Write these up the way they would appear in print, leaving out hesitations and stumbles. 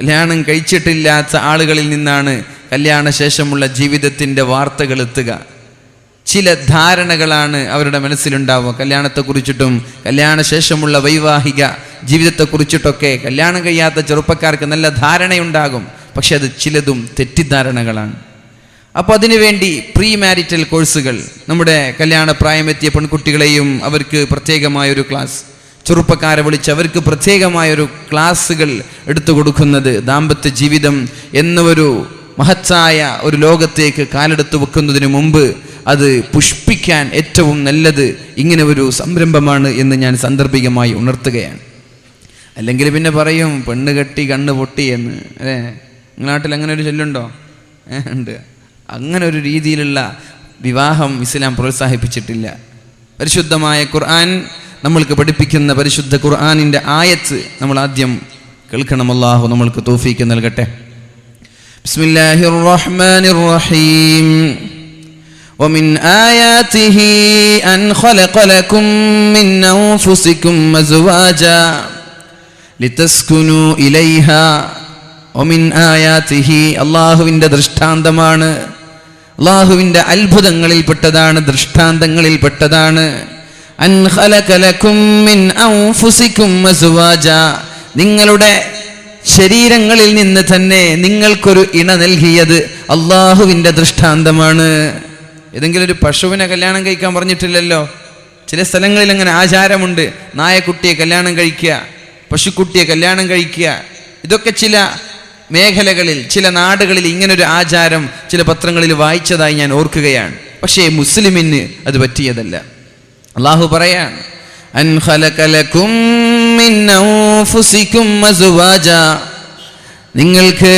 കല്യാണം കഴിച്ചിട്ടില്ലാത്ത ആളുകളിൽ നിന്നാണ് കല്യാണ ശേഷമുള്ള ജീവിതത്തിൻ്റെ വാർത്തകൾ എത്തുക. ചില ധാരണകളാണ് അവരുടെ മനസ്സിലുണ്ടാവുക. കല്യാണത്തെക്കുറിച്ചിട്ടും കല്യാണ ശേഷമുള്ള വൈവാഹിക ജീവിതത്തെക്കുറിച്ചിട്ടൊക്കെ കല്യാണം കഴിയാത്ത ചെറുപ്പക്കാർക്ക് നല്ല ധാരണയുണ്ടാകും. പക്ഷെ അത് ചിലതും തെറ്റിദ്ധാരണകളാണ്. അപ്പോൾ അതിനുവേണ്ടി പ്രീ മാരിറ്റൽ കോഴ്സുകൾ, നമ്മുടെ കല്യാണ പ്രായമെത്തിയ പെൺകുട്ടികളെയും അവർക്ക് പ്രത്യേകമായൊരു ക്ലാസ്, ചെറുപ്പക്കാരെ വിളിച്ച് അവർക്ക് പ്രത്യേകമായൊരു ക്ലാസ്സുകൾ എടുത്തു കൊടുക്കുന്നത്, ദാമ്പത്യ ജീവിതം എന്നൊരു മഹത്തായ ഒരു ലോകത്തേക്ക് കാലെടുത്ത് വെക്കുന്നതിന് മുമ്പ് അത് പുഷ്പിക്കാൻ ഏറ്റവും നല്ലത് ഇങ്ങനെ ഒരു സംരംഭമാണ് എന്ന് ഞാൻ സാന്ദർഭികമായി ഉണർത്തുകയാണ്. അല്ലെങ്കിൽ പിന്നെ പറയും പെണ്ണ് കെട്ടി കണ്ണ് പൊട്ടി എന്ന്. അല്ലേ, നിങ്ങളുടെ നാട്ടിൽ അങ്ങനെ ഒരു ചൊല്ലുണ്ടോ? ഉണ്ട്. അങ്ങനെ ഒരു രീതിയിലുള്ള വിവാഹം ഇസ്ലാം പ്രോത്സാഹിപ്പിച്ചിട്ടില്ല. പരിശുദ്ധമായ ഖുർആൻ നമ്മൾക്ക് പഠിപ്പിക്കുന്ന പരിശുദ്ധ ഖുർആനിൻ്റെ ആയത്ത് നമ്മൾ ആദ്യം കേൾക്കണം. അല്ലാഹു നമ്മൾക്ക് തൗഫീക്ക് നൽകട്ടെ. ബിസ്മില്ലാഹിർ റഹ്മാനിർ റഹീം. ومن آياته أن خلق لكم من أنفسكم أزواجا لتسكنوا إليها ومن آياته അല്ലാഹുവിൻ്റെ ദൃഷ്ടാന്തമാണ്, അല്ലാഹുവിൻ്റെ അത്ഭുതങ്ങളിൽപ്പെട്ടതാണ്, ദൃഷ്ടാന്തങ്ങളിൽപ്പെട്ടതാണ്. അൻ ഖലഖ ലക്കും മിൻ അൻഫുസികും അസ്വാജാ, നിങ്ങളുടെ ശരീരങ്ങളിൽ നിന്ന് തന്നെ നിങ്ങൾക്കൊരു ഇണ നൽകിയത് അല്ലാഹുവിൻ്റെ ദൃഷ്ടാന്തമാണ്. ഏതെങ്കിലും ഒരു പശുവിനെ കല്യാണം കഴിക്കാൻ പറഞ്ഞിട്ടില്ലല്ലോ. ചില സ്ഥലങ്ങളിൽ അങ്ങനെ ആചാരമുണ്ട്. നായക്കുട്ടിയെ കല്യാണം കഴിക്കുക, പശുക്കുട്ടിയെ കല്യാണം കഴിക്കുക. ഇതൊക്കെ ചില മേഖലകളിൽ, ചില നാടുകളിൽ ഇങ്ങനൊരു ആചാരം ചില പത്രങ്ങളിൽ വായിച്ചതായി ഞാൻ ഓർക്കുകയാണ്. പക്ഷേ മുസ്ലിമിന് അത് പറ്റിയതല്ല. അല്ലാഹു പറയാണ്, അൻ ഖലഖ ലക്കും മിൻ അൻഫുസികും അസ്വാജാ, നിങ്ങൾക്ക്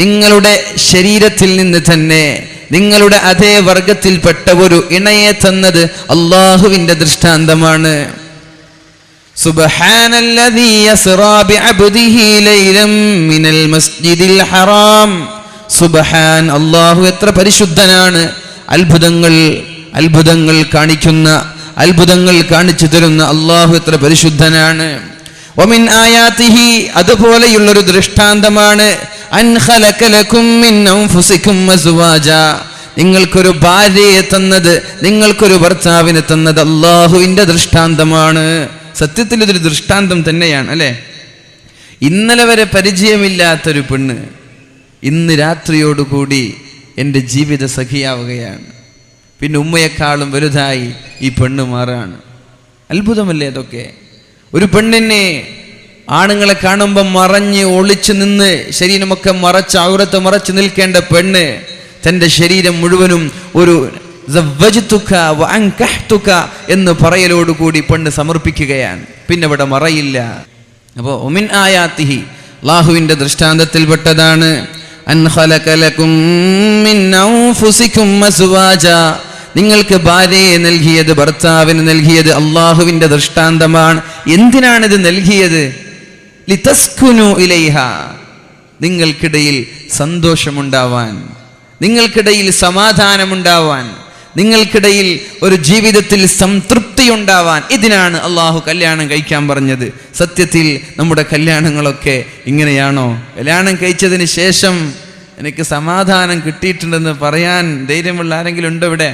നിങ്ങളുടെ ശരീരത്തിൽ നിന്ന് തന്നെ നിങ്ങളുടെ അതേ വർഗത്തിൽപ്പെട്ട ഒരു ഇണയെ തന്നത് അല്ലാഹുവിൻ്റെ ദൃഷ്ടാന്തമാണ്. സുബ്ഹാനല്ലദീ യസ്റാ ബിഅബ്ദിഹി ലൈലൻ മിനൽ മസ്ജിദിൽ ഹറാം. സുബ്ഹാൻ, അല്ലാഹു എത്ര പരിശുദ്ധനാണ്. അത്ഭുതങ്ങൾ കാണിക്കുന്ന, അത്ഭുതങ്ങൾ കാണിച്ചു തരുന്ന അല്ലാഹു എത്ര പരിശുദ്ധനാണ്. വമിൻ ആയാതിഹി, അതുപോലെയുള്ളൊരു ദൃഷ്ടാന്തമാണ് അൻ ഖലഖ ലക്കും മിൻ അൻഫുസികും അസ്വാജാ, നിങ്ങൾക്കൊരു ഭാര്യയെ തന്നത്, നിങ്ങൾക്കൊരു ഭർത്താവിനെ തന്നത് അല്ലാഹുവിൻ്റെ ദൃഷ്ടാന്തമാണ്. സത്യത്തിൽ ഇതൊരു ദൃഷ്ടാന്തം തന്നെയാണ്, അല്ലേ? ഇന്നലെ വരെ പരിചയമില്ലാത്തൊരു പെണ്ണ് ഇന്ന് രാത്രിയോടുകൂടി എൻ്റെ ജീവിത സഖിയാവുകയാണ്. പിന്നെ ഉമ്മയെക്കാളും വലുതായി ഈ പെണ്ണ് മാറാണ്. അത്ഭുതമല്ലേ അതൊക്കെ? ഒരു പെണ്ണിനെ ആണുങ്ങളെ കാണുമ്പോൾ മറഞ്ഞ് ഒളിച്ചു നിന്ന് ശരീരമൊക്കെ മറച്ച്, ഔറത്ത് മറച്ച് നിൽക്കേണ്ട പെണ്ണ് തൻ്റെ ശരീരം മുഴുവനും ഒരു എന്ന് പറയലോടുകൂടി പെണ്ണ് സമർപ്പിക്കുകയാണ്. പിന്നെ ഇവിടെ മറയില്ല. അപ്പോൾ ഒമിൻ ആയാതിഹി, അല്ലാഹുവിൻ്റെ ദൃഷ്ടാന്തത്തിൽപ്പെട്ടതാണ് അൻ ഖലഖ ലക്കും മിൻ അൻഫുസികും അസ്വാജാ, നിങ്ങൾക്ക് ഭാര്യയെ നൽകിയത്, ഭർത്താവിന് നൽകിയത് അല്ലാഹുവിൻ്റെ ദൃഷ്ടാന്തമാണ്. എന്തിനാണിത് നൽകിയത്? ലിതസ്കുനു ഇലൈഹ, നിങ്ങൾക്കിടയിൽ സന്തോഷമുണ്ടാവാൻ, നിങ്ങൾക്കിടയിൽ സമാധാനമുണ്ടാവാൻ, നിങ്ങൾക്കിടയിൽ ഒരു ജീവിതത്തിൽ സംതൃപ്തി ഉണ്ടാവാൻ. ഇതിനാണ് അല്ലാഹു കല്യാണം കഴിക്കാൻ പറഞ്ഞത്. സത്യത്തിൽ നമ്മുടെ കല്യാണങ്ങളൊക്കെ ഇങ്ങനെയാണോ? കല്യാണം കഴിച്ചതിന് ശേഷം എനിക്ക് സമാധാനം കിട്ടിയിട്ടുണ്ടെന്ന് പറയാൻ ധൈര്യമുള്ള ആരെങ്കിലും ഉണ്ടോ ഇവിടെ?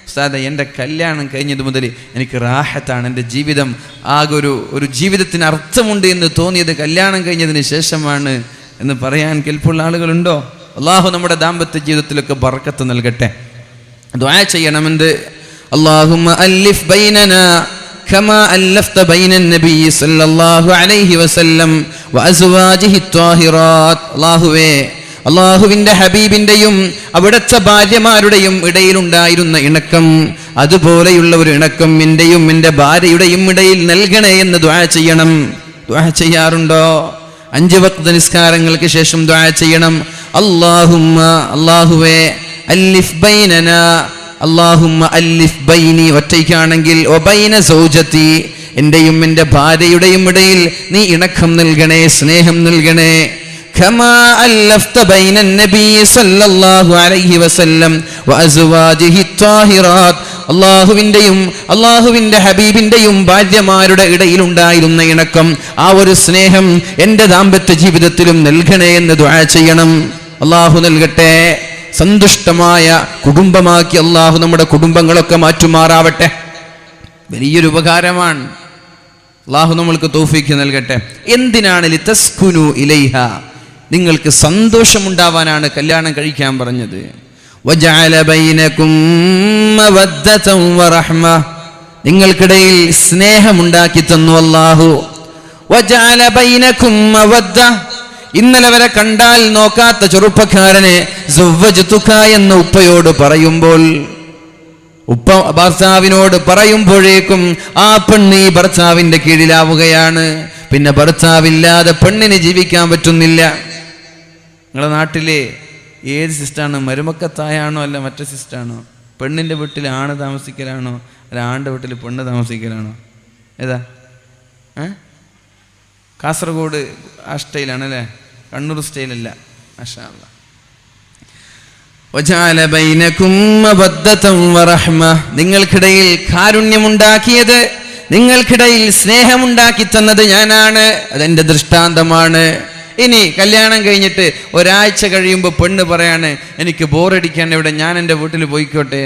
ഉസ്താദേ, എൻ്റെ കല്യാണം കഴിഞ്ഞത് മുതൽ എനിക്ക് റാഹത്താണ്, എൻ്റെ ജീവിതം ആകെ ഒരു ജീവിതത്തിന് അർത്ഥമുണ്ട് എന്ന് തോന്നിയത് കല്യാണം കഴിഞ്ഞതിന് ശേഷമാണ് എന്ന് പറയാൻ കെൽപ്പുള്ള ആളുകളുണ്ടോ? അല്ലാഹു നമ്മുടെ ദാമ്പത്യ ജീവിതത്തിലൊക്കെ ബർക്കത്ത് നൽകട്ടെ. ദുആ ചെയ്യണമെന്ന്. അല്ലാഹുമ്മ അല്ലിഫ് ബൈനനാ കമാ അല്ലഫ്ത ബൈനൻ നബി സല്ലല്ലാഹു അലൈഹി വസല്ലം വഅസ്വാജിഹി ത്വാഹിറാത്ത്. അല്ലാഹുവേ, അല്ലാഹുവിൻ്റെ ഹബീബിൻ്റെയും അവിടുത്തെ ഭാര്യമാരുടെയും ഇടയിലുണ്ടായിരുന്ന ഇണക്കം, അതുപോലെയുള്ള ഒരു ഇണക്കം എൻ്റെയും എൻ്റെ ഭാര്യയുടെയും ഇടയിൽ നൽകണേ എന്ന് ദുആ ചെയ്യണം. ദുആ ചെയ്യാറുണ്ടോ? 5 വഖ്ത് നിസ്കാരങ്ങൾക്ക് ശേഷം ദുആ ചെയ്യണം. അല്ലാഹുമ്മ, അല്ലാഹുവേ, അല്ലിഫ് ബൈനനാ, അല്ലാഹുമ്മ അല്ലിഫ് ബൈനി ഒറ്റയ്ക്കാണെങ്കിൽ വബൈന സൗജതി, എൻ്റെയും എൻ്റെ ഭാര്യയുടെയും ഇടയിൽ നീ ഇണക്കം നൽകണേ, സ്നേഹം നൽകണേ. കമാ അല്ലഫ്ത ബൈനൻ നബി സല്ലല്ലാഹു അലൈഹി വസല്ലം വഅസ്വാജിഹി ത്വാഹിറാത്ത്, അള്ളാഹുവിന്റെ ഹബീബിന്റെയും ഭാര്യമാരുടെ ഇടയിലുണ്ടായിരുന്ന ഇണക്കം, ആ ഒരു സ്നേഹം എൻ്റെ ദാമ്പത്യ ജീവിതത്തിലും നൽകണേ എന്ന് ദുആ ചെയ്യണം. അള്ളാഹു നൽകട്ടെ. സന്തുഷ്ടമായ കുടുംബമാക്കി അള്ളാഹു നമ്മുടെ കുടുംബങ്ങളൊക്കെ മാറ്റുമാറാവട്ടെ. വലിയൊരു ഉപകാരമാണ്. അള്ളാഹു നമ്മൾക്ക് തൗഫീഖ് നൽകട്ടെ. എന്തിനാണ് ലിതസ്കുനു ഇലൈഹ, നിങ്ങൾക്ക് സന്തോഷമുണ്ടാവാനാണ് കല്യാണം കഴിക്കാൻ പറഞ്ഞത്. വജഅല ബൈനകും മവദ്ദതൻ വറഹ്മ, നിങ്ങൾക്കിടയിൽ സ്നേഹമുണ്ടാക്കി തന്നു അല്ലാഹു. വജഅല ബൈനകും മവദ്ദ, ഇന്നലെ വരെ കണ്ടാൽ നോക്കാത്ത ചെറുപ്പക്കാരനെ സുവ്വജ്തുക എന്ന ഉപ്പയോട് പറയുമ്പോൾ, ഉപ്പ ഭർത്താവിനോട് പറയുമ്പോഴേക്കും ആ പെണ്ണ് ഈ ഭർത്താവിന്റെ കീഴിലാവുകയാണ്. പിന്നെ ഭർത്താവില്ലാതെ പെണ്ണിന് ജീവിക്കാൻ പറ്റുന്നില്ല. നിങ്ങളുടെ നാട്ടിലെ ഏത് സിസ്റ്റാണ്? മരുമക്കത്തായാണോ അല്ല മറ്റേ സിസ്റ്റാണോ? പെണ്ണിൻ്റെ വീട്ടിൽ ആണ് താമസിക്കലാണോ അല്ല ആണിൻ്റെ വീട്ടിൽ പെണ്ണ് താമസിക്കലാണോ? ഏതാ? കാസർഗോഡ് ആ സ്റ്റൈലാണല്ലേ, കണ്ണൂർ സ്റ്റൈലല്ല. മാഷാ അല്ലാഹ്. വജഅല ബൈനകും മവദ്ദതൻ വറഹ്മ, നിങ്ങൾക്കിടയിൽ കാരുണ്യമുണ്ടാക്കിയത്, നിങ്ങൾക്കിടയിൽ സ്നേഹമുണ്ടാക്കി തന്നത് ഞാനാണ്. അതെന്റെ ദൃഷ്ടാന്തമാണ്. ഇനി കല്യാണം കഴിഞ്ഞിട്ട് ഒരാഴ്ച കഴിയുമ്പോൾ പെണ്ണ് പറയാണ്, എനിക്ക് ബോറടിക്കാൻ ഇവിടെ, ഞാൻ എൻ്റെ വീട്ടിൽ പോയിക്കോട്ടെ.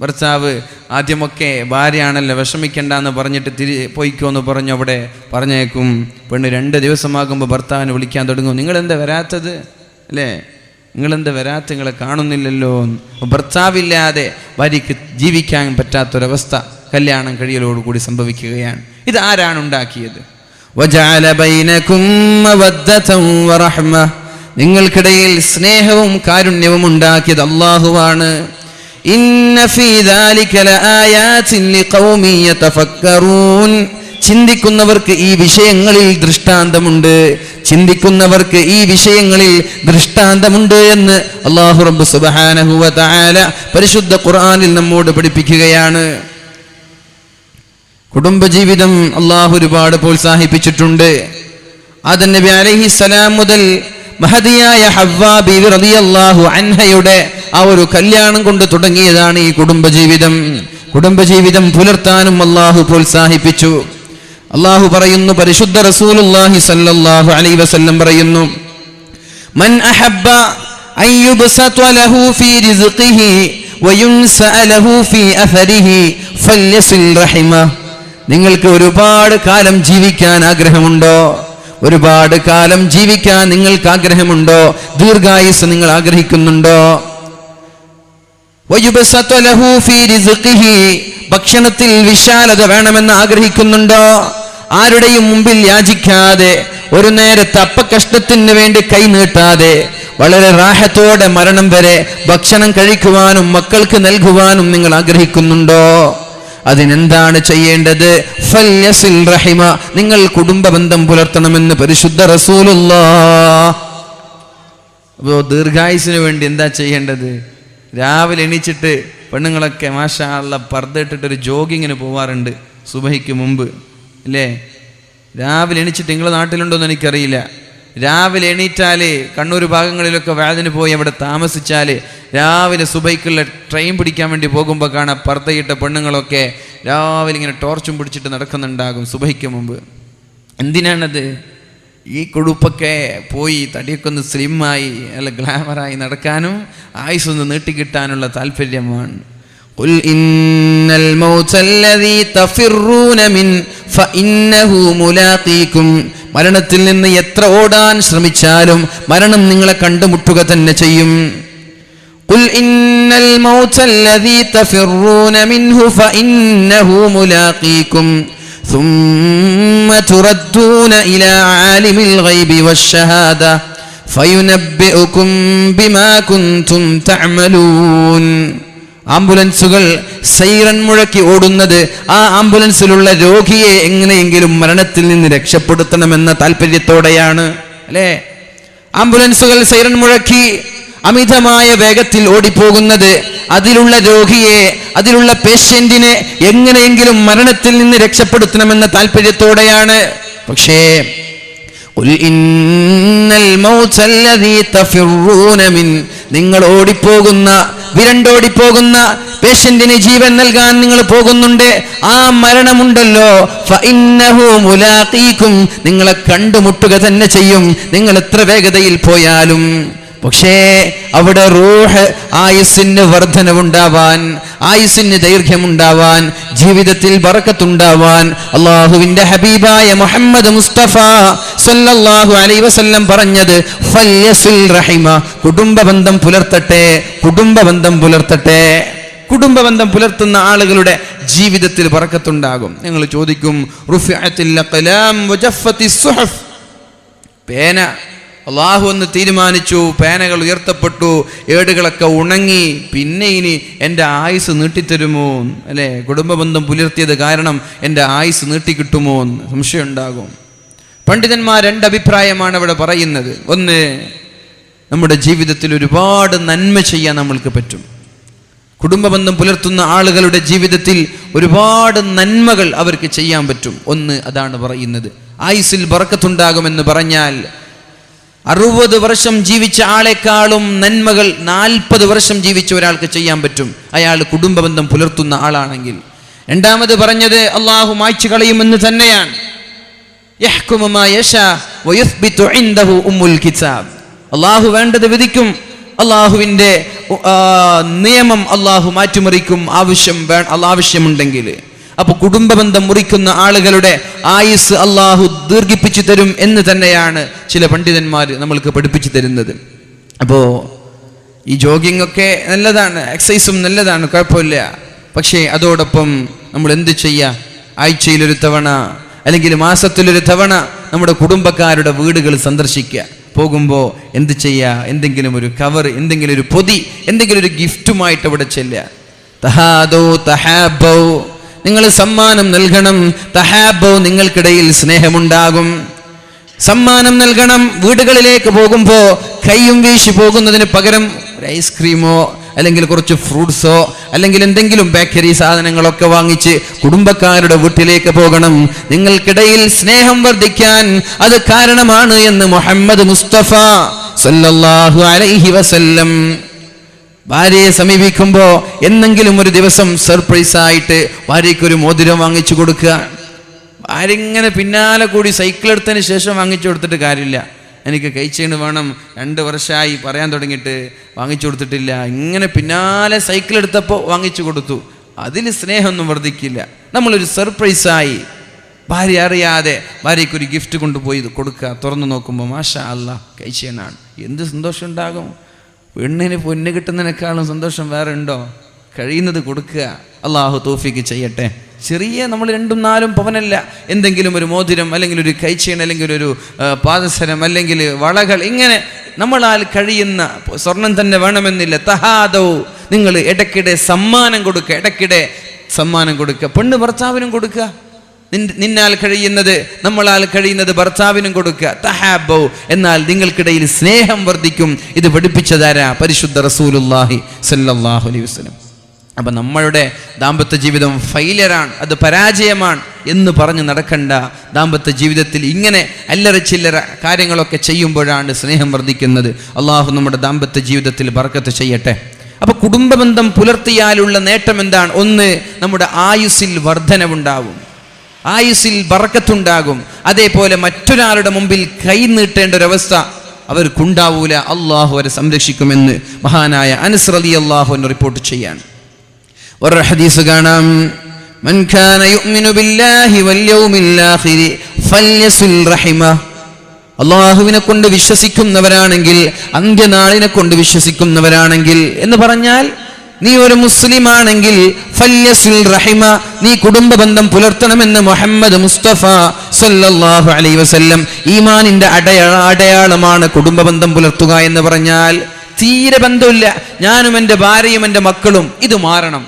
ഭർത്താവ് ആദ്യമൊക്കെ ഭാര്യയാണല്ലോ, വിഷമിക്കണ്ടെന്ന് പറഞ്ഞിട്ട് പോയിക്കോന്ന് പറഞ്ഞു അവിടെ പറഞ്ഞേക്കും. പെണ്ണ് 2 ദിവസമാകുമ്പോൾ ഭർത്താവിനെ വിളിക്കാൻ തുടങ്ങും, നിങ്ങളെന്താ വരാത്തത് അല്ലേ, നിങ്ങളെന്താ വരാത്ത, നിങ്ങളെ കാണുന്നില്ലല്ലോ. ഭർത്താവില്ലാതെ ഭാര്യയ്ക്ക് ജീവിക്കാൻ പറ്റാത്തൊരവസ്ഥ കല്യാണം കഴിയലോടുകൂടി സംഭവിക്കുകയാണ്. ഇത് ആരാണ് ഉണ്ടാക്കിയത്? വജഅല ബൈനകും മവദ്ദതൻ വറഹ്മ, നിങ്ങൾക്കിടയിൽ സ്നേഹവും കാരുണ്യവും ഉണ്ടാക്കിയത് അല്ലാഹുവാണ്. ഇന്ന ഫീ ദാലിക ലആയാതിൻ ലിഖൗമി യതഫക്കറൂൻ, ചിന്തിക്കുന്നവർക്ക് ഈ വിഷയങ്ങളിൽ ദൃഷ്ടാന്തമുണ്ട്, ചിന്തിക്കുന്നവർക്ക് ഈ വിഷയങ്ങളിൽ ദൃഷ്ടാന്തമുണ്ട് എന്ന് അല്ലാഹു റബ്ബ് സുബ്ഹാനഹു വ തആല പരിശുദ്ധ ഖുർആനിൽ നമ്മോട് പഠിപ്പിക്കുകയാണ്. കുടുംബജീവിതം അള്ളാഹു ഒരുപാട് പ്രോത്സാഹിപ്പിച്ചിട്ടുണ്ട്. ആദം നബി അലൈഹിസ്സലാം മുതൽ മഹദിയായ ഹവ്വാ ബീവി റളിയല്ലാഹു അൻഹയുടെ ആ ഒരു കല്യാണം കൊണ്ട് തുടങ്ങിയതാണ് ഈ കുടുംബജീവിതം. കുടുംബജീവിതം പുലർത്താനും അള്ളാഹു പ്രോത്സാഹിപ്പിച്ചു. അള്ളാഹു പറയുന്നു, പരിശുദ്ധ റസൂലുള്ളാഹി സ്വല്ലല്ലാഹു അലൈഹി വസല്ലം പറയുന്നു, മൻ അഹബ്ബ അൻ യുബ്സത ലഹു ഫീ റിസ്ഖിഹി വയുൻസഅ ലഹു ഫീ അഥരിഹി ഫല്യസിൽ റഹിമ, നിങ്ങൾക്ക് ഒരുപാട് കാലം ജീവിക്കാൻ ആഗ്രഹമുണ്ടോ? ഒരുപാട് കാലം ജീവിക്കാൻ നിങ്ങൾക്ക് ആഗ്രഹമുണ്ടോ? ദീർഘായുസ് നിങ്ങൾ ആഗ്രഹിക്കുന്നുണ്ടോ? വയുബ്സത ലഹു ഫീ റിസ്ഖിഹി, ഭക്ഷണത്തിൽ വിശാലത വേണമെന്ന് ആഗ്രഹിക്കുന്നുണ്ടോ? ആരുടെയും മുമ്പിൽ യാചിക്കാതെ, ഒരു നേരത്തെ അപ്പക്കഷ്ണത്തിന് വേണ്ടി കൈ നീട്ടാതെ, വളരെ റാഹത്തോടെ മരണം വരെ ഭക്ഷണം കഴിക്കുവാനും മക്കൾക്ക് നൽകുവാനും നിങ്ങൾ ആഗ്രഹിക്കുന്നുണ്ടോ? അതിനെന്താണ് ചെയ്യേണ്ടത്? ഫല്യസിൽ റഹിമ, നിങ്ങൾ കുടുംബ ബന്ധം പുലർത്തണമെന്ന് പരിശുദ്ധ റസൂലുള്ളാഹ്. അപ്പോൾ ദീർഘായുസിന് വേണ്ടി എന്താ ചെയ്യേണ്ടത്? രാവിലെ എണീച്ചിട്ട് പെണ്ണുങ്ങളൊക്കെ മാഷാ അല്ലാഹ് പർദ്ദ ഇട്ടിട്ടൊരു ജോഗിങ്ങിന് പോവാറുണ്ട് സുബഹിക്ക് മുമ്പ് അല്ലേ? രാവിലെ എണീച്ചിട്ട് നിങ്ങളുടെ നാട്ടിലുണ്ടോയെന്ന് എനിക്കറിയില്ല. രാവിലെ എണീറ്റാൽ കണ്ണൂർ ഭാഗങ്ങളിലൊക്കെ വാതിന് പോയി അവിടെ താമസിച്ചാൽ രാവിലെ സുബൈക്കുള്ള ട്രെയിൻ പിടിക്കാൻ വേണ്ടി പോകുമ്പോൾ കാണാം പർദ്ദയിട്ട പെണ്ണുങ്ങളൊക്കെ രാവിലെ ഇങ്ങനെ ടോർച്ചും പിടിച്ചിട്ട് നടക്കുന്നുണ്ടാകും സുബഹിക്ക് മുമ്പ്. എന്തിനാണത്? ഈ കൊഴുപ്പൊക്കെ പോയി തടിയൊക്കെ ഒന്ന് സ്ലിമ്മായി അല്ല ഗ്ലാമറായി നടക്കാനും ആയുസ്സൊന്ന് നീട്ടിക്കിട്ടാനുള്ള താല്പര്യമാണ്. ഖുൽ ഇന്നൽ മൗതല്ലദീ തഫിറൂന മിൻ ഫഇന്നഹു മുലാഖീകും, മരണത്തിൽ നിന്ന് എത്ര ഓടാൻ ശ്രമിച്ചാലും മരണം നിങ്ങളെ കണ്ടുമുട്ടുക തന്നെ ചെയ്യും. ഖുൽ ഇന്നൽ മൗതല്ലദീ തഫിറൂന മിൻഹു ഫഇന്നഹു മുലാഖീകും ثم تردون إلى عالم الغيب والشهادة فينبئكم بما كنتم تعملون. ആംബുലൻസുകൾ സൈറൻ മുഴക്കി ഓടുന്നത് ആ ആംബുലൻസിലുള്ള രോഗിയെ എങ്ങനെയെങ്കിലും മരണത്തിൽ നിന്ന് രക്ഷപ്പെടുത്തണമെന്ന താല്പര്യത്തോടെയാണ് അല്ലേ? ആംബുലൻസുകൾ സൈറൻ മുഴക്കി അമിതമായ വേഗത്തിൽ ഓടിപ്പോകുന്നത് അതിലുള്ള രോഗിയെ, അതിലുള്ള പേഷ്യന്റിനെ എങ്ങനെയെങ്കിലും മരണത്തിൽ നിന്ന് രക്ഷപ്പെടുത്തണമെന്ന താല്പര്യത്തോടെയാണ്. പക്ഷേ നിങ്ങൾ ഓടിപ്പോകുന്ന, വിരണ്ടോടിപ്പോകുന്ന, പേഷ്യന്റിന് ജീവൻ നൽകാൻ നിങ്ങൾ പോകുന്നുണ്ട്, ആ മരണമുണ്ടല്ലോ ഫഇന്നഹു മുലാഖീകും, നിങ്ങളെ കണ്ടുമുട്ടുക തന്നെ ചെയ്യും, നിങ്ങൾ എത്ര വേഗതയിൽ പോയാലും. പക്ഷേ അവിടെ റൂഹ് ആയുസ്സിന് വർധനവുണ്ടാവാൻ, ആയുസ്സിന് ദൈർഘ്യമുണ്ടാവാൻ, ജീവിതത്തിൽ ബറക്കത്തുണ്ടാവാൻ അള്ളാഹുവിന്റെ ഹബീബായ മുഹമ്മദ് മുസ്തഫ സല്ലല്ലാഹു അലൈഹി വസല്ലം പറഞ്ഞത് ഫല്യസിൽ റഹിമ, കുടുംബബന്ധം പുലർത്തട്ടെ, കുടുംബബന്ധം പുലർത്തട്ടെ. കുടുംബബന്ധം പുലർത്തുന്ന ആളുകളുടെ ജീവിതത്തിൽ ബറക്കത്തുണ്ടാകും. നിങ്ങൾ ചോദിക്കും റുഫിഅത്തിൽ ഖലാം വജഫത്തിസ് സുഹഫ്, പേന അള്ളാഹു എന്ന് തീരുമാനിച്ചു, പേനകൾ ഉയർത്തപ്പെട്ടു, ഏടുകളൊക്കെ ഉണങ്ങി, പിന്നെ ഇനി എൻ്റെ ആയുസ് നീട്ടിത്തരുമോ അല്ലേ? കുടുംബബന്ധം പുലർത്തിയത് കാരണം എൻ്റെ ആയുസ് നീട്ടിക്കിട്ടുമോ എന്ന് സംശയം ഉണ്ടാകും. പണ്ഡിതന്മാർ രണ്ടഭിപ്രായമാണ് അവിടെ പറയുന്നത്. ഒന്ന്, നമ്മുടെ ജീവിതത്തിൽ ഒരുപാട് നന്മ ചെയ്യാൻ നമ്മൾക്ക് പറ്റും. കുടുംബബന്ധം പുലർത്തുന്ന ആളുകളുടെ ജീവിതത്തിൽ ഒരുപാട് നന്മകൾ അവർക്ക് ചെയ്യാൻ പറ്റും. ഒന്ന് അതാണ് പറയുന്നത്. ആയുസ്സിൽ ബറക്കത്തുണ്ടാകുമെന്ന് പറഞ്ഞാൽ 60 വർഷം ജീവിച്ച ആളെക്കാളും നന്മകൾ 40 വർഷം ജീവിച്ച ഒരാൾക്ക് ചെയ്യാൻ പറ്റും, അയാൾ കുടുംബബന്ധം പുലർത്തുന്ന ആളാണെങ്കിൽ. രണ്ടാമത് പറഞ്ഞത് അള്ളാഹു മായ്ച്ചു കളയുമെന്ന് തന്നെയാണ്. യഹ്കുമു മാ യശാ വയുസ്ബിതു ഇൻദഹു ഉമ്മുൽ കിതാബ്, അള്ളാഹു വേണ്ടത് വിധിക്കും, അള്ളാഹുവിൻ്റെ നിയമം അള്ളാഹു മാറ്റിമറിക്കും ആവശ്യമുണ്ടെങ്കിൽ. അപ്പൊ കുടുംബബന്ധം മുറിക്കുന്ന ആളുകളുടെ ആയുസ് അള്ളാഹു ദീർഘിപ്പിച്ചു തരും എന്ന് തന്നെയാണ് ചില പണ്ഡിതന്മാർ നമ്മൾക്ക് പഠിപ്പിച്ചു തരുന്നത്. അപ്പോൾ ഈ ജോഗിങ് ഒക്കെ നല്ലതാണ്, എക്സസൈസും നല്ലതാണ്, കുഴപ്പമില്ല. പക്ഷേ അതോടൊപ്പം നമ്മൾ എന്ത് ചെയ്യുക? ആഴ്ചയിലൊരു തവണ അല്ലെങ്കിൽ മാസത്തിലൊരു തവണ നമ്മുടെ കുടുംബക്കാരുടെ വീടുകൾ സന്ദർശിക്കുക. പോകുമ്പോൾ എന്ത് ചെയ്യുക? എന്തെങ്കിലും ഒരു കവർ, എന്തെങ്കിലും ഒരു പൊതി, എന്തെങ്കിലും ഒരു ഗിഫ്റ്റുമായിട്ട് അവിടെ ചെല്ലുക. തഹാദോ തഹാബൗ, നിങ്ങൾ സമ്മാനം നൽകണം. തഹാബൗ, നിങ്ങൾക്കിടയിൽ സ്നേഹമുണ്ടാകും. സമ്മാനം നൽകണം. വീടുകളിലേക്ക് പോകുമ്പോൾ കൈയും വീശി പോകുന്നതിന് പകരം ഒരു ഐസ്ക്രീമോ അല്ലെങ്കിൽ കുറച്ച് ഫ്രൂട്ട്സോ അല്ലെങ്കിൽ എന്തെങ്കിലും ബേക്കറി സാധനങ്ങളൊക്കെ വാങ്ങിച്ച് കുടുംബക്കാരുടെ വീട്ടിലേക്ക് പോകണം. നിങ്ങൾക്കിടയിൽ സ്നേഹം വർദ്ധിക്കാൻ അത് കാരണമാണ് എന്ന് മുഹമ്മദ് മുസ്തഫ സല്ലല്ലാഹു അലൈഹി വസല്ലം. ഭാര്യയെ സമീപിക്കുമ്പോൾ എന്നെങ്കിലും ഒരു ദിവസം സർപ്രൈസ് ആയിട്ട് ഭാര്യയ്ക്കൊരു മോതിരം വാങ്ങിച്ചു കൊടുക്കുക. ഭാര്യ ഇങ്ങനെ പിന്നാലെ കൂടി സൈക്കിൾ എടുത്തതിന് ശേഷം വാങ്ങിച്ചു കൊടുത്തിട്ട് കാര്യമില്ല. എനിക്ക് കൈച്ചെയിൻ വേണം, 2 വർഷമായി പറയാൻ തുടങ്ങിയിട്ട് വാങ്ങിച്ചു കൊടുത്തിട്ടില്ല. ഇങ്ങനെ പിന്നാലെ സൈക്കിൾ എടുത്തപ്പോൾ വാങ്ങിച്ചു കൊടുത്തു. അതിൽ സ്നേഹമൊന്നും വർദ്ധിക്കില്ല. നമ്മളൊരു സർപ്രൈസായി ഭാര്യ അറിയാതെ ഭാര്യയ്ക്കൊരു ഗിഫ്റ്റ് കൊണ്ടുപോയി കൊടുക്കുക. തുറന്നു നോക്കുമ്പോൾ മാഷാ അല്ലാഹ് കൈച്ചെയിനാണ്. എന്ത് സന്തോഷം ഉണ്ടാകും! പെണ്ണിന് പൊന്ന് കിട്ടുന്നതിനേക്കാളും സന്തോഷം വേറെ ഉണ്ടോ? കഴിയുന്നത് കൊടുക്കുക. അള്ളാഹു തൗഫീക്ക് ചെയ്യട്ടെ. ചെറിയ നമ്മൾ 2-4 പവനല്ല, എന്തെങ്കിലും ഒരു മോതിരം അല്ലെങ്കിൽ ഒരു കൈച്ചെയിൻ അല്ലെങ്കിൽ ഒരു പാദസരം അല്ലെങ്കിൽ വളകൾ, ഇങ്ങനെ നമ്മളാൽ കഴിയുന്ന, സ്വർണം തന്നെ വേണമെന്നില്ല. തഹാദോ, നിങ്ങൾ ഇടയ്ക്കിടെ സമ്മാനം കൊടുക്കുക, ഇടയ്ക്കിടെ സമ്മാനം കൊടുക്കുക. പെണ്ണ് ഭർത്താവിനും കൊടുക്കുക. നിന്നാൽ കഴിയുന്നത്, നമ്മളാൽ കഴിയുന്നത് ഭർത്താവിനും കൊടുക്കുക. തഹാബോ, എന്നാൽ നിങ്ങൾക്കിടയിൽ സ്നേഹം വർദ്ധിക്കും. ഇത് പഠിപ്പിച്ചതാരാ? പരിശുദ്ധ റസൂലുള്ളാഹി സ്വല്ലല്ലാഹു അലൈഹി വസല്ലം. അപ്പം നമ്മളുടെ ദാമ്പത്യ ജീവിതം ഫെയിലിയറാണ്, അത് പരാജയമാണ് എന്ന് പറഞ്ഞ് നടക്കണ്ട. ദാമ്പത്യ ജീവിതത്തിൽ ഇങ്ങനെ അല്ലറ ചില്ലറ കാര്യങ്ങളൊക്കെ ചെയ്യുമ്പോഴാണ് സ്നേഹം വർദ്ധിക്കുന്നത്. അള്ളാഹു നമ്മുടെ ദാമ്പത്യ ജീവിതത്തിൽ ബർക്കത്ത് ചെയ്യട്ടെ. അപ്പോൾ കുടുംബബന്ധം പുലർത്തിയാലുള്ള നേട്ടം എന്താണ്? ഒന്ന്, നമ്മുടെ ആയുസ്സിൽ വർധനവുണ്ടാവും, ആയുസ്സിൽ ബർക്കത്തുണ്ടാകും. അതേപോലെ മറ്റൊരാളുടെ മുമ്പിൽ കൈ നീട്ടേണ്ട ഒരവസ്ഥ അവർക്കുണ്ടാവൂല. അള്ളാഹു അവരെ സംരക്ഷിക്കുമെന്ന് മഹാനായ അനസ് റളിയല്ലാഹു അൻഹു റിപ്പോർട്ട് ചെയ്യാണ്. ഒരു ഹദീസ് കാണാം, മൻ കാന യുഅ്മിനു ബില്ലാഹി വൽ യൗമിൽ ആഖിരി ഫല്യസിൽ റഹിമ. അള്ളാഹുവിനെ കൊണ്ട് വിശ്വസിക്കുന്നവരാണെങ്കിൽ, അന്ത്യനാളിനെ കൊണ്ട് വിശ്വസിക്കുന്നവരാണെങ്കിൽ എന്ന് പറഞ്ഞാൽ, നീ ഒരു മുസ്ലിമാണെങ്കിൽ ഫല്യസിൽ റഹിമ, നീ കുടുംബബന്ധം പുലർത്തണമെന്ന് മുഹമ്മദ് മുസ്തഫ സല്ലല്ലാഹു അലൈഹി വസല്ലം. ഈമാനിന്റെ അടയാളമാണ് കുടുംബബന്ധം പുലർത്തുക എന്ന് പറഞ്ഞാൽ. തീരെ ബന്ധമില്ല, ഞാനും എൻ്റെ ഭാര്യയും എൻ്റെ മക്കളും, ഇത് മാറണം.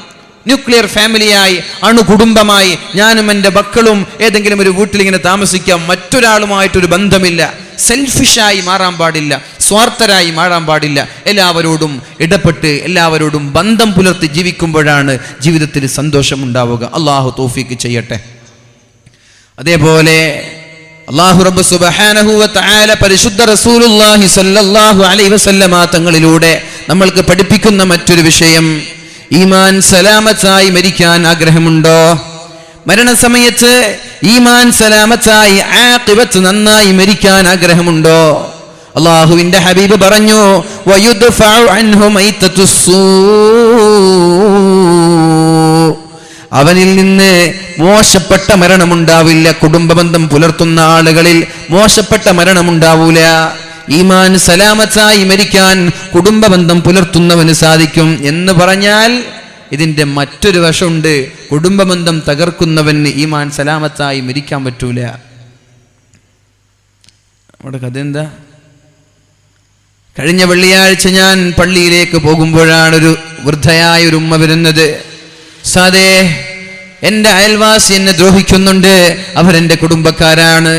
ന്യൂക്ലിയർ ഫാമിലിയായി, അണുകുടുംബമായി ഞാനും എൻ്റെ മക്കളും ഏതെങ്കിലും ഒരു വീട്ടിലിങ്ങനെ താമസിക്കാം, മറ്റൊരാളുമായിട്ടൊരു ബന്ധമില്ല. സെൽഫിഷായി മാറാൻ പാടില്ല, സ്വാർത്ഥരായി മാറാൻ പാടില്ല. എല്ലാവരോടും ഇടപെട്ട് എല്ലാവരോടും ബന്ധം പുലർത്തി ജീവിക്കുമ്പോഴാണ് ജീവിതത്തിൽ സന്തോഷമുണ്ടാവുക. അള്ളാഹു തൗഫീക്ക് ചെയ്യട്ടെ. അതേപോലെ അല്ലാഹു റബ്ബ് സുബ്ഹാനഹു വ തആല പരിശുദ്ധ റസൂലുള്ളാഹി സ്വല്ലല്ലാഹു അലൈഹി വസല്ലമ തങ്ങളിലൂടെ നമ്മൾക്ക് പഠിപ്പിക്കുന്ന മറ്റൊരു വിഷയം, ഈമാൻ സലാമത്തായി മരിക്കാൻ ആഗ്രഹമുണ്ടോ? മരണസമയത്ത് ഈമാൻ സലാമത്തായി ആഖിബത്ത് നന്നായി മരിക്കാൻ ആഗ്രഹമുണ്ടോ? അല്ലാഹുവിന്റെ ഹബീബ് പറഞ്ഞു, വയുദ്ഫഉ അൻഹു മൈതത്തുസ്സൂ, അവനിൽ നിന്ന് മോശപ്പെട്ട മരണമുണ്ടാവില്ല. കുടുംബബന്ധം പുലർത്തുന്ന ആളുകളിൽ മോശപ്പെട്ട മരണമുണ്ടാവൂല. ഈമാൻ സലാമത്തായി മരിക്കാൻ കുടുംബബന്ധം പുലർത്തുന്നവന് സാധിക്കും എന്ന് പറഞ്ഞാൽ ഇതിന്റെ മറ്റൊരു വശമുണ്ട്. കുടുംബബന്ധം തകർക്കുന്നവന് ഈമാൻ സലാമത്തായി മരിക്കാൻ പറ്റൂല. നമ്മുടെ കഥ എന്താ? കഴിഞ്ഞ വെള്ളിയാഴ്ച ഞാൻ പള്ളിയിലേക്ക് പോകുമ്പോഴാണ് ഒരു വൃദ്ധയായ ഒരു ഉമ്മ വരുന്നത്. സാദേ, എൻ്റെ അയൽവാസി എന്നെ ദ്രോഹിക്കുന്നുണ്ട്, അവരെൻ്റെ കുടുംബക്കാരാണ്.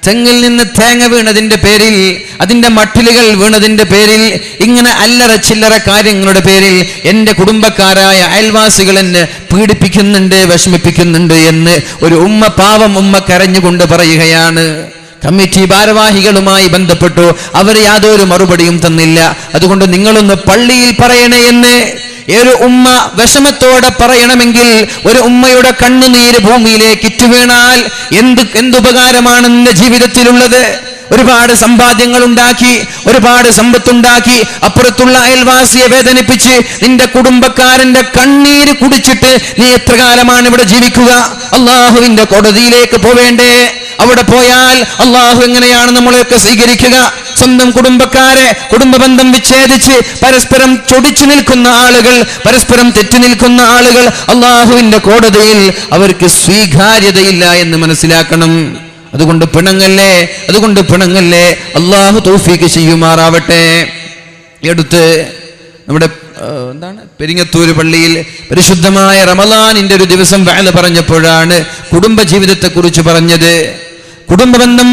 തെങ്ങിൽ നിന്ന് തേങ്ങ വീണതിന്റെ പേരിൽ, അതിന്റെ മട്ടിലുകൾ വീണതിന്റെ പേരിൽ, ഇങ്ങനെ അല്ലറ ചില്ലറ കാര്യങ്ങളുടെ പേരിൽ എൻ്റെ കുടുംബക്കാരായ അയൽവാസികൾ എന്നെ പീഡിപ്പിക്കുന്നുണ്ട്, വിഷമിപ്പിക്കുന്നുണ്ട് എന്ന് ഒരു ഉമ്മ, പാവം ഉമ്മ കരഞ്ഞുകൊണ്ട് പറയുകയാണ്. കമ്മിറ്റി ഭാരവാഹികളുമായി ബന്ധപ്പെട്ടു, അവർ യാതൊരു മറുപടിയും തന്നില്ല. അതുകൊണ്ട് നിങ്ങളൊന്ന് പള്ളിയിൽ പറയണേ എന്ന് ഒരു ഉമ്മ വിഷമത്തോടെ പറയണമെങ്കിൽ, ഒരു ഉമ്മയുടെ കണ്ണുനീര് ഭൂമിയിലേക്ക് ഇറ്റുവീണാൽ എന്തുപകാരമാണ് നിന്റെ ജീവിതത്തിലുള്ളത്? ഒരുപാട് സമ്പാദ്യങ്ങൾ ഉണ്ടാക്കി, ഒരുപാട് സമ്പത്തുണ്ടാക്കി, അപ്പുറത്തുള്ള അയൽവാസിയെ വേദനിപ്പിച്ച് നിന്റെ കുടുംബക്കാരന്റെ കണ്ണീര് കുടിച്ചിട്ട് നീ എത്ര കാലമാണ് ഇവിടെ ജീവിക്കുക? അള്ളാഹുവിന്റെ കോടതിയിലേക്ക് പോവേണ്ടേ? അവിടെ പോയാൽ അള്ളാഹു എങ്ങനെയാണ് നമ്മളെയൊക്കെ സ്വീകരിക്കുക? സ്വന്തം കുടുംബക്കാരെ, കുടുംബബന്ധം വിച്ഛേദിച്ച് പരസ്പരം ചൊടിച്ചു നിൽക്കുന്ന ആളുകൾ, പരസ്പരം തെറ്റി നിൽക്കുന്ന ആളുകൾ അള്ളാഹുവിന്റെ കോടതിയിൽ അവർക്ക് സ്വീകാര്യതയില്ല എന്ന് മനസ്സിലാക്കണം. അതുകൊണ്ട് പിണങ്ങല്ലേ. അള്ളാഹു തൗഫീഖ് ചെയ്യുമാറാവട്ടെ. എടുത്ത് നമ്മുടെ പെരിങ്ങത്തൂര് പള്ളിയിൽ പരിശുദ്ധമായ റമളാനിന്റെ ഒരു ദിവസം വഅദ് പറഞ്ഞപ്പോഴാണ് കുടുംബജീവിതത്തെ കുറിച്ച് പറഞ്ഞത്. കുടുംബബന്ധം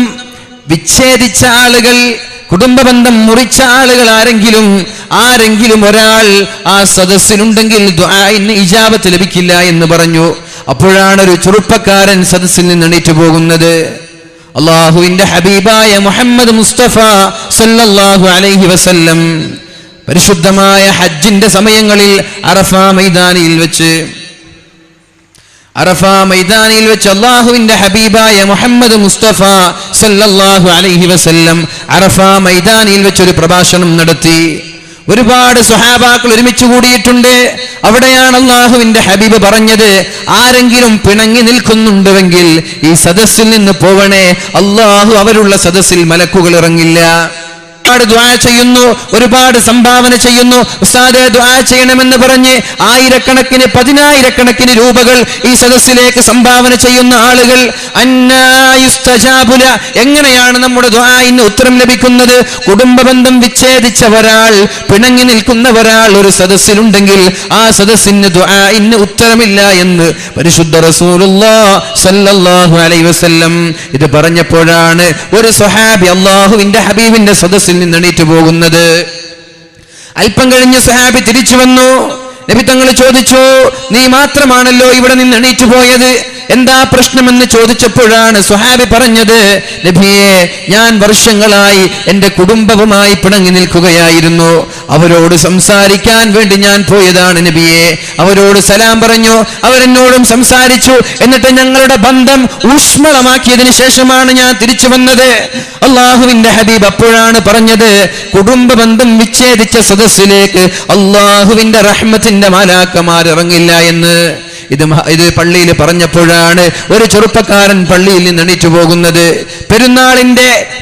വിച്ഛേദിച്ച ആളുകൾ, കുടുംബബന്ധം മുറിച്ച ആളുകൾ ആരെങ്കിലും ഒരാൾ ആ സദസ്സിലുണ്ടെങ്കിൽ ദുആഇന് ഇജാബത്ത് ലഭിക്കില്ല എന്ന് പറഞ്ഞു. അപ്പോഴാണ് ഒരു ചെറുപ്പക്കാരൻ സദസ്സിൽ നിന്ന് എണീറ്റ് പോകുന്നത്. അള്ളാഹുവിന്റെ ഹബീബായ മുഹമ്മദ് മുസ്തഫ സല്ലല്ലാഹു അലൈഹി വസല്ലം പരിശുദ്ധമായ ഹജ്ജിന്റെ സമയങ്ങളിൽ അറഫാ മൈതാനിയിൽ വെച്ച് അള്ളാഹുവിന്റെ ഹബീബായ മുഹമ്മദ് മുസ്തഫ സല്ലല്ലാഹു അലൈഹി വസല്ലം അറഫാ മൈതാനിയിൽ വെച്ച് ഒരു പ്രഭാഷണം നടത്തി. ഒരുപാട് സ്വഹാബാക്കൾ ഒരുമിച്ച് കൂടിയിട്ടുണ്ട്. അവിടെയാണ് അള്ളാഹുവിന്റെ ഹബീബ് പറഞ്ഞത്, ആരെങ്കിലും പിണങ്ങി നിൽക്കുന്നുണ്ടെങ്കിൽ ഈ സദസ്സിൽ നിന്ന് പോവണേ, അള്ളാഹു അവരുള്ള സദസ്സിൽ മലക്കുകൾ ഇറങ്ങില്ല. ഒരുപാട് ദുആ ചെയ്യുന്നു, ഒരുപാട് സംഭാവന ചെയ്യുന്നു. ഉസ്താദേ ദുആ ചെയ്യണമെന്ന് പറഞ്ഞ് ആയിരക്കണക്കിന്, പതിനായിരക്കണക്കിന് രൂപകൾ ഈ സദസ്സിലേക്ക് സംഭാവന ചെയ്യുന്ന ആളുകൾ, അന്നായുസ്തജാബുല, എങ്ങനെയാണ് നമ്മുടെ ദുആഇന് ഉത്തരം ലഭിക്കുന്നത്? കുടുംബബന്ധം വിച്ഛേദിച്ച ഒരാൾ, പിണങ്ങി നിൽക്കുന്ന ഒരാൾ ഒരു സദസ്സിലുണ്ടെങ്കിൽ ആ സദസ്സിന് ദുആഇന് ഉത്തരമില്ല എന്ന് പരിശുദ്ധ റസൂലുള്ളാഹി സ്വല്ലല്ലാഹു അലൈഹി വസല്ലം ഇത് പറഞ്ഞപ്പോഴാണ് ഒരു സ്വഹാബി അല്ലാഹുവിന്റെ ഹബീബിന്റെ സദസ്സിൽ നിന്ന് എണീറ്റ് പോകുന്നത്. അല്പം കഴിഞ്ഞ് സ്വഹാബി തിരിച്ചു വന്നു. നബി തങ്ങൾ ചോദിച്ചു, നീ മാത്രമാണല്ലോ ഇവിടെ നിന്ന് എണീറ്റ് പോയത്, എന്താ പ്രശ്നമെന്ന് ചോദിച്ചപ്പോഴാണ് സ്വഹാബി പറഞ്ഞത്, നബിയെ, ഞാൻ വർഷങ്ങളായി എൻ്റെ കുടുംബവുമായി പിണങ്ങി നിൽക്കുകയായിരുന്നു. അവരോട് സംസാരിക്കാൻ വേണ്ടി ഞാൻ പോയതാണ് നബിയെ. അവരോട് സലാം പറഞ്ഞു, അവരെന്നോടും സംസാരിച്ചു. എന്നിട്ട് ഞങ്ങളുടെ ബന്ധം ഊഷ്മളമാക്കിയതിനു ശേഷമാണ് ഞാൻ തിരിച്ചു വന്നത്. അള്ളാഹുവിന്റെ ഹബീബ് അപ്പോഴാണ് പറഞ്ഞത്, കുടുംബ ബന്ധം വിച്ഛേദിച്ച സദസ്സിലേക്ക് അള്ളാഹുവിന്റെ റഹ്മത്തിന്റെ മാലാക്കമാർ ഇറങ്ങില്ല എന്ന്. ഇത് പള്ളിയിൽ പറഞ്ഞപ്പോഴാണ് ഒരു ചെറുപ്പക്കാരൻ പള്ളിയിൽ നിന്ന് എണീറ്റ് പോകുന്നത്.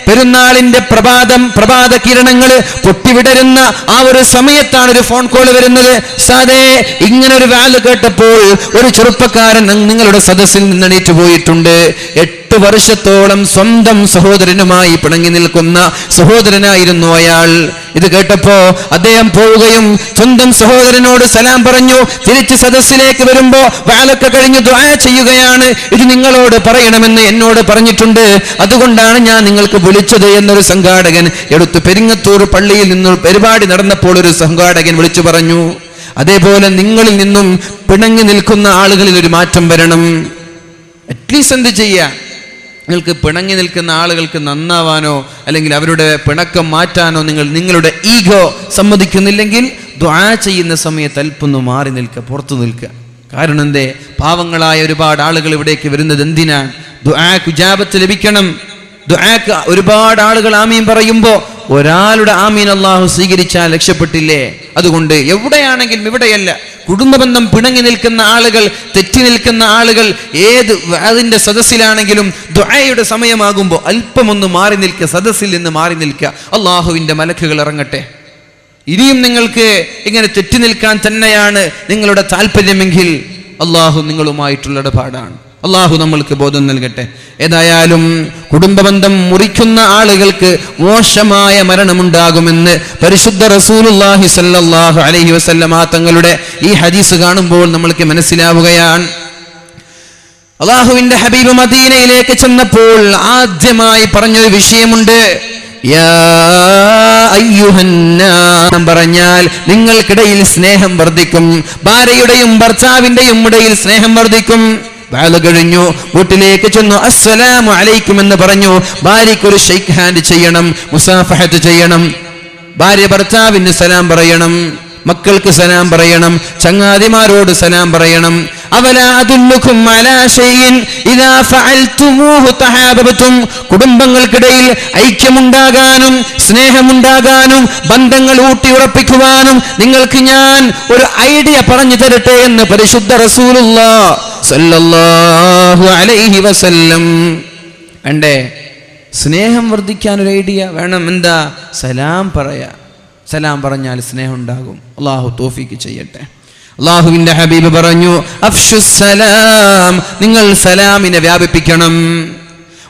പെരുന്നാളിന്റെ പ്രഭാത കിരണങ്ങൾ പൊട്ടിവിടരുന്ന ആ ഒരു സമയത്താണ് ഒരു ഫോൺ കോൾ വരുന്നത്. സാദേ, ഇങ്ങനെ ഒരു വാല് കേട്ടപ്പോൾ ഒരു ചെറുപ്പക്കാരൻ നിങ്ങളുടെ സദസ്സിൽ നിന്ന് എണീറ്റ് പോയിട്ടുണ്ട്. 8 വർഷത്തോളം സ്വന്തം സഹോദരനുമായി പിണങ്ങി നിൽക്കുന്ന സഹോദരനായിരുന്നു അയാൾ. ഇത് കേട്ടപ്പോ അദ്ദേഹം പോവുകയും സ്വന്തം സഹോദരനോട് സലാം പറഞ്ഞു. തിരിച്ച് സദസ്സിലേക്ക് വരുമ്പോ വാലൊക്കെ കഴിഞ്ഞ് ദുആ ചെയ്യുകയാണ്. ഇത് നിങ്ങളോട് പറയണമെന്ന് എന്നോട് പറഞ്ഞിട്ടുണ്ട്, അതുകൊണ്ടാണ് ഞാൻ നിങ്ങൾക്ക് വിളിച്ചത് എന്നൊരു സംഘാടകൻ എടുത്തു. പെരിങ്ങത്തൂർ പള്ളിയിൽ നിന്ന് പരിപാടി നടന്നപ്പോൾ ഒരു സംഘാടകൻ വിളിച്ചു പറഞ്ഞു. അതേപോലെ നിങ്ങളിൽ നിന്നും പിണങ്ങി നിൽക്കുന്ന ആളുകളിൽ ഒരു മാറ്റം വരണം. അറ്റ്ലീസ്റ്റ് എന്ത് ചെയ്യാ? നിങ്ങൾക്ക് പിണങ്ങി നിൽക്കുന്ന ആളുകൾക്ക് നന്നാവാനോ അല്ലെങ്കിൽ അവരുടെ പിണക്കം മാറ്റാനോ നിങ്ങളുടെ ഈഗോ സമ്മതിക്കുന്നില്ലെങ്കിൽ ദുആ ചെയ്യുന്ന സമയത്ത് അല്പൊന്ന് മാറി നിൽക്കുക, പുറത്തു നിൽക്കുക. കാരണം എന്തേ? പാവങ്ങളായ ഒരുപാട് ആളുകൾ ഇവിടേക്ക് വരുന്നത് എന്തിനാണ്? ദുആക്ക് ഇജാബത്ത് ലഭിക്കണം. ദുആക്ക് ഒരുപാട് ആളുകൾ ആമീൻ പറയുമ്പോൾ ഒരാളുടെ ആമീൻ അല്ലാഹു സ്വീകരിച്ചാൽ രക്ഷപ്പെട്ടില്ലേ? അതുകൊണ്ട് എവിടെയാണെങ്കിലും, ഇവിടെയല്ല, കുടുംബ ബന്ധം പിണങ്ങി നിൽക്കുന്ന ആളുകൾ, തെറ്റി നിൽക്കുന്ന ആളുകൾ, ഏത് അതിൻ്റെ സദസ്സിലാണെങ്കിലും ദുആയുടെ സമയമാകുമ്പോൾ അല്പമൊന്ന് മാറി നിൽക്കുക, സദസ്സിൽ നിന്ന് മാറി നിൽക്കുക. അള്ളാഹുവിൻ്റെ മലക്കുകൾ ഇറങ്ങട്ടെ. ഇനിയും നിങ്ങൾക്ക് ഇങ്ങനെ തെറ്റി നിൽക്കാൻ തന്നെയാണ് നിങ്ങളുടെ താല്പര്യമെങ്കിൽ അള്ളാഹു നിങ്ങളുമായിട്ടുള്ള ഇടപാടാണ്. അള്ളാഹു നമ്മൾക്ക് ബോധം നൽകട്ടെ. ഏതായാലും കുടുംബബന്ധം മുറിക്കുന്ന ആളുകൾക്ക് മോശമായ മരണമുണ്ടാകുമെന്ന് പരിശുദ്ധ റസൂലുള്ളാഹി സ്വല്ലല്ലാഹു അലൈഹി വസല്ലമ തങ്ങളുടെ ഈ ഹദീസ് കാണുമ്പോൾ നമ്മൾക്ക് മനസ്സിലാവുകയാണ്. അള്ളാഹുവിന്റെ ഹബീബ് മദീനയിലേക്ക് ചെന്നപ്പോൾ ആദ്യമായി പറഞ്ഞൊരു വിഷയമുണ്ട്. പറഞ്ഞാൽ നിങ്ങൾക്കിടയിൽ സ്നേഹം വർദ്ധിക്കും, ഭാര്യയുടെയും ഭർത്താവിന്റെയും ഇടയിൽ സ്നേഹം വർദ്ധിക്കും. ബാല കഴിഞ്ഞു, വീട്ടിലേക്ക് ചെന്നു, അസ്സലാമു അലൈക്കും എന്ന് പറഞ്ഞു. ഭാര്യയ്ക്കൊരു ഷെയ്ക്ക് ഹാൻഡ് ചെയ്യണം, മുസാഫഹത്ത് ചെയ്യണം. ഭാര്യ ഭർത്താവിന് സലാം പറയണം, മക്കൾക്ക് സലാം പറയണം, ചങ്ങാതിമാരോട് സലാം പറയണം. അവലാ അദുല്ലുകും അലാ ഷൈഇൻ ഇദാ ഫഅൽതുമൂഹു തഹാബബതും. കുടുംബങ്ങൾക്കിടയിൽ ഐക്യമുണ്ടാകാനും സ്നേഹമുണ്ടാകാനും ബന്ധങ്ങൾ ഊട്ടിയുറപ്പിക്കുവാനും നിങ്ങൾക്ക് ഞാൻ ഒരു ഐഡിയ പറഞ്ഞു തരട്ടെ എന്ന് പരിശുദ്ധ റസൂലുള്ളാഹി സ്വല്ലല്ലാഹു അലൈഹി വസല്ലം. വേണ്ടേ? സ്നേഹം വർദ്ധിക്കാൻ ഒരു ഐഡിയ വേണം. എന്താ? സലാം പറയാ. സലാം പറഞ്ഞാൽ സ്നേഹം ഉണ്ടാകും. അള്ളാഹു തൗഫീഖ് ചെയ്യട്ടെ. അള്ളാഹുവിന്റെ ഹബീബ് പറഞ്ഞു, അഫ്ശുസ് സലാം, നിങ്ങൾ സലാമിനെ വ്യാപിപ്പിക്കണം.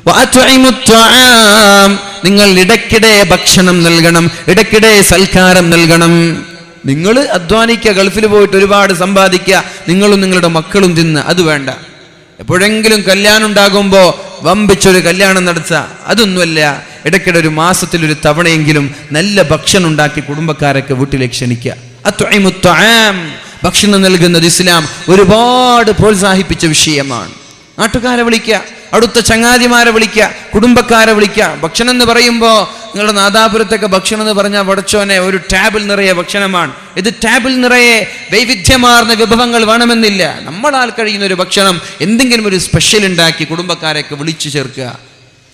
വഅത്ഇമുത് ത്വആം, നിങ്ങൾ ഇടയ്ക്കിടെ ഭക്ഷണം നൽകണം, ഇടയ്ക്കിടെ സൽക്കാരം നൽകണം. നിങ്ങൾ അധ്വാനിക്കുക, ഗൾഫിൽ പോയിട്ട് ഒരുപാട് സമ്പാദിക്കുക, നിങ്ങളും നിങ്ങളുടെ മക്കളും തിന്ന്, അത് വേണ്ട. എപ്പോഴെങ്കിലും കല്യാണം ഉണ്ടാകുമ്പോൾ വമ്പിച്ചൊരു കല്യാണം നടത്തുക, അതൊന്നുമല്ല. ഇടയ്ക്കിടെ ഒരു മാസത്തിലൊരു തവണയെങ്കിലും നല്ല ഭക്ഷണം ഉണ്ടാക്കി കുടുംബക്കാരൊക്കെ വീട്ടിലേക്ക് ക്ഷണിക്കുക. അത്ഇമുത് ത്വആം, ഭക്ഷണം നൽകുന്നത് ഇസ്ലാം ഒരുപാട് പ്രോത്സാഹിപ്പിച്ച വിഷയമാണ്. നാട്ടുകാരെ വിളിക്കുക, അടുത്ത ചങ്ങാതിമാരെ വിളിക്കുക, കുടുംബക്കാരെ വിളിക്കുക. ഭക്ഷണം എന്ന് പറയുമ്പോൾ നിങ്ങളുടെ നാദാപുരത്തൊക്കെ ഭക്ഷണം എന്ന് പറഞ്ഞാൽ വടച്ചോനെ ഒരു ടേബിൾ നിറയെ ഭക്ഷണമാണ്. ഇത് ടേബിൾ നിറയെ വൈവിധ്യമാർന്ന വിഭവങ്ങൾ വേണമെന്നില്ല. നമ്മളാൽ കഴിയുന്ന ഒരു ഭക്ഷണം, എന്തെങ്കിലും ഒരു സ്പെഷ്യൽ ഉണ്ടാക്കി കുടുംബക്കാരെയൊക്കെ വിളിച്ചു ചേർക്കുക.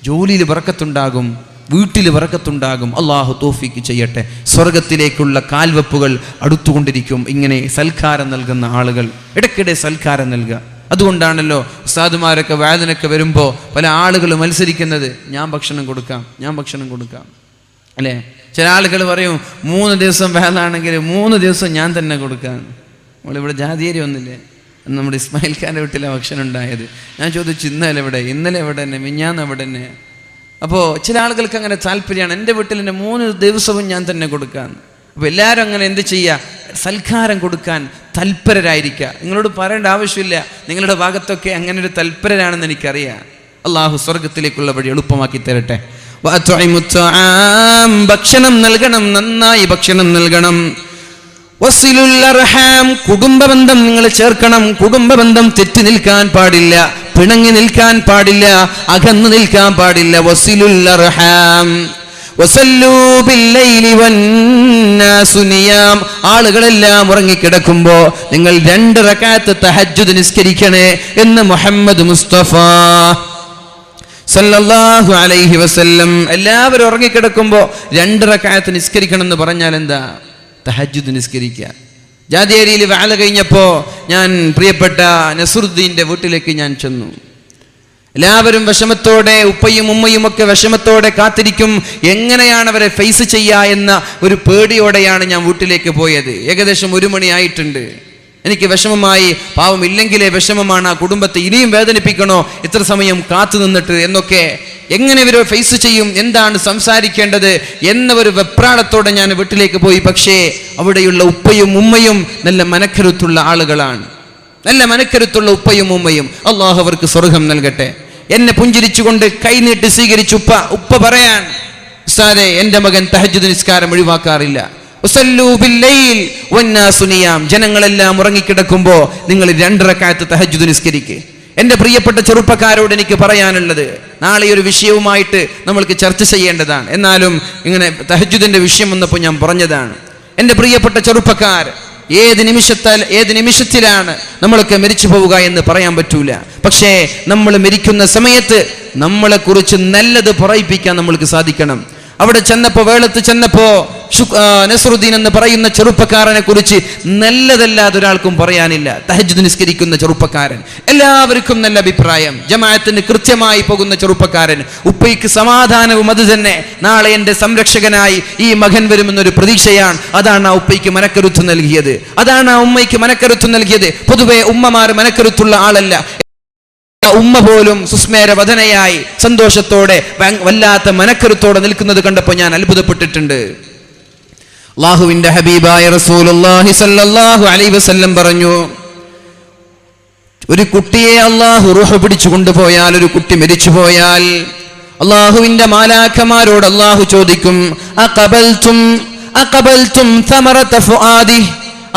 ജോലിയിൽ ബറക്കത്തുണ്ടാകും, വീട്ടിൽ ബറക്കത്തുണ്ടാകും. അള്ളാഹു തൗഫീഖ് ചെയ്യട്ടെ. സ്വർഗത്തിലേക്കുള്ള കാൽവെപ്പുകൾ അടുത്തുകൊണ്ടിരിക്കും ഇങ്ങനെ സൽക്കാരം നൽകുന്ന ആളുകൾ. ഇടയ്ക്കിടെ സൽക്കാരം നൽകുക. അതുകൊണ്ടാണല്ലോ ഉസ്താദുമാരൊക്കെ വേദനയൊക്കെ വരുമ്പോൾ പല ആളുകൾ മത്സരിക്കുന്നത്, ഞാൻ ഭക്ഷണം കൊടുക്കാം, ഞാൻ ഭക്ഷണം കൊടുക്കാം, അല്ലേ? ചില ആളുകൾ പറയും 3 ദിവസം വേദാണെങ്കിൽ 3 ദിവസം ഞാൻ തന്നെ കൊടുക്കാം. നമ്മളിവിടെ ജാതിയേരി ഒന്നില്ലേ, നമ്മുടെ ഇസ്മായിൽ ഖാൻ്റെ വീട്ടിലെ ഭക്ഷണം ഉണ്ടായത്. ഞാൻ ചോദിച്ചു, ഇന്നലെ എവിടെ തന്നെ, മിഞ്ഞാന്ന് എവിടെ തന്നെ? അപ്പോൾ ചില ആളുകൾക്ക് അങ്ങനെ താല്പര്യമാണ്, എൻ്റെ വീട്ടിൽ എൻ്റെ 3 ദിവസവും ഞാൻ തന്നെ കൊടുക്കാം. അപ്പോൾ എല്ലാവരും അങ്ങനെ എന്ത് ചെയ്യുക? സൽക്കാരം കൊടുക്കാൻ തൽപരരായിരിക്കുക. നിങ്ങളോട് പറയേണ്ട ആവശ്യമില്ല, നിങ്ങളുടെ ഭാഗത്തൊക്കെ അങ്ങനെ ഒരു തൽപരരാണെന്ന് എനിക്കറിയാം. അള്ളാഹു സ്വർഗത്തിലേക്കുള്ള വഴി എളുപ്പമാക്കി തരട്ടെ. ഭക്ഷണം നൽകണം, നന്നായി ഭക്ഷണം നൽകണം. വസിലുൽ അർഹാം, കുടുംബബന്ധം നിങ്ങൾ ചേർക്കണം. കുടുംബബന്ധം തെറ്റി നിൽക്കാൻ പാടില്ല, പിണങ്ങി നിൽക്കാൻ പാടില്ല, അകന്നു നിൽക്കാൻ പാടില്ല. വസിലുൽ അർഹാം. വസല്ലൂ ബില്ലൈലി വന്നാസു നിയാം, ആളുകളെല്ലാം ഉറങ്ങിക്കിടക്കുമ്പോ നിങ്ങൾ 2 റക്അത്ത് തഹജ്ജുദ് നിസ്കരിക്കണേ എന്ന് മുഹമ്മദ് മുസ്തഫ സല്ലല്ലാഹു അലൈഹി വസല്ലം. എല്ലാവരും ഉറങ്ങിക്കിടക്കുമ്പോൾ 2 റക്അത്ത് നിസ്കരിക്കണം എന്ന് പറഞ്ഞാൽ എന്താ? തഹജ്ജുദ് നിസ്കരിക്കുക. ജാതിയേരിയിൽ വാല കഴിഞ്ഞപ്പോൾ ഞാൻ പ്രിയപ്പെട്ട നസറുദ്ദീൻ്റെ വീട്ടിലേക്ക് ഞാൻ ചെന്നു. എല്ലാവരും വിഷമത്തോടെ, ഉപ്പയും ഉമ്മയും ഒക്കെ വിഷമത്തോടെ കാത്തിരിക്കും, എങ്ങനെയാണ് അവരെ ഫേസ് ചെയ്യുക എന്ന ഒരു പേടിയോടെയാണ് ഞാൻ വീട്ടിലേക്ക് പോയത്. ഏകദേശം 1 മണിയായിട്ടുണ്ട്. എനിക്ക് വിഷമമായി. പാവം ഇല്ലെങ്കിലേ വിഷമമാണ്, ആ കുടുംബത്തെ ഇനിയും വേദനിപ്പിക്കണോ ഇത്ര സമയം കാത്തു നിന്നിട്ട് എന്നൊക്കെ. എങ്ങനെ ഇവരെ ഫേസ് ചെയ്യും, എന്താണ് സംസാരിക്കേണ്ടത് എന്ന ഒരു വെപ്രാളത്തോടെ ഞാൻ വീട്ടിലേക്ക് പോയി. പക്ഷേ അവിടെയുള്ള ഉപ്പയും ഉമ്മയും നല്ല മനക്കരുത്തുള്ള ആളുകളാണ്, നല്ല മനക്കരുത്തുള്ള ഉപ്പയും ഉമ്മയും. അള്ളാഹു അവർക്ക് സ്വർഗം നൽകട്ടെ. എന്നെ പുഞ്ചിരിച്ചുകൊണ്ട് കൈനീട്ടി സ്വീകരിച്ചു. ഉപ്പ പറയാൻ, ഉസ്താദേ, എൻ്റെ മകൻ തഹജ്ജുദ് നിസ്കാരം ഒഴിവാക്കാറില്ല. ജനങ്ങളെല്ലാം ഉറങ്ങിക്കിടക്കുമ്പോൾ നിങ്ങൾ 2 റക്അത്ത് തഹജ്ജുദ് നിസ്കരിക്കുക. എൻ്റെ പ്രിയപ്പെട്ട ചെറുപ്പക്കാരോട് എനിക്ക് പറയാനുള്ളത്, നാളെ ഒരു വിഷയവുമായിട്ട് നമ്മൾക്ക് ചർച്ച ചെയ്യേണ്ടതാണ്. എന്നാലും ഇങ്ങനെ തഹജ്ജുദിൻ്റെ വിഷയം വന്നപ്പോൾ ഞാൻ പറഞ്ഞതാണ്. എൻ്റെ പ്രിയപ്പെട്ട ചെറുപ്പക്കാർ, ഏത് നിമിഷത്തിലാണ് നമ്മളൊക്കെ മരിച്ചു പോവുക എന്ന് പറയാൻ പറ്റൂല. പക്ഷേ നമ്മൾ മരിക്കുന്ന സമയത്ത് നമ്മളെ കുറിച്ച് നല്ലത് പറയിപ്പിക്കാൻ നമ്മൾക്ക് സാധിക്കണം. അവിടെ ചെന്നപ്പോ, വേളത്ത് ചെന്നപ്പോ നസ്രുദ്ദീൻ എന്ന് പറയുന്ന ചെറുപ്പക്കാരനെ കുറിച്ച് നല്ലതല്ലാതെ ഒരാൾക്കും പറയാനില്ല. തഹജ്ജുദ് നിസ്കരിക്കുന്ന ചെറുപ്പക്കാരൻ, എല്ലാവർക്കും നല്ല അഭിപ്രായം. ജമാഅത്തിന് കൃത്യമായി പോകുന്ന ചെറുപ്പക്കാരൻ, ഉപ്പയ്ക്ക് സമാധാനവും അത് തന്നെ. നാളെ എൻ്റെ സംരക്ഷകനായി ഈ മകൻ വരുമെന്നൊരു പ്രതീക്ഷയാണ്. അതാണ് ആ ഉപ്പയ്ക്ക് മനക്കരുത്ത് നൽകിയത്, അതാണ് ആ ഉമ്മയ്ക്ക് മനക്കരുത്ത് നൽകിയത്. പൊതുവെ ഉമ്മമാർ മനക്കരുത്തുള്ള ആളല്ല. ഉമ്മ പോലും സുസ്മേരവദനയായി സന്തോഷത്തോടെ വല്ലാത്ത മനക്കരുത്തോടെ നിൽക്കുന്നത് കണ്ടപ്പോൾ ഞാൻ അത്ഭുതപ്പെട്ടിട്ടുണ്ട്. അല്ലാഹുവിന്റെ ഹബീബായ റസൂലുള്ളാഹി സ്വല്ലല്ലാഹു അലൈഹി വസല്ലം പറഞ്ഞു, ഒരു കുട്ടിയെ അല്ലാഹു റൂഹ് പിടിച്ചു കൊണ്ടുപോയാൽ, ഒരു കുട്ടി മരിച്ചു പോയാൽ, അല്ലാഹുവിന്റെ മാലാഖമാരോട് അല്ലാഹു ചോദിക്കും, അഖബൽതും സമറത ഫുആദി,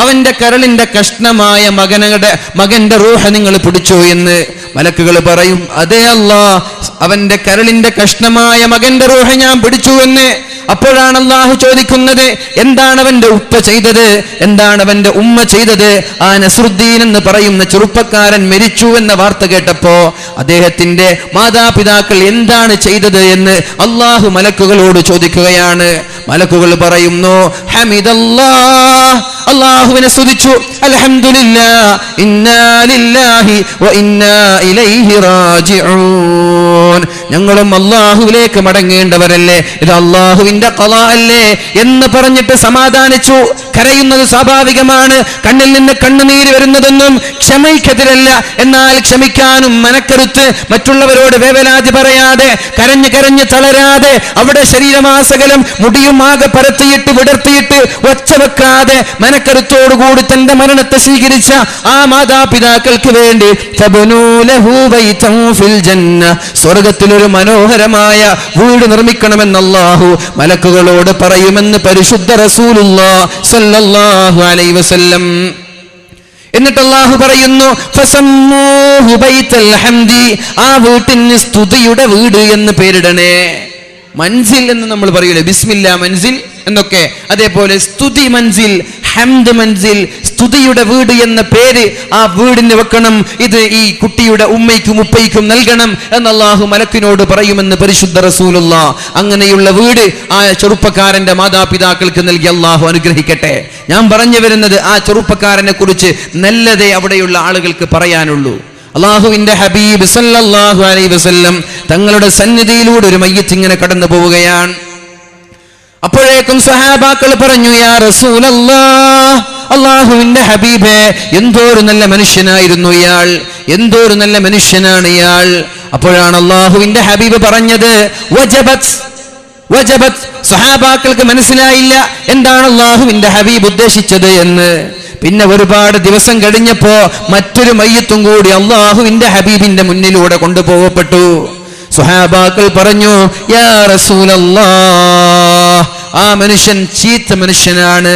അവന്റെ കരളിന്റെ കഷ്ണമായ മകന്റെ റൂഹ് നിങ്ങൾ പിടിച്ചോ എന്ന് മലക്കുകൾ പറയും. അതേ അല്ലാഹ്, അവന്റെ കരളിന്റെ കഷ്ണമായ മകന്റെ റൂഹ് ഞാൻ പിടിച്ചു എന്ന്. അപ്പോഴാണ് അല്ലാഹു ചോദിക്കുന്നത്, എന്താണ് അവന്റെ ഉപ്പ ചെയ്തത്, എന്താണ് അവന്റെ ഉമ്മ ചെയ്തത്? ആ നസ്രുദ്ദീൻ എന്ന് പറയുന്ന ചെറുപ്പക്കാരൻ മരിച്ചു എന്ന വാർത്ത കേട്ടപ്പോ അദ്ദേഹത്തിന്റെ മാതാപിതാക്കൾ എന്താണ് ചെയ്തത് എന്ന് അല്ലാഹു മലക്കുകളോട് ചോദിക്കുകയാണ്. മലക്കുകൾ പറയുന്നു, ഹമിദല്ലാഹ്, അല്ലാഹുവിനെ സ്തുതിച്ചു, അൽഹംദുലില്ലാഹ്, ഇന്നാ ലില്ലാഹി വ ഇന്നാ ഇലൈഹി റാജിഊൻ, ഞങ്ങളും അല്ലാഹുവിലേക്ക് മടങ്ങേണ്ടവരല്ലേ, ഇത് അല്ലാഹുവിന്റെ ഖളാ അല്ലേ എന്ന് പറഞ്ഞിട്ട് സമാധാനിച്ചു. കരയുന്നത് സ്വാഭാവികമാണ്, കണ്ണിൽ നിന്ന് കണ്ണുനീര് വരുന്നതൊന്നും ക്ഷമയ്ക്കെതിരല്ല. എന്നാൽ ക്ഷമിക്കാനും മനക്കരുത്ത്, മറ്റുള്ളവരോട് വേവലാതി പറയാതെ, കരഞ്ഞ് കരഞ്ഞ് തളരാതെ, അവിടെ ശരീരമാസകലം മുടിയും ആകെ പരത്തിയിട്ട് വിടർത്തിയിട്ട് ഒച്ച വെക്കാതെ മനക്കരുത്തോടുകൂടി തന്റെ മരണത്തെ സ്വീകരിച്ച ആ മാതാപിതാക്കൾക്ക് വേണ്ടി സ്വർഗത്തിലൊരു മനോഹരമായ വീട് നിർമ്മിക്കണമെന്ന് അല്ലാഹു മലക്കുകളോട് പറയുമെന്ന് പരിശുദ്ധ റസൂലുള്ളാഹി സ്വല്ലല്ലാഹു അലൈഹി വസല്ലം. എന്നിട്ട് അല്ലാഹു പറയുന്നു, ഫസമ്മൂഹു ബൈത്തുൽ ഹംദി, ആ വീട്ടിന് സ്തുതിയുടെ വീട് എന്ന് പേരിടണേ. മൻസിൽ എന്ന് നമ്മൾ പറയൂലേ, ബിസ്മില്ലാ മൻസിൽ എന്നൊക്കെ, അതേപോലെ സ്തുതി മൻസിൽ, ഹംദ് മൻസിൽ, സ്തുതിയുടെ വീട് എന്ന പേര് ആ വീടിന് വെക്കണം. ഇത് ഈ കുട്ടിയുടെ ഉമ്മയ്ക്കും ഉപ്പയ്ക്കും നൽകണം എന്ന് അല്ലാഹു മലക്കിനോട് പറയുമെന്ന് പരിശുദ്ധ റസൂലുള്ളാഹ്. അങ്ങനെയുള്ള വീട് ആ ചെറുപ്പക്കാരന്റെ മാതാപിതാക്കൾക്ക് നൽകി അല്ലാഹു അനുഗ്രഹിക്കട്ടെ. ഞാൻ പറഞ്ഞു വരുന്നത്, ആ ചെറുപ്പക്കാരനെ കുറിച്ച് നല്ലതേ അവിടെയുള്ള ആളുകൾക്ക് പറയാനുള്ളൂ. അല്ലാഹുവിന്റെ ഹബീബ് സല്ലല്ലാഹു അലൈഹി വസല്ലം തങ്ങളുടെ സന്നിധിയിലൂടെ ഒരു മയ്യിത്ത് ഇങ്ങനെ കടന്നു പോവുകയാണ്. അപ്പോഴേക്കും സഹാബാക്കൾ പറഞ്ഞു, യാ റസൂലല്ലാഹ്, അല്ലാഹുവിന്റെ ഹബീബേ, എന്തോരു നല്ല മനുഷ്യനായിരുന്നു ഇയാൾ, എന്തോരു നല്ല മനുഷ്യനാണ് ഇയാൾ. അപ്പോഴാണ് അല്ലാഹുവിന്റെ ഹബീബ് പറഞ്ഞത്, വജബത്. സഹാബാക്കൾക്ക് മനസ്സിലായില്ല എന്താണ് അല്ലാഹുവിന്റെ ഹബീബ് ഉദ്ദേശിച്ചത് എന്ന്. പിന്നെ ഒരുപാട് ദിവസം കഴിഞ്ഞപ്പോ മറ്റൊരു മയ്യിത്തും കൂടി അല്ലാഹുവിന്റെ ഹബീബിന്റെ മുന്നിലൂടെ കൊണ്ടുപോകപ്പെട്ടു. സ്വഹാബാക്കൾ പറഞ്ഞു, യാ റസൂലല്ലാഹ്, ആ മനുഷ്യൻ ചീത്ത മനുഷ്യനാണ്,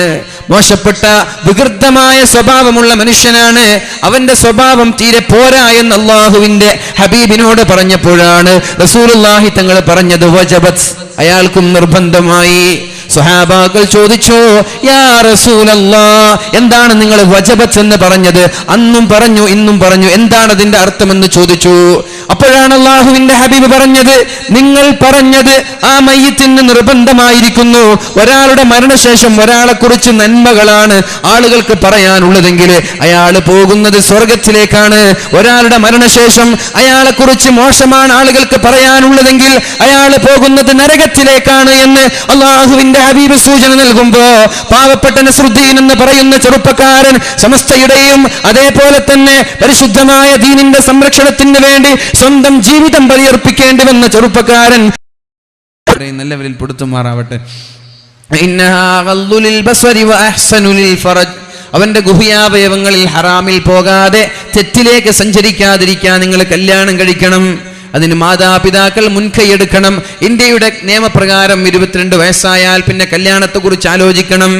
മോശപ്പെട്ട വികൃതമായ സ്വഭാവമുള്ള മനുഷ്യനാണ്, അവന്റെ സ്വഭാവം തീരെ പോരാ എന്ന് അല്ലാഹുവിന്റെ ഹബീബിനോട് പറഞ്ഞപ്പോഴാണ് റസൂലുള്ളാഹി തങ്ങൾ പറഞ്ഞത്, വജബത്, അയാൾക്കും നിർബന്ധമായി. സ്വഹാബാക്കൾ ചോദിച്ചു, യാ റസൂലല്ലാഹ്, എന്താണ് നിങ്ങൾ വജബത്ത് എന്ന് പറഞ്ഞത്? അന്നും പറഞ്ഞു ഇന്നും പറഞ്ഞു, എന്താണ് അതിന്റെ അർത്ഥമെന്ന് ചോദിച്ചു. അപ്പോഴാണ് അല്ലാഹുവിന്റെ ഹബീബ് പറഞ്ഞത്, നിങ്ങൾ പറഞ്ഞത് ആ മയ്യിത്തിന് നിർബന്ധമായിരിക്കുന്നു. ഒരാളുടെ മരണശേഷം ഒരാളെ കുറിച്ച് നന്മകളാണ് ആളുകൾക്ക് പറയാനുള്ളതെങ്കിൽ അയാൾ പോകുന്നത് സ്വർഗത്തിലേക്കാണ്. ഒരാളുടെ മരണശേഷം അയാളെ കുറിച്ച് മോശമാണ് ആളുകൾക്ക് പറയാനുള്ളതെങ്കിൽ അയാൾ പോകുന്നത് നരകത്തിലേക്കാണ് എന്ന് അല്ലാഹുവിന്റെ ഹബീബ് സൂചന നൽകുമ്പോ, പാവപ്പെട്ട നസ്രുദ്ദീൻ എന്ന് പറയുന്ന ചെറുപ്പക്കാരൻ സമസ്തയുടെയും അതേപോലെ തന്നെ പരിശുദ്ധമായ ദീനിന്റെ സംരക്ഷണത്തിന് വേണ്ടി സ്വന്തം ജീവിതം ബലിയർപ്പിക്കേണ്ടി വന്ന ചെറുപ്പക്കാരൻ നല്ലവരിൽ പെടുത്തുമാറാവട്ടെ. അവന്റെ ഗുഹ്യാവയവങ്ങളിൽ ഹറാമിൽ പോകാതെ തെറ്റിലേക്ക് സഞ്ചരിക്കാതിരിക്കാൻ നിങ്ങൾ കല്യാണം കഴിക്കണം. അതിന് മാതാപിതാക്കൾ മുൻകൈയെടുക്കണം. ഇന്ത്യയുടെ നിയമപ്രകാരം 22 വയസ്സായാൽ പിന്നെ കല്യാണത്തെക്കുറിച്ച് ആലോചിക്കണം.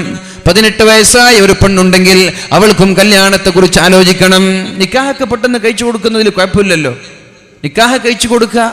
18 വയസ്സായ ഒരു പെണ്ണുണ്ടെങ്കിൽ അവൾക്കും കല്യാണത്തെക്കുറിച്ച് ആലോചിക്കണം. നിക്കാഹൊക്കെ പെട്ടെന്ന് കഴിച്ചു കൊടുക്കുന്നതിൽ കുഴപ്പമില്ലല്ലോ. നിക്കാഹ് കഴിച്ചു കൊടുക്കുക,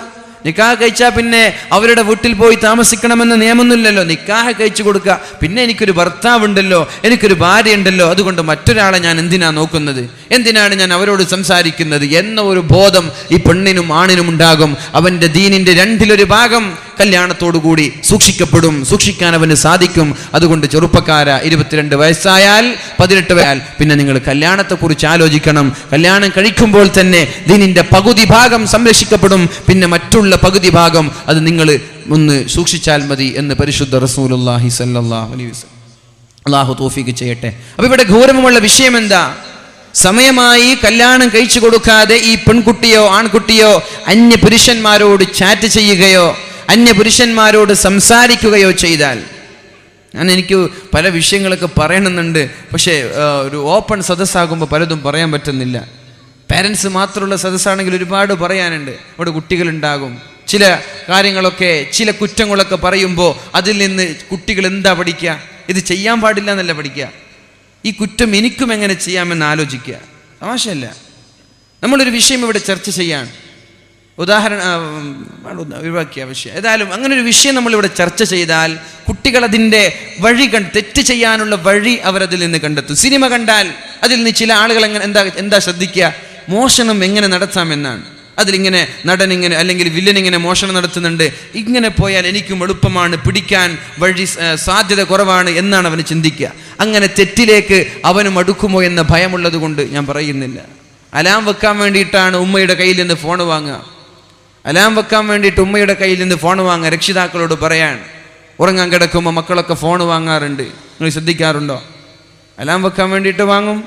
നിക്കാഹ് കഴിച്ചാൽ പിന്നെ അവരുടെ വീട്ടിൽ പോയി താമസിക്കണമെന്ന നിയമമൊന്നുമില്ലല്ലോ. നിക്കാഹ് കഴിച്ചു കൊടുക്കുക, പിന്നെ എനിക്കൊരു ഭർത്താവുണ്ടല്ലോ, എനിക്കൊരു ഭാര്യ ഉണ്ടല്ലോ, അതുകൊണ്ട് മറ്റൊരാളെ ഞാൻ എന്തിനാ നോക്കുന്നത്, എന്തിനാണ് ഞാൻ അവരോട് സംസാരിക്കുന്നത് എന്ന ഒരു ബോധം ഈ പെണ്ണിനും ആണിനും ഉണ്ടാകും. അവൻ്റെ ദീനിൻ്റെ 2/1 ഭാഗം കല്യാണത്തോടുകൂടി സൂക്ഷിക്കപ്പെടും, സൂക്ഷിക്കാൻ അവന് സാധിക്കും. അതുകൊണ്ട് ചെറുപ്പക്കാര, 22 വയസ്സായാൽ 18 വയസ്സായാൽ പിന്നെ നിങ്ങൾ കല്യാണത്തെക്കുറിച്ച് ആലോചിക്കണം. കല്യാണം കഴിക്കുമ്പോൾ തന്നെ ദീനിൻ്റെ പകുതി ഭാഗം സംരക്ഷിക്കപ്പെടും, പിന്നെ മറ്റുള്ള പകുതി ഭാഗം അത് നിങ്ങൾ ഒന്ന് സൂക്ഷിച്ചാൽ മതി എന്ന് പരിശുദ്ധ റസൂലുള്ളാഹി സ്വല്ലല്ലാഹു അലൈഹി വസല്ലം. അല്ലാഹു തൗഫീഖ് ചെയ്യട്ടെ. അപ്പോൾ ഇവിടെ ഗൗരവമുള്ള വിഷയം എന്താ? സമയമായി കല്യാണം കഴിച്ചു കൊടുക്കാതെ ഈ പെൺകുട്ടിയോ ആൺകുട്ടിയോ അന്യ പുരുഷന്മാരോട് ചാറ്റ് ചെയ്യുകയോ അന്യ പുരുഷന്മാരോട് സംസാരിക്കുകയോ ചെയ്താൽ, എനിക്ക് പല വിഷയങ്ങളൊക്കെ പറയണമെന്നുണ്ട്, പക്ഷേ ഒരു ഓപ്പൺ സദസ്സാകുമ്പോൾ പലതും പറയാൻ പറ്റുന്നില്ല. പാരൻസ് മാത്രമുള്ള സദസ്സാണെങ്കിൽ ഒരുപാട് പറയാനുണ്ട്. അവിടെ കുട്ടികളുണ്ടാകും. ചില കാര്യങ്ങളൊക്കെ, ചില കുറ്റങ്ങളൊക്കെ പറയുമ്പോൾ അതിൽ നിന്ന് കുട്ടികൾ എന്താ പഠിക്കുക? ഇത് ചെയ്യാൻ പാടില്ല എന്നല്ല പഠിക്കുക, ഈ കുറ്റം എനിക്കും എങ്ങനെ ചെയ്യാമെന്ന് ആലോചിക്കുക. തമാശയല്ല. നമ്മളൊരു വിഷയം ഇവിടെ ചർച്ച ചെയ്യാൻ ഒഴിവാക്കിയ വിഷയം, ഏതായാലും അങ്ങനെ ഒരു വിഷയം നമ്മളിവിടെ ചർച്ച ചെയ്താൽ കുട്ടികൾ അതിൻ്റെ വഴി തെറ്റ് ചെയ്യാനുള്ള വഴി അവരതിൽ നിന്ന് കണ്ടെത്തും. സിനിമ കണ്ടാൽ അതിൽ നിന്ന് ചില ആളുകൾ എന്താ ശ്രദ്ധിക്കുക? മോഷണം എങ്ങനെ നടത്താമെന്നാണ്. അതിലിങ്ങനെ നടൻ ഇങ്ങനെ അല്ലെങ്കിൽ വില്ലൻ ഇങ്ങനെ മോഷണം നടത്തുന്നുണ്ട്, ഇങ്ങനെ പോയാൽ എനിക്കും എളുപ്പമാണ്, പിടിക്കാൻ വഴി സാധ്യത കുറവാണ് എന്നാണ് അവന് ചിന്തിക്കുക. അങ്ങനെ തെറ്റിലേക്ക് അവനും അടുക്കുമോ എന്ന ഭയമുള്ളത് കൊണ്ട് ഞാൻ പറയുന്നില്ല. അലാം വെക്കാൻ വേണ്ടിയിട്ടാണ് ഉമ്മയുടെ കയ്യിൽ നിന്ന് ഫോൺ വാങ്ങുക. അലാം വെക്കാൻ വേണ്ടിയിട്ട് ഉമ്മയുടെ കയ്യിൽ നിന്ന് ഫോൺ വാങ്ങുക. രക്ഷിതാക്കളോട് പറയാൻ, ഉറങ്ങാൻ കിടക്കുമ്പോൾ മക്കളൊക്കെ ഫോൺ വാങ്ങാറുണ്ട്, നിങ്ങൾ ശ്രദ്ധിക്കാറുണ്ടോ? അലാം വെക്കാൻ വേണ്ടിയിട്ട് വാങ്ങും.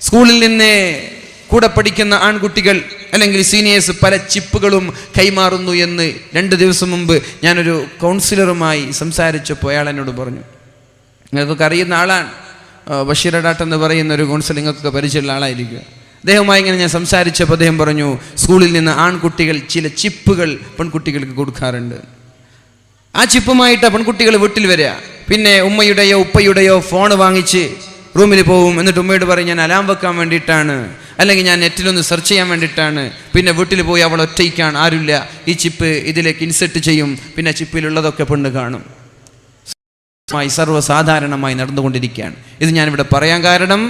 സ്കൂളിൽ നിന്ന് കൂടെ പഠിക്കുന്ന ആൺകുട്ടികൾ അല്ലെങ്കിൽ സീനിയേഴ്സ് പല ചിപ്പുകളും കൈമാറുന്നു എന്ന് 2 ദിവസം മുമ്പ് ഞാനൊരു കൗൺസിലറുമായി സംസാരിച്ചപ്പോൾ അയാൾ എന്നോട് പറഞ്ഞു. നിങ്ങൾക്കൊക്കെ അറിയുന്ന ആളാണ്, ബഷീർ അഡാട്ട് എന്ന് പറയുന്ന ഒരു കൗൺസിലർ, നിങ്ങൾക്കൊക്കെ പരിചയമുള്ള ആളായിരിക്കുക. അദ്ദേഹവുമായി ഇങ്ങനെ ഞാൻ സംസാരിച്ചപ്പോൾ അദ്ദേഹം പറഞ്ഞു, സ്കൂളിൽ നിന്ന് ആൺകുട്ടികൾ ചില ചിപ്പുകൾ പെൺകുട്ടികൾക്ക് കൊടുക്കാറുണ്ട്. ആ ചിപ്പുമായിട്ട് പെൺകുട്ടികൾ വീട്ടിൽ വരിക, പിന്നെ ഉമ്മയുടെയോ ഉപ്പയുടെയോ ഫോൺ വാങ്ങിച്ച് റൂമിൽ പോവും. എന്നിട്ട് ഉമ്മയോട് പറയും, ഞാൻ അലാം വെക്കാൻ വേണ്ടിയിട്ടാണ്, അല്ലെങ്കിൽ ഞാൻ നെറ്റിലൊന്ന് സെർച്ച് ചെയ്യാൻ വേണ്ടിയിട്ടാണ്. പിന്നെ വീട്ടിൽ പോയി അവൾ ഒറ്റയ്ക്കാണ്, ആരുമില്ല, ഈ ചിപ്പ് ഇതിലേക്ക് ഇൻസെർട്ട് ചെയ്യും, പിന്നെ ചിപ്പിലുള്ളതൊക്കെ പെണ്ണ് കാണും. സർവ്വസാധാരണമായി നടന്നുകൊണ്ടിരിക്കുകയാണ്. ഇത് ഞാനിവിടെ പറയാൻ കാരണം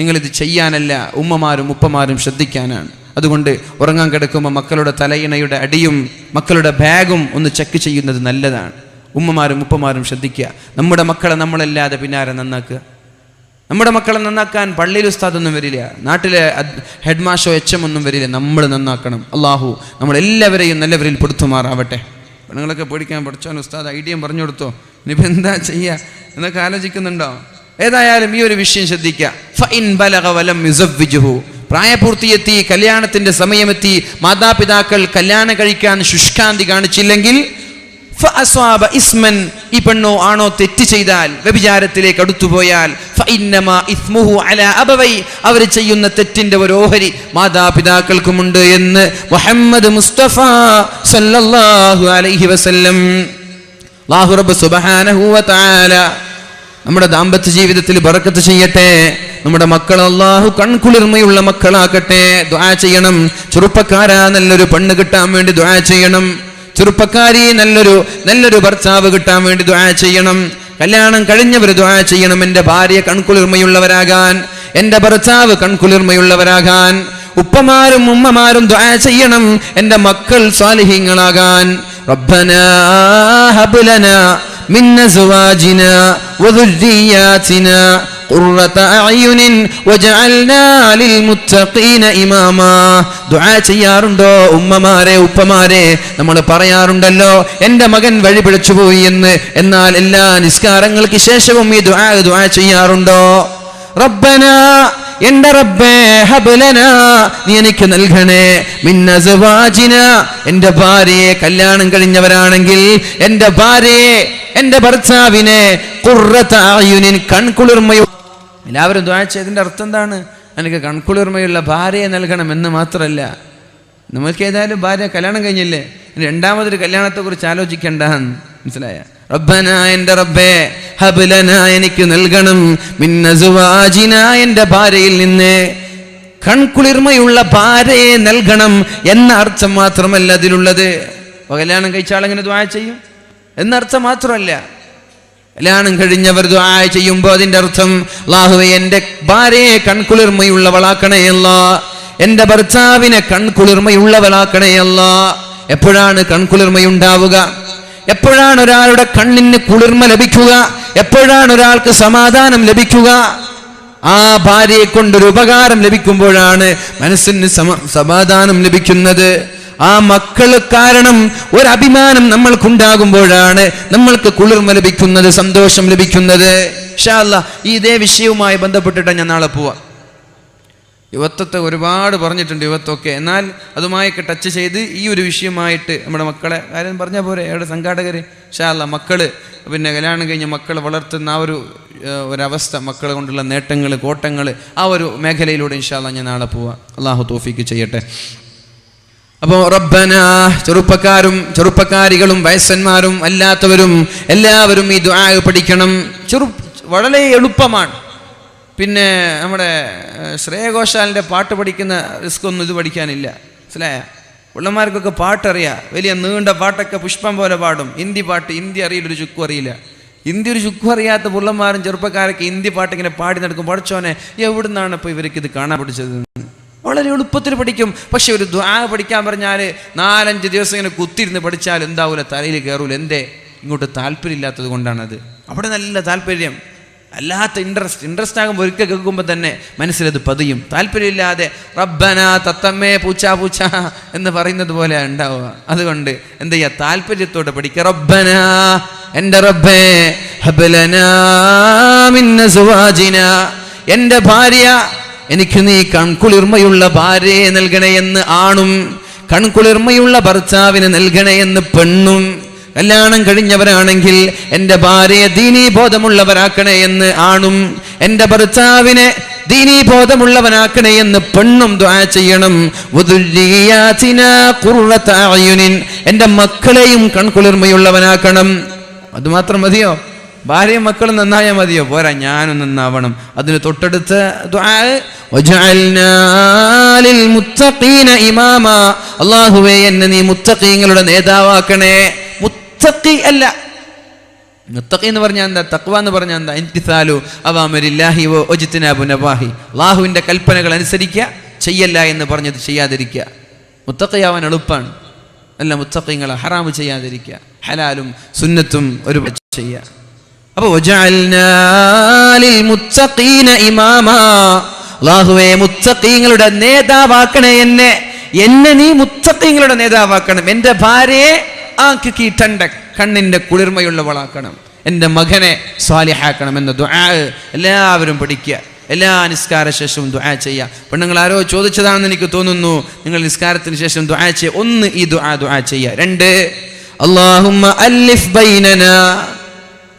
നിങ്ങളിത് ചെയ്യാനല്ല, ഉമ്മമാരും ഉപ്പമാരും ശ്രദ്ധിക്കാനാണ്. അതുകൊണ്ട് ഉറങ്ങാൻ കിടക്കുമ്പോൾ മക്കളുടെ തലയിണയുടെ അടിയും മക്കളുടെ ബാഗും ഒന്ന് ചെക്ക് ചെയ്യുന്നത് നല്ലതാണ്. ഉമ്മമാരും ഉപ്പമാരും ശ്രദ്ധിക്കുക. നമ്മുടെ മക്കളെ നമ്മളല്ലാതെ പിന്നെ ആരെ നന്നാക്കുക? നമ്മുടെ മക്കളെ നന്നാക്കാൻ പള്ളിയിൽ ഉസ്താദൊന്നും വരില്ല, നാട്ടിലെ ഹെഡ് മാഷോ HM ഒന്നും വരില്ല. നമ്മൾ നന്നാക്കണം. അള്ളാഹു നമ്മളെല്ലാവരെയും നല്ലവരിൽ പെടുത്തുമാറാവട്ടെ. പെണ്ണുങ്ങളൊക്കെ പേടിക്കാൻ പഠിച്ചോൻ ഉസ്താദ് ഐഡിയം പറഞ്ഞു കൊടുത്തോ, ഇനിയിപ്പോൾ എന്താ ചെയ്യുക എന്നൊക്കെ ആലോചിക്കുന്നുണ്ടോ? ഏതായാലും ഈ ഒരു വിഷയം ശ്രദ്ധിക്കുക. പ്രായപൂർത്തിയെത്തി, കല്യാണത്തിന്റെ സമയമെത്തി, മാതാപിതാക്കൾ കല്യാണം കഴിക്കാൻ ശുഷ്കാന്തി കാണിച്ചില്ലെങ്കിൽ, ഈ പെണ്ണോ ആണോ തെറ്റ് ചെയ്താൽ, വ്യഭിചാരത്തിലേക്ക് അടുത്തുപോയാൽ, അവർ ചെയ്യുന്ന തെറ്റിന്റെ ഒരു ഓഹരി മാതാപിതാക്കൾക്കുമുണ്ട് എന്ന് മുഹമ്മദ് മുസ്തഫ സല്ലല്ലാഹു അലൈഹി വസല്ലം. അല്ലാഹു റബ്ബ് സുബ്ഹാനഹു വ തആല നമ്മുടെ ദാമ്പത്യ ജീവിതത്തിൽ ബറക്കത്ത് ചെയ്യട്ടെ. നമ്മുടെ മക്കൾ അല്ലാഹു കൺകുളിർമയുള്ള മക്കളാക്കട്ടെ. ദുആ ചെയ്യണം. ചെറുപ്പക്കാരാ, നല്ലൊരു പെണ്ണ് കിട്ടാൻ വേണ്ടി ദുആ ചെയ്യണം. ചെറുപ്പക്കാരി, നല്ലൊരു ഭർത്താവ് കിട്ടാൻ വേണ്ടി ദുആ ചെയ്യണം. കല്യാണം കഴിഞ്ഞവർ ദുആ ചെയ്യണം, എൻ്റെ ഭാര്യ കൺകുളിർമയുള്ളവരാകാൻ, എൻ്റെ ഭർത്താവ് കൺകുളിർമയുള്ളവരാകാൻ. ഉപ്പമാരും ഉമ്മമാരും ദുആ ചെയ്യണം, എൻ്റെ മക്കൾ സാലിഹീങ്ങളാകാൻ. റബ്ബനാ ഹബ് ലനാ മിൻ അസ്വാജിനാ വദുർരിയാതിനാ ഖുർറത അഅ്യുനിൻ വജഅൽനാ ലിൽമുത്തഖീന ഇമാമാ. ദുആ ചെയ്യാറുണ്ടോ ഉമ്മമാരെ ഉപ്പമാരെ? നമ്മൾ പറയാറുണ്ടല്ലോ, എൻ്റെ മകൻ വഴി പിഴച്ചുപോയി എന്ന്. എന്നാൽ എല്ലാ നിസ്കാരങ്ങൾക്ക് ശേഷവും ഈ ദുആ ചെയ്യാറുണ്ടോ? റബ്ബനാ, എൻ്റെ റബ്ബേ, ഹബ് ലനാ, നീ എനിക്ക് നൽകണേ, മിൻ അസ്വാജിനാ, എൻ്റെ ഭാര്യയെ, കല്യാണം കഴിഞ്ഞവരാണെങ്കിൽ എൻ്റെ ഭാര്യയെ, എൻ്റെ ഭർത്താവിനെ, ഖുർറത അഅ്യുനിൻ, കൺകുളിർമയോ. എല്ലാവരും ദുആ ചെയ്തതിൻ്റെ അർത്ഥം എന്താണ്? എനിക്ക് കൺകുളിർമയുള്ള ഭാര്യയെ നൽകണം എന്ന് മാത്രമല്ല, നമുക്ക് ഏതായാലും ഭാര്യ കല്യാണം കഴിഞ്ഞില്ലേ, രണ്ടാമതൊരു കല്യാണത്തെക്കുറിച്ച് ആലോചിക്കണ്ട. മനസ്സിലായ? റബ്ബനാ, എൻ്റെ റബ്ബേ, ഹബ് ലനാ, എനിക്ക് നൽകണം, മിൻ അസ്വാജിനാ, എൻ്റെ ഭാര്യയിൽ നിന്ന് കൺകുളിർമയുള്ള ഭാര്യയെ നൽകണം എന്ന അർത്ഥം മാത്രമല്ല അതിലുള്ളത്. കല്യാണം കഴിച്ച ആളെങ്ങനെ ദുആ ചെയ്യും എന്നർത്ഥം മാത്രമല്ല. കല്യാണം കഴിഞ്ഞവർ ദുആ ചെയ്യുമ്പോൾ അതിന്റെ അർത്ഥം അല്ലാഹുവേ എൻ്റെ ഭാര്യയെ കൺകുളിർമയുള്ളവളാക്കണേ അല്ലാ, എൻ്റെ ഭർത്താവിനെ കൺകുളിർമയുള്ളവളാക്കണേ അല്ലാ. എപ്പോഴാണ് കൺകുളിർമയുണ്ടാവുക? എപ്പോഴാണ് ഒരാളുടെ കണ്ണിന് കുളിർമ ലഭിക്കുക? എപ്പോഴാണ് ഒരാൾക്ക് സമാധാനം ലഭിക്കുക? ആ ഭാര്യയെ കൊണ്ടൊരു ഉപകാരം ലഭിക്കുമ്പോഴാണ് മനസ്സിന് സമാധാനം ലഭിക്കുന്നത്. ആ മക്കൾ കാരണം ഒരു അഭിമാനം നമ്മൾക്കുണ്ടാകുമ്പോഴാണ് നമ്മൾക്ക് കുളിർമ ലഭിക്കുന്നത്, സന്തോഷം ലഭിക്കുന്നത്. ഇൻഷാ അല്ലാഹ് ഇതേ വിഷയവുമായി ബന്ധപ്പെട്ടിട്ടാണ് ഞാൻ നാളെ പോവാ. യുവത്വത്തെ ഒരുപാട് പറഞ്ഞിട്ടുണ്ട്, യുവത്വമൊക്കെ. എന്നാൽ അതുമായൊക്കെ ടച്ച് ചെയ്ത് ഈ ഒരു വിഷയമായിട്ട് നമ്മുടെ മക്കളെ കാര്യം പറഞ്ഞാൽ പോരെ. അവിടെ സംഘാടകർ ഇൻഷാ അല്ലാഹ് മക്കൾ പിന്നെ കല്യാണം കഴിഞ്ഞ മക്കളെ വളർത്തുന്ന ആ ഒരവസ്ഥ, മക്കളെ കൊണ്ടുള്ള നേട്ടങ്ങൾ, കോട്ടങ്ങൾ, ആ ഒരു മേഖലയിലൂടെ ഇൻഷാ അല്ലാഹ് ഞാൻ നാളെ പോവാ. അള്ളാഹു തൗഫീക്ക് ചെയ്യട്ടെ. അപ്പോൾ റബ്ബന, ചെറുപ്പക്കാരികളും വയസ്സന്മാരും അല്ലാത്തവരും എല്ലാവരും ഈ ദുആ പഠിക്കണം. വളരെ എളുപ്പമാണ്. പിന്നെ നമ്മുടെ ശ്രേയ ഘോഷാലിൻ്റെ പാട്ട് പഠിക്കുന്ന റിസ്ക് ഒന്നും ഇത് പഠിക്കാനില്ല. മനസ്സിലായ? പിള്ളമാർക്കൊക്കെ പാട്ടറിയാം, വലിയ നീണ്ട പാട്ടൊക്കെ പുഷ്പം പോലെ പാടും. ഹിന്ദി പാട്ട്, ഹിന്ദി അറിയില്ല, ഒരു ചുക്കും അറിയില്ല. ഹിന്ദി ഒരു ചുക്കും അറിയാത്ത പിള്ളമാരും ചെറുപ്പക്കാരൊക്കെ ഹിന്ദി പാട്ട് ഇങ്ങനെ പാടി നടക്കും. പഠിച്ചോനെ എവിടുന്നാണ് ഇപ്പോൾ ഇവർക്ക് ഇത് കാണാൻ പഠിച്ചത്? വളരെ എളുപ്പത്തിൽ പഠിക്കും. പക്ഷെ ഒരു ദുആ പഠിക്കാൻ പറഞ്ഞാൽ 4-5 ദിവസം ഇങ്ങനെ കുത്തിരുന്ന് പഠിച്ചാൽ എന്താവൂല, തലയിൽ കയറൂല. എന്തേ? ഇങ്ങോട്ട് താല്പര്യം ഇല്ലാത്തത് കൊണ്ടാണത്. അവിടെ നല്ല താല്പര്യം, അല്ലാത്ത ഇൻട്രസ്റ്റ് ആകുമ്പോൾ ഒരിക്കൽ കേൾക്കുമ്പോൾ തന്നെ മനസ്സിലത് പതിയും. താല്പര്യമില്ലാതെ റബ്ബന തത്തമ്മേ പൂച്ച പൂച്ച എന്ന് പറയുന്നത് പോലെ ഉണ്ടാവുക. അതുകൊണ്ട് എന്ത് ചെയ്യുക? താല്പര്യത്തോടെ പഠിക്കുക. റബ്ബന, എൻ്റെ റബ്ബേ, ഹബ്ലനാ മിൻ അസ്വാജിനാ, എൻ്റെ ഭാര്യ എനിക്ക് നീ കൺകുളിർമയുള്ള ഭാര്യയെ നൽകണേ എന്ന് ആണും, കൺകുളിർമയുള്ള ഭർത്താവിന് നൽകണേ എന്ന് പെണ്ണും. കല്യാണം കഴിഞ്ഞവരാണെങ്കിൽ എൻ്റെ ഭാര്യയെ ദീനീബോധമുള്ളവരാക്കണേ എന്ന് ആണും, എൻ്റെ ഭർത്താവിനെ ദീനീബോധമുള്ളവനാക്കണേ എന്ന് പെണ്ണും ദുആ ചെയ്യണം. വദുരിയാതിനാ ഖുർറത അയുനിൻ, എൻ്റെ മക്കളെയും കൺകുളിർമയുള്ളവനാക്കണം. അതുമാത്രം മതിയോ? ഭാര്യയും മക്കളും നന്നായാൽ മതിയോ? പോരാ, ഞാനും നന്നാവണം. അതിന് തൊട്ടടുത്ത ദുആ വജഅൽനാ ലിൽ മുത്തഖീന ഇമാമാ, അല്ലാഹുവേ എന്നെ നീ മുത്തഖീങ്ങളുടെ നേതാവാക്കണേ. മുത്തഖി അല്ല, മുത്തഖി എന്ന് പറഞ്ഞാൽ എന്താ? തഖ്വ എന്ന് പറഞ്ഞാൽ എന്താ? ഇംതിസാലു അവാമിരില്ലാഹി വജ്തിനാബു നവാഹി, അല്ലാഹുവിൻ്റെ കൽപ്പനകൾ അനുസരിക്കുക, ചെയ്യല്ല എന്ന് പറഞ്ഞത് ചെയ്യാതിരിക്കുക. മുത്തഖിയാവാൻ എളുപ്പമാണ്. അല്ല, മുത്തഖീങ്ങളെ ഹറാമ് ചെയ്യാതിരിക്കുക, ഹലാലും സുന്നത്തും ഒരു ചെയ്യുക. അപ്പോൾ വജഅൽനാ ലിൽ മുത്തഖീന ഇമാമാ, അല്ലാഹുവേ മുത്തഖീങ്ങളുടെ നേതാവാക്കണേ എന്നെ നീ മുത്തഖീങ്ങളുടെ നേതാവാക്കണം. എൻ്റെ ഭാര്യയെ ആക്കിട്ടണ്ട കണ്ണിൻ്റെ കുളിർമയുള്ളവളാക്കണം, എൻ്റെ മകനെ സ്വാലിഹാക്കണം എന്ന ദുആ എല്ലാവരും പഠിക്കുക. എല്ലാ നിസ്കാര ശേഷവും ദുആ ചെയ്യുക. പെണ്ണുങ്ങൾ ആരോ ചോദിച്ചതാണെന്ന് എനിക്ക് തോന്നുന്നു. നിങ്ങൾ നിസ്കാരത്തിന് ശേഷം ദുആ ചെയ്യുക. 1 ഈ ദുആ ചെയ്യുക. 2 അല്ലാഹുമ്മ അല്ലിഫ് ബൈനനാ,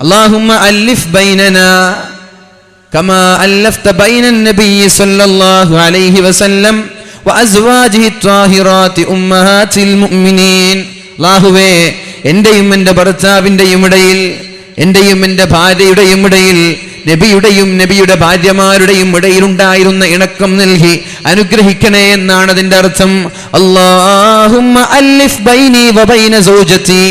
اللهم ألف بيننا كما ألفت بين النبي صلى الله عليه وسلم وأزواجه الطاهرات أمهات المؤمنين. അല്ലാഹുവേ എൻ്റെയും എൻ്റെ ഭർത്താവിൻ്റെയും ഇടയിൽ, എൻ്റെയും എൻ്റെ ഭാര്യയുടെയും ഇടയിൽ, നബിയുടെയും നബിയുടെ ഭാര്യമാരുടെയും ഇടയിലുണ്ടായിരുന്ന ഇണക്കം നൽകി അനുഗ്രഹിക്കണേ എന്നാണ് അതിൻ്റെ അർത്ഥം. അല്ലാഹുമ്മ അല്ലിഫ് ബൈനി വബൈന സൗജതി,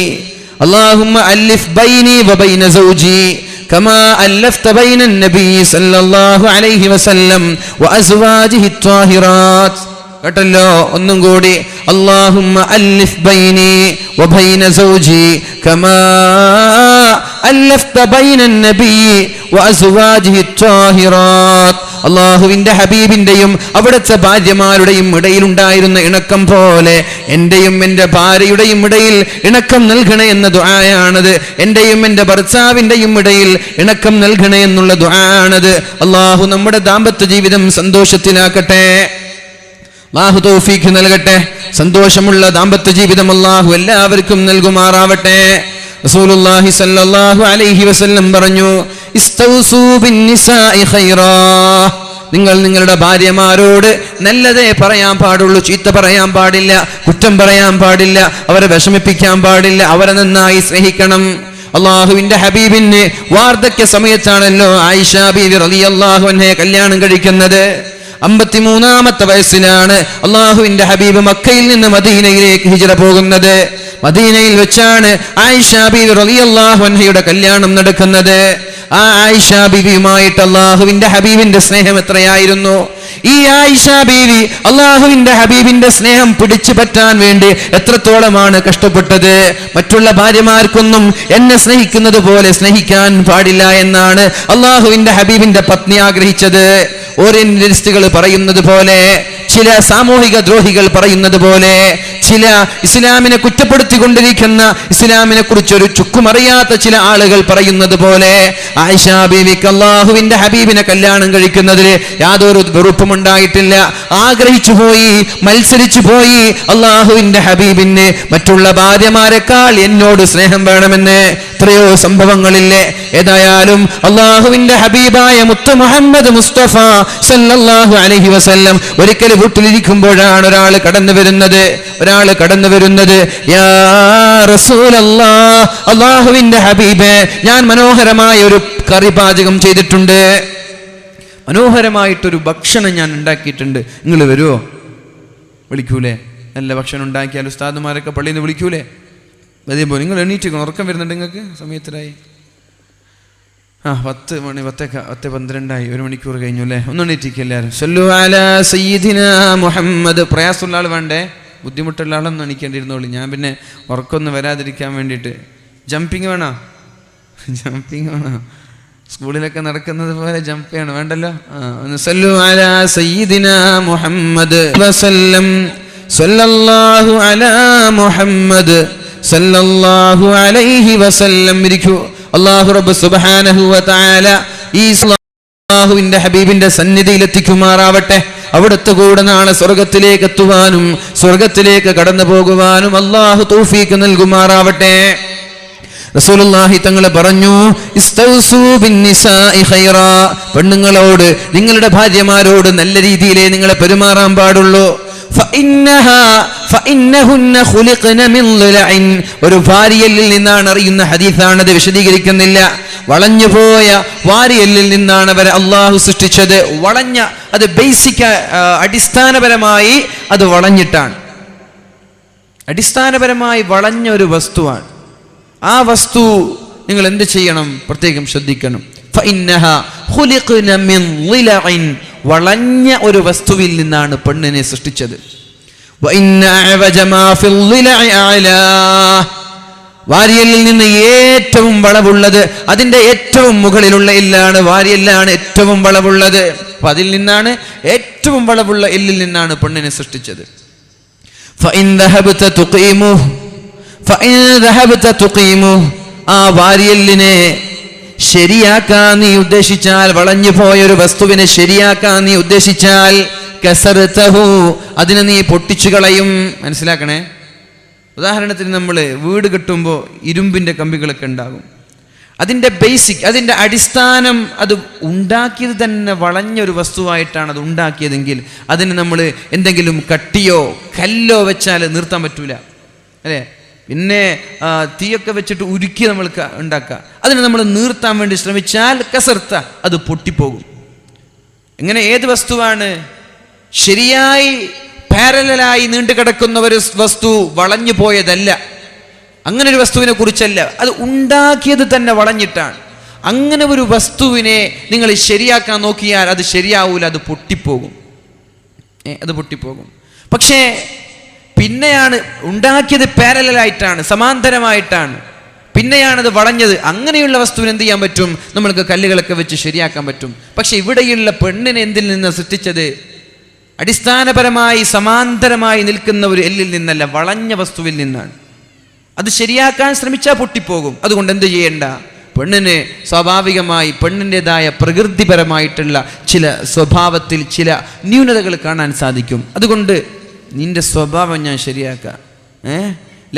اللهم ألف بيني وبين زوجي كما ألفت بين النبي صلى الله عليه وسلم وأزواجه الطاهرات. കേട്ടല്ലോ? ഒന്നും കൂടി. اللهم ألف بيني وبين زوجي كما ألفت بين النبي وأزواجه الطاهرات. അള്ളാഹുവിൻ്റെ ഹബീബിൻ്റെയും അവിടുത്തെ ഭാര്യമാരുടെയും ഇടയിലുണ്ടായിരുന്ന ഇണക്കം പോലെ എൻ്റെയും എൻ്റെ ഭാര്യയുടെയും ഇടയിൽ ഇണക്കം നൽകണേ എന്ന ദുആയാണത്. എൻ്റെയും എൻ്റെ ഭർത്താവിൻ്റെയും ഇടയിൽ ഇണക്കം നൽകണേ എന്നുള്ള ദുആയാണത്. അള്ളാഹു നമ്മുടെ ദാമ്പത്യ ജീവിതം സന്തോഷത്തിലാക്കട്ടെ. അല്ലാഹു തൗഫീഖ് നൽകട്ടെ. സന്തോഷമുള്ള ദാമ്പത്യ ജീവിതം അല്ലാഹു എല്ലാവർക്കും നൽകുമാറാവട്ടെ. റസൂലുള്ളാഹി സ്വല്ലല്ലാഹു അലൈഹി വസല്ലം പറഞ്ഞു, ഇസ്തൗസൂ ബിന്നിസാഇ ഖൈറാ, നിങ്ങൾ നിങ്ങളുടെ ഭാര്യമാരോട് നല്ലതേ പറയാൻ പാടുള്ളൂ, ചീത്ത പറയാൻ പാടില്ല, കുറ്റം പറയാൻ പാടില്ല, അവരെ വിഷമിപ്പിക്കാൻ പാടില്ല, അവരെ നന്നായി സ്നേഹിക്കണം. അള്ളാഹുവിന്റെ ഹബീബിന് വാർദ്ധക്യ സമയത്താണല്ലോ ആയിഷ ബീവി റളിയല്ലാഹു അൻഹയെ കല്യാണം കഴിക്കുന്നത്. 53-ാമത്തെ വയസ്സിലാണ് അള്ളാഹുവിന്റെ ഹബീബ് മക്കയിൽ നിന്ന് മദീനയിലേക്ക് ഹിജ്റ പോകുന്നത്. മദീനയിൽ വെച്ചാണ് ആയിഷ ബീവി റളിയല്ലാഹു അൻഹയുടെ കല്യാണം നടക്കുന്നത്. ആ ആയിഷ ബീവിയുമായിട്ട് അള്ളാഹുവിന്റെ ഹബീബിന്റെ സ്നേഹം എത്രയായിരുന്നു! ഈ ആയിഷ ബീവി അള്ളാഹുവിന്റെ ഹബീബിന്റെ സ്നേഹം പിടിച്ചു പറ്റാൻ വേണ്ടി എത്രത്തോളമാണ് കഷ്ടപ്പെട്ടത്. മറ്റുള്ള ഭാര്യമാർക്കൊന്നും എന്നെ സ്നേഹിക്കുന്നത് പോലെ സ്നേഹിക്കാൻ പാടില്ല എന്നാണ് അള്ളാഹുവിന്റെ ഹബീബിന്റെ പത്നി ആഗ്രഹിച്ചത്. ഓറിയന്റലിസ്റ്റുകൾ പറയുന്നത് പോലെ, ചില സാമൂഹിക ദ്രോഹികൾ പറയുന്നത് പോലെ, ചില ഇസ്ലാമിനെ കുറ്റപ്പെടുത്തിക്കൊണ്ടിരിക്കുന്ന, ഇസ്ലാമിനെ കുറിച്ചൊരു ചുക്കുമറിയാത്ത ചില ആളുകൾ പറയുന്നത് പോലെ ആയിഷ ബീവിക്ക് അള്ളാഹുവിന്റെ ഹബീബിനെ കല്യാണം കഴിക്കുന്നതിൽ യാതൊരു വെറുപ്പും ഉണ്ടായിട്ടില്ല. ആഗ്രഹിച്ചു പോയി, മത്സരിച്ചു പോയി. അള്ളാഹുവിന്റെ ഹബീബിന് മറ്റുള്ള ഭാര്യമാരെക്കാൾ എന്നോട് സ്നേഹം വേണമെന്ന് എത്രയോ സംഭവങ്ങളില്ലേ. ഏതായാലും അള്ളാഹുവിന്റെ ഹബീബായ മുത്ത് മുഹമ്മദ് മുസ്തഫ സല്ലല്ലാഹു അലൈഹി വസല്ലം ഒരിക്കൽ വീട്ടിലിരിക്കുമ്പോഴാണ് ഒരാൾ കടന്നു വരുന്നത്. യാ റസൂലല്ലാഹ്, അള്ളാഹുവിന്റെ ഹബീബേ, ഞാൻ മനോഹരമായ ഒരു കറി പാചകം ചെയ്തിട്ടുണ്ട്, മനോഹരമായിട്ടൊരു ഭക്ഷണം ഞാൻ ഉണ്ടാക്കിയിട്ടുണ്ട്, നിങ്ങൾ വരുമോ? വിളിക്കൂലേ? നല്ല ഭക്ഷണം ഉണ്ടാക്കിയാൽ ഉസ്താദുമാരൊക്കെ പള്ളിയിൽ നിന്ന് വിളിക്കൂലേ? അതേപോലെ നിങ്ങൾ എണീറ്റ് ഉറക്കം വരുന്നുണ്ട് നിങ്ങൾക്ക്? സമയത്തിലായി 10 മണി 10:12 1 മണിക്കൂർ കഴിഞ്ഞു അല്ലേ? ഒന്ന് എണീറ്റിക്ക് എല്ലാവരും. സല്ലു അലാ സയ്യിദിനാ മുഹമ്മദ്. പ്രയാസമുള്ള ആൾ വേണ്ടേ, ബുദ്ധിമുട്ടുള്ള ആളൊന്നും എണീക്കേണ്ടിയിരുന്നോളൂ. ഞാൻ പിന്നെ ഉറക്കൊന്നും വരാതിരിക്കാൻ വേണ്ടിയിട്ട് ജമ്പിങ് വേണോ? സ്കൂളിലൊക്കെ നടക്കുന്നത് പോലെ ജമ്പ് ചെയ്യണം, വേണ്ടല്ലോ. സല്ലു അലാ സയ്യിദിനാ മുഹമ്മദ് വസല്ലം. സല്ലല്ലാഹു അലാ മുഹമ്മദ് സല്ലല്ലാഹു അലൈഹി വസല്ലം. ഇരിക്കൂ. അല്ലാഹു റബ്ബ് സുബ്ഹാനഹു വ തആല ഈ അല്ലാഹുവിന്റെ ഹബീബിന്റെ സന്നിധിയിൽ എത്തിക്കുമാറാവട്ടെ. അവിടുത്തെ കൂടെ നാളെ സ്വർഗത്തിലേക്ക് എത്തുവാനും സ്വർഗത്തിലേക്ക് കടന്നു പോകുവാനും അല്ലാഹു തൗഫീഖ് നൽകുമാറാവട്ടെ. റസൂലുള്ളാഹി തങ്ങൾ പറഞ്ഞു, ഇസ്തൗസൂ ബിന്നിസാഇ ഖൈറാ. പെണ്ണുങ്ങളോട്, നിങ്ങളുടെ ഭാര്യമാരോട് നല്ല രീതിയിലേ നിങ്ങളെ പെരുമാറാൻ പാടുള്ളൂ. ഒരു വാരിയല്ലിൽ നിന്നാണ് അറിയുന്ന ഹദീസാണ്, അത് വിശദീകരിക്കുന്നില്ല. വളഞ്ഞുപോയ വാരിയല്ലിൽ നിന്നാണ് അവരെ അള്ളാഹു സൃഷ്ടിച്ചത്. വളഞ്ഞ, അത് ബേസിക്, അടിസ്ഥാനപരമായി അത് വളഞ്ഞിട്ടാണ്. അടിസ്ഥാനപരമായി വളഞ്ഞ ഒരു വസ്തുവാണ്. ആ വസ്തു നിങ്ങൾ എന്ത് ചെയ്യണം? പ്രത്യേകം ശ്രദ്ധിക്കണം. വളഞ്ഞ ഒരു വസ്തുവിൽ നിന്നാണ് പെണ്ണിനെ സൃഷ്ടിച്ചത്. വാരിയലിൽ നിന്ന് ഏറ്റവും വളവുള്ളത്, അതിന്റെ ഏറ്റവും മുകളിലുള്ള എല്ലാണ് വാരിയല്ലാണ് ഏറ്റവും വളവുള്ളത്. അപ്പൊ അതിൽ നിന്നാണ്, ഏറ്റവും വളവുള്ള എല്ലിൽ നിന്നാണ് പെണ്ണിനെ സൃഷ്ടിച്ചത്. ആ വാരിയലിനെ ശരിയാക്കാൻ നീ ഉദ്ദേശിച്ചാൽ, വളഞ്ഞു പോയൊരു വസ്തുവിനെ ശരിയാക്കാൻ നീ ഉദ്ദേശിച്ചാൽ, കസർതഹു, അതിനെ നീ പൊട്ടിച്ചു കളയും. മനസ്സിലാക്കണേ. ഉദാഹരണത്തിന് നമ്മൾ വീട് കെട്ടുമ്പോൾ ഇരുമ്പിന്റെ കമ്പികളൊക്കെ ഉണ്ടാകും. അതിന്റെ ബേസിക്, അതിന്റെ അടിസ്ഥാനം, അത് ഉണ്ടാക്കിയത് തന്നെ വളഞ്ഞൊരു വസ്തുവായിട്ടാണ് അത് ഉണ്ടാക്കിയതെങ്കിൽ അതിന് നമ്മൾ എന്തെങ്കിലും കട്ടിയോ കല്ലോ വെച്ചാൽ നിർത്താൻ പറ്റൂല, അല്ലേ? പിന്നെ തീയൊക്കെ വെച്ചിട്ട് ഉരുക്കി നമ്മൾ ഉണ്ടാക്കുക. അതിനെ നമ്മൾ നിർത്താൻ വേണ്ടി ശ്രമിച്ചാൽ കസർത്ത, അത് പൊട്ടിപ്പോകും. എങ്ങനെ? ഏത് വസ്തുവാണ് ശരിയായി പാരലലായി നീണ്ടു കിടക്കുന്ന ഒരു വസ്തു വളഞ്ഞു പോയതല്ല. അങ്ങനെ ഒരു വസ്തുവിനെ കുറിച്ചല്ല, അത് ഉണ്ടാക്കിയത് തന്നെ വളഞ്ഞിട്ടാണ്. അങ്ങനെ ഒരു വസ്തുവിനെ നിങ്ങൾ ശരിയാക്കാൻ നോക്കിയാൽ അത് ശരിയാവൂല, അത് പൊട്ടിപ്പോകും. അത് പൊട്ടിപ്പോകും. പക്ഷേ പിന്നെയാണ് ഉണ്ടാക്കിയത് പാരലലായിട്ടാണ്, സമാന്തരമായിട്ടാണ്, പിന്നെയാണത് വളഞ്ഞത്. അങ്ങനെയുള്ള വസ്തുവിന് എന്ത് ചെയ്യാൻ പറ്റും? നമ്മൾക്ക് കല്ലുകളൊക്കെ വെച്ച് ശരിയാക്കാൻ പറ്റും. പക്ഷെ ഇവിടെയുള്ള പെണ്ണിനെ എന്തിൽ നിന്ന് സൃഷ്ടിച്ചത്? അടിസ്ഥാനപരമായി സമാന്തരമായി നിൽക്കുന്ന ഒരു എല്ലിൽ നിന്നല്ല, വളഞ്ഞ വസ്തുവിൽ നിന്നാണ്. അത് ശരിയാക്കാൻ ശ്രമിച്ചാൽ പൊട്ടിപ്പോകും. അതുകൊണ്ട് എന്ത് ചെയ്യേണ്ട? പെണ്ണിന് സ്വാഭാവികമായി പെണ്ണിൻ്റെതായ പ്രകൃതിപരമായിട്ടുള്ള ചില സ്വഭാവത്തിൽ ചില ന്യൂനതകൾ കാണാൻ സാധിക്കും. അതുകൊണ്ട് നിന്റെ സ്വഭാവം ഞാൻ ശരിയാക്കാം,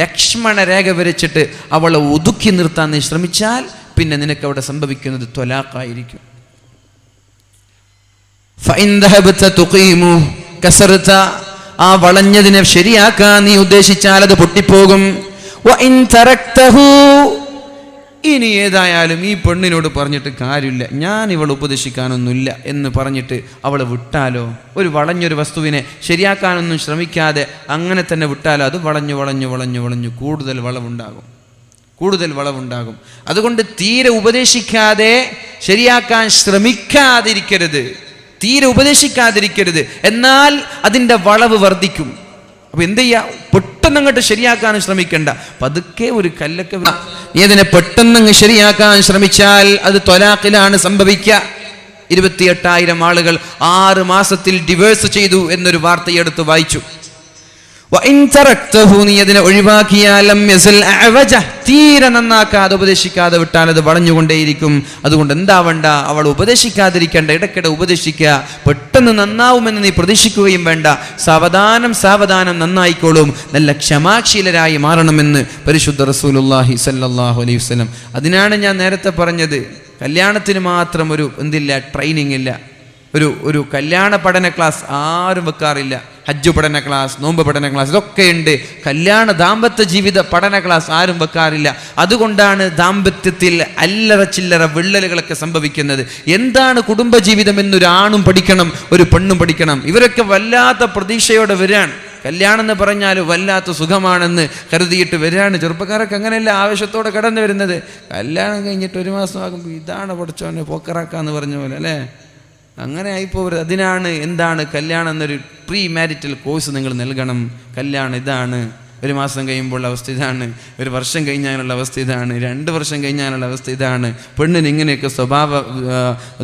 ലക്ഷ്മണ രേഖ വരച്ചിട്ട് അവളെ ഒതുക്കി നിർത്താൻ നീ ശ്രമിച്ചാൽ പിന്നെ നിനക്ക് അവിടെ സംഭവിക്കുന്നത് ത്വലാഖായിരിക്കും. ആ വളഞ്ഞതിനെ ശരിയാക്കാൻ നീ ഉദ്ദേശിച്ചാൽ അത് പൊട്ടിപ്പോകും. ഇനി ഏതായാലും ഈ പെണ്ണിനോട് പറഞ്ഞിട്ട് കാര്യമില്ല, ഞാൻ ഇവളെ ഉപദേശിക്കാനൊന്നുമില്ല എന്ന് പറഞ്ഞിട്ട് അവളെ വിട്ടാലോ? ഒരു വളഞ്ഞൊരു വസ്തുവിനെ ശരിയാക്കാനൊന്നും ശ്രമിക്കാതെ അങ്ങനെ തന്നെ വിട്ടാലോ? അത് വളഞ്ഞു വളഞ്ഞു വളഞ്ഞു വളഞ്ഞു കൂടുതൽ വളവുണ്ടാകും. അതുകൊണ്ട് തീരെ ഉപദേശിക്കാതെ ശരിയാക്കാൻ ഉപദേശിക്കാതിരിക്കരുത്. എന്നാൽ അതിൻ്റെ വളവ് വർദ്ധിക്കും. അപ്പൊ എന്ത് ചെയ്യാ? പെട്ടെന്ന് അങ്ങോട്ട് ശരിയാക്കാനും ശ്രമിക്കണ്ട. പതുക്കെ ഒരു കല്ലൊക്കെ ഏതിനെ പെട്ടെന്ന് ശരിയാക്കാൻ ശ്രമിച്ചാൽ അത് ത്വലാഖിലാണ് സംഭവിക്കുക. 28,000 ആളുകൾ 6 മാസത്തിൽ ഡിവേഴ്സ് ചെയ്തു എന്നൊരു വാർത്ത എടുത്ത് വായിച്ചു. നീ അതിനെ ഒഴിവാക്കിയാൽ തീരെ നന്നാക്കാതെ ഉപദേശിക്കാതെ വിട്ടാൽ അത് വളഞ്ഞുകൊണ്ടേയിരിക്കും. അതുകൊണ്ട് എന്താവണ്ട, അവൾ ഉപദേശിക്കാതിരിക്കേണ്ട, ഇടയ്ക്കിടെ ഉപദേശിക്കുക. പെട്ടെന്ന് നന്നാവുമെന്ന് നീ പ്രതീക്ഷിക്കുകയും വേണ്ട. സാവധാനം നന്നായിക്കോളും. നല്ല ക്ഷമാശീലരായി മാറണമെന്ന് പരിശുദ്ധ റസൂലുള്ളാഹി സ്വല്ലല്ലാഹു അലൈഹി വസല്ലം. അതിനാണ് ഞാൻ നേരത്തെ പറഞ്ഞത്, കല്യാണത്തിന് മാത്രം ഒരു ട്രെയിനിങ് ഇല്ല. ഒരു കല്യാണ പഠന ക്ലാസ് ആരും വെക്കാറില്ല. ഹജ്ജ് പഠന ക്ലാസ്, നോമ്പ് പഠന ക്ലാസ്, ഇതൊക്കെ ഉണ്ട്. ദാമ്പത്യ ജീവിത പഠന ക്ലാസ് ആരും വെക്കാറില്ല. അതുകൊണ്ടാണ് ദാമ്പത്യത്തിൽ അല്ലറ ചില്ലറ വിള്ളലുകളൊക്കെ സംഭവിക്കുന്നത്. എന്താണ് കുടുംബജീവിതം എന്നൊരാണും പഠിക്കണം, ഒരു പെണ്ണും പഠിക്കണം. ഇവരൊക്കെ വല്ലാത്ത പ്രതീക്ഷയോടെ വരികയാണ്. കല്യാണം എന്ന് പറഞ്ഞാൽ വല്ലാത്ത സുഖമാണെന്ന് കരുതിയിട്ട് വരികയാണ്. ചെറുപ്പക്കാരൊക്കെ അങ്ങനെയല്ല ആവേശത്തോടെ കടന്നു വരുന്നത്. കല്യാണം കഴിഞ്ഞിട്ട് 1 മാസം ആകുമ്പോൾ ഇതാണ് പഠിച്ചോനെ പോക്കറാക്കാന്ന് പറഞ്ഞ പോലെ അല്ലേ, അങ്ങനെ ആയിപ്പോവരുത്. അതിനാണ് എന്താണ് കല്യാണം എന്നൊരു പ്രീ മാരിറ്റൽ കോഴ്സ് നിങ്ങൾ നൽകണം. കല്യാണം ഇതാണ്, 1 മാസം കഴിയുമ്പോൾ അവസ്ഥ ഇതാണ്, 1 വർഷം കഴിഞ്ഞാലുള്ള അവസ്ഥ ഇതാണ്, 2 വർഷം കഴിഞ്ഞാലുള്ള അവസ്ഥ ഇതാണ്, പെണ്ണിന് ഇങ്ങനെയൊക്കെ സ്വഭാവ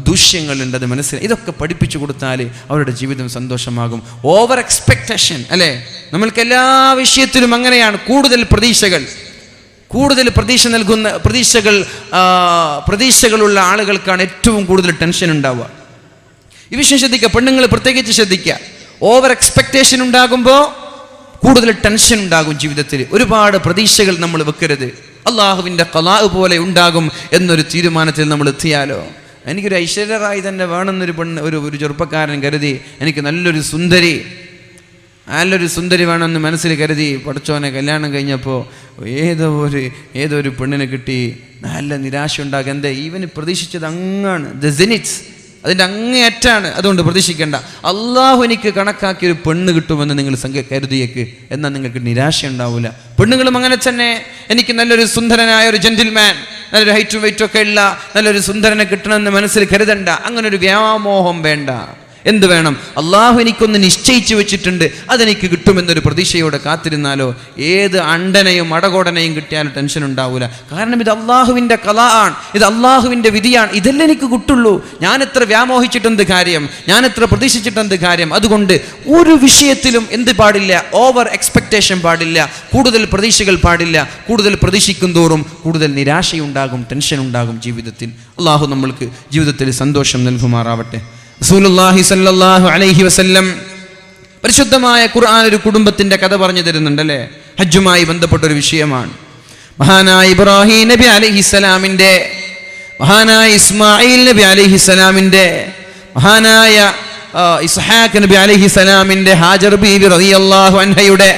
ദൂഷ്യങ്ങളുണ്ട്, അത് മനസ്സിലായി. ഇതൊക്കെ പഠിപ്പിച്ചു കൊടുത്താൽ അവരുടെ ജീവിതം സന്തോഷമാകും. ഓവർ എക്സ്പെക്റ്റേഷൻ അല്ലേ, നമ്മൾക്ക് എല്ലാ വിഷയത്തിലും അങ്ങനെയാണ്. കൂടുതൽ പ്രതീക്ഷ നൽകുന്ന പ്രതീക്ഷകളുള്ള ആളുകൾക്കാണ് ഏറ്റവും കൂടുതൽ ടെൻഷൻ ഉണ്ടാവുക. ഈ വിഷയം ശ്രദ്ധിക്കുക, പെണ്ണുങ്ങൾ പ്രത്യേകിച്ച് ശ്രദ്ധിക്കുക. ഓവർ എക്സ്പെക്റ്റേഷൻ ഉണ്ടാകുമ്പോൾ കൂടുതൽ ടെൻഷൻ ഉണ്ടാകും ജീവിതത്തിൽ. ഒരുപാട് പ്രതീക്ഷകൾ നമ്മൾ വെക്കരുത്. അള്ളാഹുവിൻ്റെ ഖലാ പോലെ ഉണ്ടാകും എന്നൊരു തീരുമാനത്തിൽ നമ്മൾ എത്തിയാലോ. എനിക്കൊരു ഐശ്വര്യ റായി തന്നെ വേണമെന്നൊരു ഒരു ചെറുപ്പക്കാരൻ കരുതി. എനിക്ക് നല്ലൊരു സുന്ദരി വേണമെന്ന് മനസ്സിൽ കരുതി. പഠിച്ചോനെ കല്യാണം കഴിഞ്ഞപ്പോൾ ഏതോ ഒരു പെണ്ണിനെ കിട്ടി. നല്ല നിരാശ ഉണ്ടാകും. എന്താ, ഈവന് പ്രതീക്ഷിച്ചത് അങ്ങാണ്, അതിൻ്റെ അങ്ങേയറ്റാണ്. അതുകൊണ്ട് പ്രതീക്ഷിക്കേണ്ട. അള്ളാഹു എനിക്ക് കണക്കാക്കിയ ഒരു പെണ്ണ് കിട്ടുമെന്ന് നിങ്ങൾ കരുതിയേക്ക്, എന്നാൽ നിങ്ങൾക്ക് നിരാശ ഉണ്ടാവില്ല. പെണ്ണുങ്ങളും അങ്ങനെ തന്നെ. എനിക്ക് നല്ലൊരു സുന്ദരനായ ഒരു ജെന്റിൽമാൻ, നല്ലൊരു ഹൈറ്റും വെയിറ്റും ഒക്കെ ഉള്ള നല്ലൊരു സുന്ദരനെ കിട്ടണമെന്ന് മനസ്സിൽ കരുതണ്ട. അങ്ങനെ ഒരു വ്യാമോഹം വേണ്ട. എന്ത് വേണം? അള്ളാഹു എനിക്കൊന്ന് നിശ്ചയിച്ചു വെച്ചിട്ടുണ്ട്, അതെനിക്ക് കിട്ടുമെന്നൊരു പ്രതീക്ഷയോടെ കാത്തിരുന്നാലോ ഏത് അണ്ടനെയും അടകോടനെയും കിട്ടിയാലും ടെൻഷൻ ഉണ്ടാവില്ല. കാരണം ഇത് അള്ളാഹുവിൻ്റെ ഖലാ ആണ്, ഇത് അള്ളാഹുവിൻ്റെ വിധിയാണ്. ഇതല്ലേ എനിക്ക് കിട്ടുള്ളൂ. ഞാൻ എത്ര വ്യാമോഹിച്ചിട്ടെന്ത് കാര്യം, ഞാൻ എത്ര പ്രതീക്ഷിച്ചിട്ടെന്ത് കാര്യം. അതുകൊണ്ട് ഒരു വിഷയത്തിലും എന്ത് പാടില്ല, ഓവർ എക്സ്പെക്റ്റേഷൻ പാടില്ല, കൂടുതൽ പ്രതീക്ഷകൾ പാടില്ല. കൂടുതൽ പ്രതീക്ഷിക്കും തോറും കൂടുതൽ നിരാശയുണ്ടാകും, ടെൻഷൻ ഉണ്ടാകും ജീവിതത്തിൽ. അള്ളാഹു നമ്മൾക്ക് ജീവിതത്തിൽ സന്തോഷം നൽകുമാറാവട്ടെ. റസൂലുള്ളാഹി സ്വല്ലല്ലാഹു അലൈഹി വസല്ലം പരിശുദ്ധമായ ഖുർആൻ ഒരു കുടുംബത്തിന്റെ കഥ പറഞ്ഞു തരുന്നുണ്ടല്ലേ. ഹജ്ജുമായി ബന്ധപ്പെട്ടൊരു വിഷയമാണ്. മഹാനായ ഇബ്രാഹിം നബി അലൈഹിസ്സലാമിന്റെ, മഹാനായ ഇസ്മായിൽ നബി അലൈഹിസ്സലാമിന്റെ, മഹാനായ ഇസ്ഹാഖ് നബി അലൈഹിസ്സലാമിന്റെ, ഹാജർ ബീവി റളിയല്ലാഹു അൻഹയുടെ,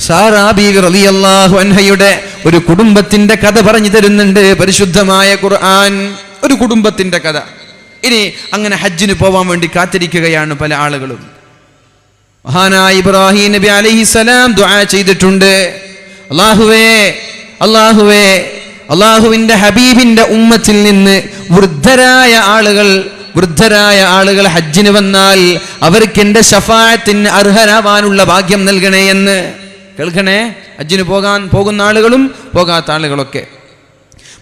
സാറാ ബീവി റളിയല്ലാഹു അൻഹയുടെ ഒരു കുടുംബത്തിന്റെ കഥ പറഞ്ഞു തരുന്നുണ്ട് പരിശുദ്ധമായ ഖുർആൻ. ഒരു കുടുംബത്തിന്റെ കഥ. ഇനി അങ്ങനെ ഹജ്ജിന് പോവാൻ വേണ്ടി കാത്തിരിക്കുകയാണ് പല ആളുകളും. മഹാനായ ഇബ്രാഹിം നബി അലൈഹിസ്സലാം ദുആ ചെയ്തിട്ടുണ്ട്. അല്ലാഹുവിന്റെ ഹബീബിന്റെ ഉമ്മത്തിൽ നിന്ന് വൃദ്ധരായ ആളുകൾ ഹജ്ജിന് വന്നാൽ അവർക്ക് എന്റെ ശഫാഅത്തിന് അർഹരാവാനുള്ള ഭാഗ്യം നൽകണേ എന്ന്. കേൾക്കണേ, ഹജ്ജിന് പോകുന്ന ആളുകളും പോകാത്ത ആളുകളൊക്കെ.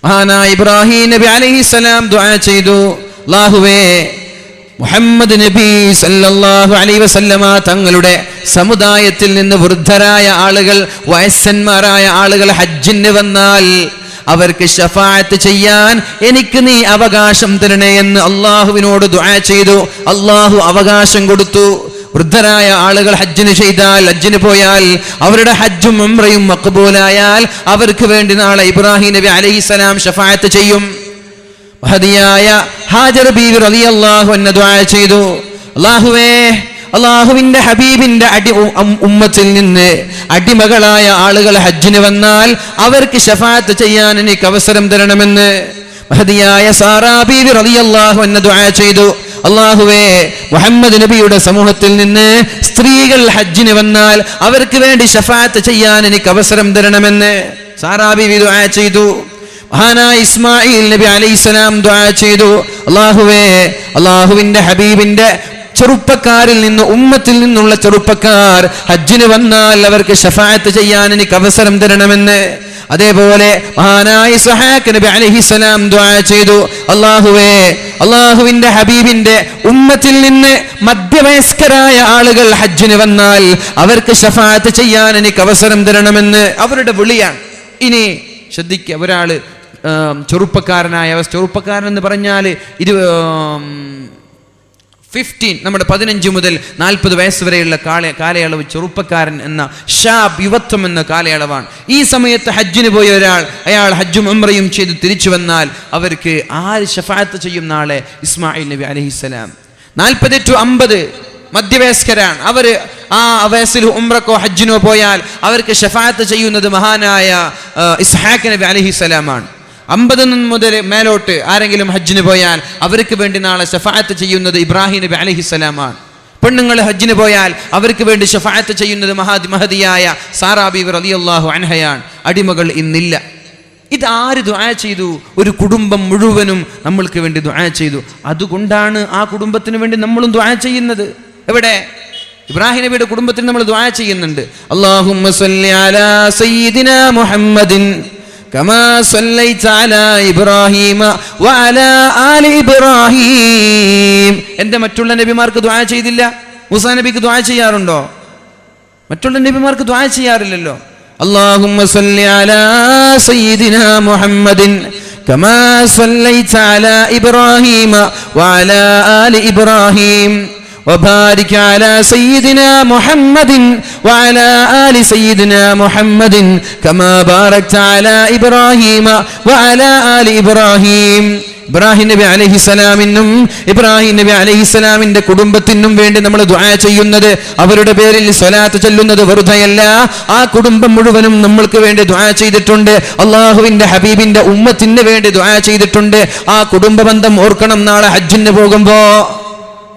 മഹാനായ ഇബ്രാഹിം നബി അലൈഹിസ്സലാം ദുആ ചെയ്തു, അല്ലാഹുവേ, മുഹമ്മദ് നബി സല്ലല്ലാഹു അലൈഹി വസല്ലമ തങ്ങളുടെ സമുദായത്തിൽ നിന്ന് വൃദ്ധരായ ആളുകൾ, വയസ്സന്മാരായ ആളുകൾ ഹജ്ജിന് വന്നാൽ അവർക്ക് ശഫാഅത്ത് ചെയ്യാൻ എനിക്ക് നീ അവകാശം തരണേ എന്ന് അള്ളാഹുവിനോട് ദുആ ചെയ്തു. അള്ളാഹു അവകാശം കൊടുത്തു. വൃദ്ധരായ ആളുകൾ ഹജ്ജിന് പോയാൽ അവരുടെ ഹജ്ജും ഉംറയും മഖ്ബൂലായാൽ അവർക്ക് വേണ്ടി നാളെ ഇബ്രാഹിം നബി അലൈഹിസ്സലാം ശഫാഅത്ത് ചെയ്യും. മഹദിയായ ഹാജർ ബീവി റളിയല്ലാഹു അൻഹ ദുആ ചെയ്തു, അല്ലാഹുവേ, അള്ളാഹുവിന്റെ ഹബീബിന്റെ ഉമ്മത്തിൽ നിന്ന് അടിമകളായ ആളുകൾ ഹജ്ജിന് വന്നാൽ അവർക്ക് ശഫാഅത്ത് ചെയ്യാൻ എനിക്ക് അവസരം തരണമെന്ന് മഹദിയായ സാറാ ബീവി റളിയല്ലാഹു അൻഹ ദുആ ചെയ്തു. അല്ലാഹുവേ, മുഹമ്മദ് നബിയുടെ സമൂഹത്തിൽ നിന്ന് സ്ത്രീകൾ ഹജ്ജിന് വന്നാൽ അവർക്ക് വേണ്ടി ശഫാഅത്ത് ചെയ്യാൻ എനിക്ക് അവസരം തരണമെന്ന് സാറാ ബീവി ദുആ ചെയ്തു. മഹാനായ ഇസ്മായിൽ നബി അലൈഹിസ്സലാം ദുആ ചെയ്തു, അല്ലാഹുവേ, അല്ലാഹുവിന്റെ ഹബീബിന്റെ ചെറുപ്പക്കാരിൽ നിന്ന് ഉമ്മത്തിൽ നിന്നുള്ള ചെറുപ്പക്കാർ ഹജ്ജിന് വന്നാൽ അവർക്ക് ശഫാഅത്ത് ചെയ്യാൻ എനിക്ക് അവസരം തരണമെന്ന്. അതേപോലെ മഹാനായ ഇസ്ഹാഖ് നബി അലൈഹിസ്സലാം ദുആ ചെയ്തു, അല്ലാഹുവേ, അല്ലാഹുവിന്റെ ഹബീബിന്റെ ഉമ്മത്തിൽ നിന്ന് മധ്യവയസ്കരായ ആളുകൾ ഹജ്ജിന് വന്നാൽ അവർക്ക് ശഫാഅത്ത് ചെയ്യാൻ എനിക്ക് അവസരം തരണമെന്ന് അവരുടെ വിളിയാണ്. ഇനി ശ്രദ്ധിക്കുക, ഒരാള് ചെറുപ്പക്കാരനായ ചെറുപ്പക്കാരൻ എന്ന് പറഞ്ഞാൽ 15 നമ്മുടെ 15 മുതൽ 40 വയസ്സ് വരെയുള്ള കാലയളവ് ചെറുപ്പക്കാരൻ എന്ന ഷാബ്, യുവത്വം എന്ന കാലയളവാണ്. ഈ സമയത്ത് ഹജ്ജിന് പോയ അയാൾ ഹജ്ജും ഉംറയും ചെയ്ത് തിരിച്ചു വന്നാൽ അവർക്ക് ആര് ശഫാഅത്ത് ചെയ്യും? നാളെ ഇസ്മായിൽ നബി അലൈഹിസ്സലാം. 40 to 50 മധ്യവയസ്കരാണ്. അവർ ആ വയസ്സിൽ ഉംറക്കോ ഹജ്ജിനോ പോയാൽ അവർക്ക് ശഫാഅത്ത് ചെയ്യുന്നത് മഹാനായ ഇസ്ഹാഖ് നബി അലൈഹിസ്സലാമാണ്. 50 മുതൽ മേലോട്ട് ആരെങ്കിലും ഹജ്ജിന് പോയാൽ അവർക്ക് വേണ്ടി നാളെ ശഫാഅത്ത് ചെയ്യുന്നത് ഇബ്രാഹിം നബി അലൈഹിസ്സലാമാണ്. പെണ്ണുങ്ങൾ ഹജ്ജിന് പോയാൽ അവർക്ക് വേണ്ടി ശഫാഅത്ത് ചെയ്യുന്നത് മഹദിയായ സാറാ ബീവി റളിയല്ലാഹു അൻഹയാണ്. അടിമകൾ ഇന്നില്ല. ഇതാര് ദുആ ചെയ്തു? ഒരു കുടുംബം മുഴുവനും നമ്മൾക്ക് വേണ്ടി ദുആ ചെയ്തു. അതുകൊണ്ടാണ് ആ കുടുംബത്തിന് വേണ്ടി നമ്മളും ദുആ ചെയ്യുന്നത്. എവിടെ? ഇബ്രാഹിം നബിയുടെ കുടുംബത്തിന് നമ്മൾ ദുആ ചെയ്യുന്നുണ്ട്. അല്ലാഹുമ്മ സ്വല്ലി അലാ സയ്യിദിനാ മുഹമ്മദിൻ കമാ സ്വല്ലൈത അലാ ഇബ്രാഹീമ വഅലാ ആലി ഇബ്രാഹീം. എൻ്റെ മറ്റുള്ള നബിമാർക്ക് ദുആ ചെയ്തില്ല? മൂസാ നബിക്ക് ദുആ ചെയ്യാറുണ്ടോ? മറ്റുള്ള നബിമാർക്ക് ദുആ ചെയ്യാറില്ലല്ലോ. അല്ലാഹുമ്മ സ്വല്ലി അലാ സയ്യിദിനാ മുഹമ്മദിൻ കമാ സ്വല്ലൈത അലാ ഇബ്രാഹീമ വഅലാ ആലി ഇബ്രാഹീം وبارك على سيدنا محمد وعلى آل سيدنا محمد كما باركت على إبراهيم وعلى آل إبراهيم. ഇബ്രാഹിം നബി അലൈഹിസ്സലാമിനും ഇബ്രാഹിം നബി അലൈഹിസ്സലാമിന്റെ കുടുംബത്തിനും വേണ്ടി നമ്മൾ ദുആ ചെയ്യുന്നത്, അവരുടെ പേരിൽ സ്വലാത്ത് ചൊല്ലുന്നത് വെറുതെയല്ല. ആ കുടുംബം മുഴുവനും നമ്മൾക്ക് വേണ്ടി ദുആ ചെയ്തിട്ടുണ്ട്. അള്ളാഹുവിന്റെ ഹബീബിന്റെ ഉമ്മത്തിന് വേണ്ടി ദുആ ചെയ്തിട്ടുണ്ട്. ആ കുടുംബ ബന്ധം ഓർക്കണം. നാളെ ഹജ്ജിന് പോകുമ്പോ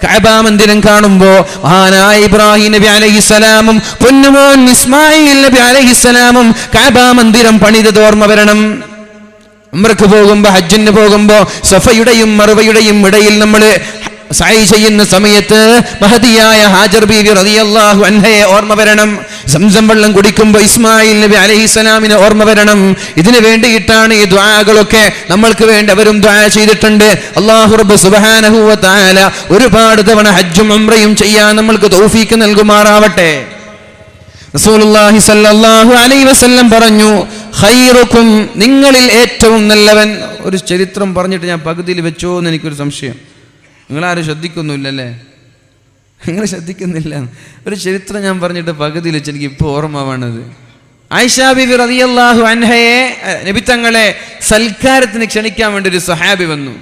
കഅബ മന്ദിരം കാണുമ്പോ മഹാനായ ഇബ്രാഹിം നബി അലൈഹിസ്സലാമും പൊന്നുമോൻ ഇസ്മായിൽ നബി അലൈഹിസ്സലാമും കഅബ മന്ദിരം പണിതത് ഓർമ്മ വരണം. ഉംറക്ക് പോകുമ്പോ, ഹജ്ജിന് പോകുമ്പോ സഫയുടെയും മർവയുടെയും ഇടയിൽ നമ്മൾ സഅയ് ചെയ്യുന്ന സമയത്ത് മഹദിയായ ഹാജർ ബീവി റളിയല്ലാഹു അൻഹയെ ഓർമ്മ വരണം. സംസം വെള്ളം കുടിക്കുമ്പോൾ ഇസ്മായിൽ നബി അലൈഹിസ്സലാമിനെ ഓർമ്മ വരണം. ഇതിനു വേണ്ടിയിട്ടാണ് ഈ ദുആകളൊക്കെ നമ്മൾക്ക് വേണ്ടി അവരും ദുആ ചെയ്തിട്ടുണ്ട്. അല്ലാഹു റബ്ബ് സുബ്ഹാനഹു വ തആല ഒരുപാട് തവണ ഹജ്ജും ഉംറയും ചെയ്യാൻ നമ്മൾക്ക് തൗഫീക്ക് നൽകുമാറാവട്ടെ. റസൂലുള്ളാഹി സ്വല്ലല്ലാഹു അലൈഹി വസല്ലം പറഞ്ഞു, ഖൈറുക്കും, നിങ്ങളിൽ ഏറ്റവും നല്ലവൻ. ഒരു ചരിത്രം പറഞ്ഞിട്ട് ഞാൻ പകുതിയിൽ വെച്ചോ എന്ന് എനിക്കൊരു സംശയം. നിങ്ങളാരും ശ്രദ്ധിക്കൊന്നുമില്ലല്ലേ? നിങ്ങൾ ശ്രദ്ധിക്കുന്നില്ല. ഒരു ചരിത്രം ഞാൻ പറഞ്ഞിട്ട് പകുതിയിൽ വെച്ച് എനിക്ക് ഇപ്പോൾ ഓർമ്മയാണത്. ആയിഷാ ബീവി റളിയല്ലാഹു അൻഹയെ, നബി തങ്ങളെ സൽക്കാരത്തിന് ക്ഷണിക്കാൻ വേണ്ടി ഒരു സ്വഹാബി വന്നു.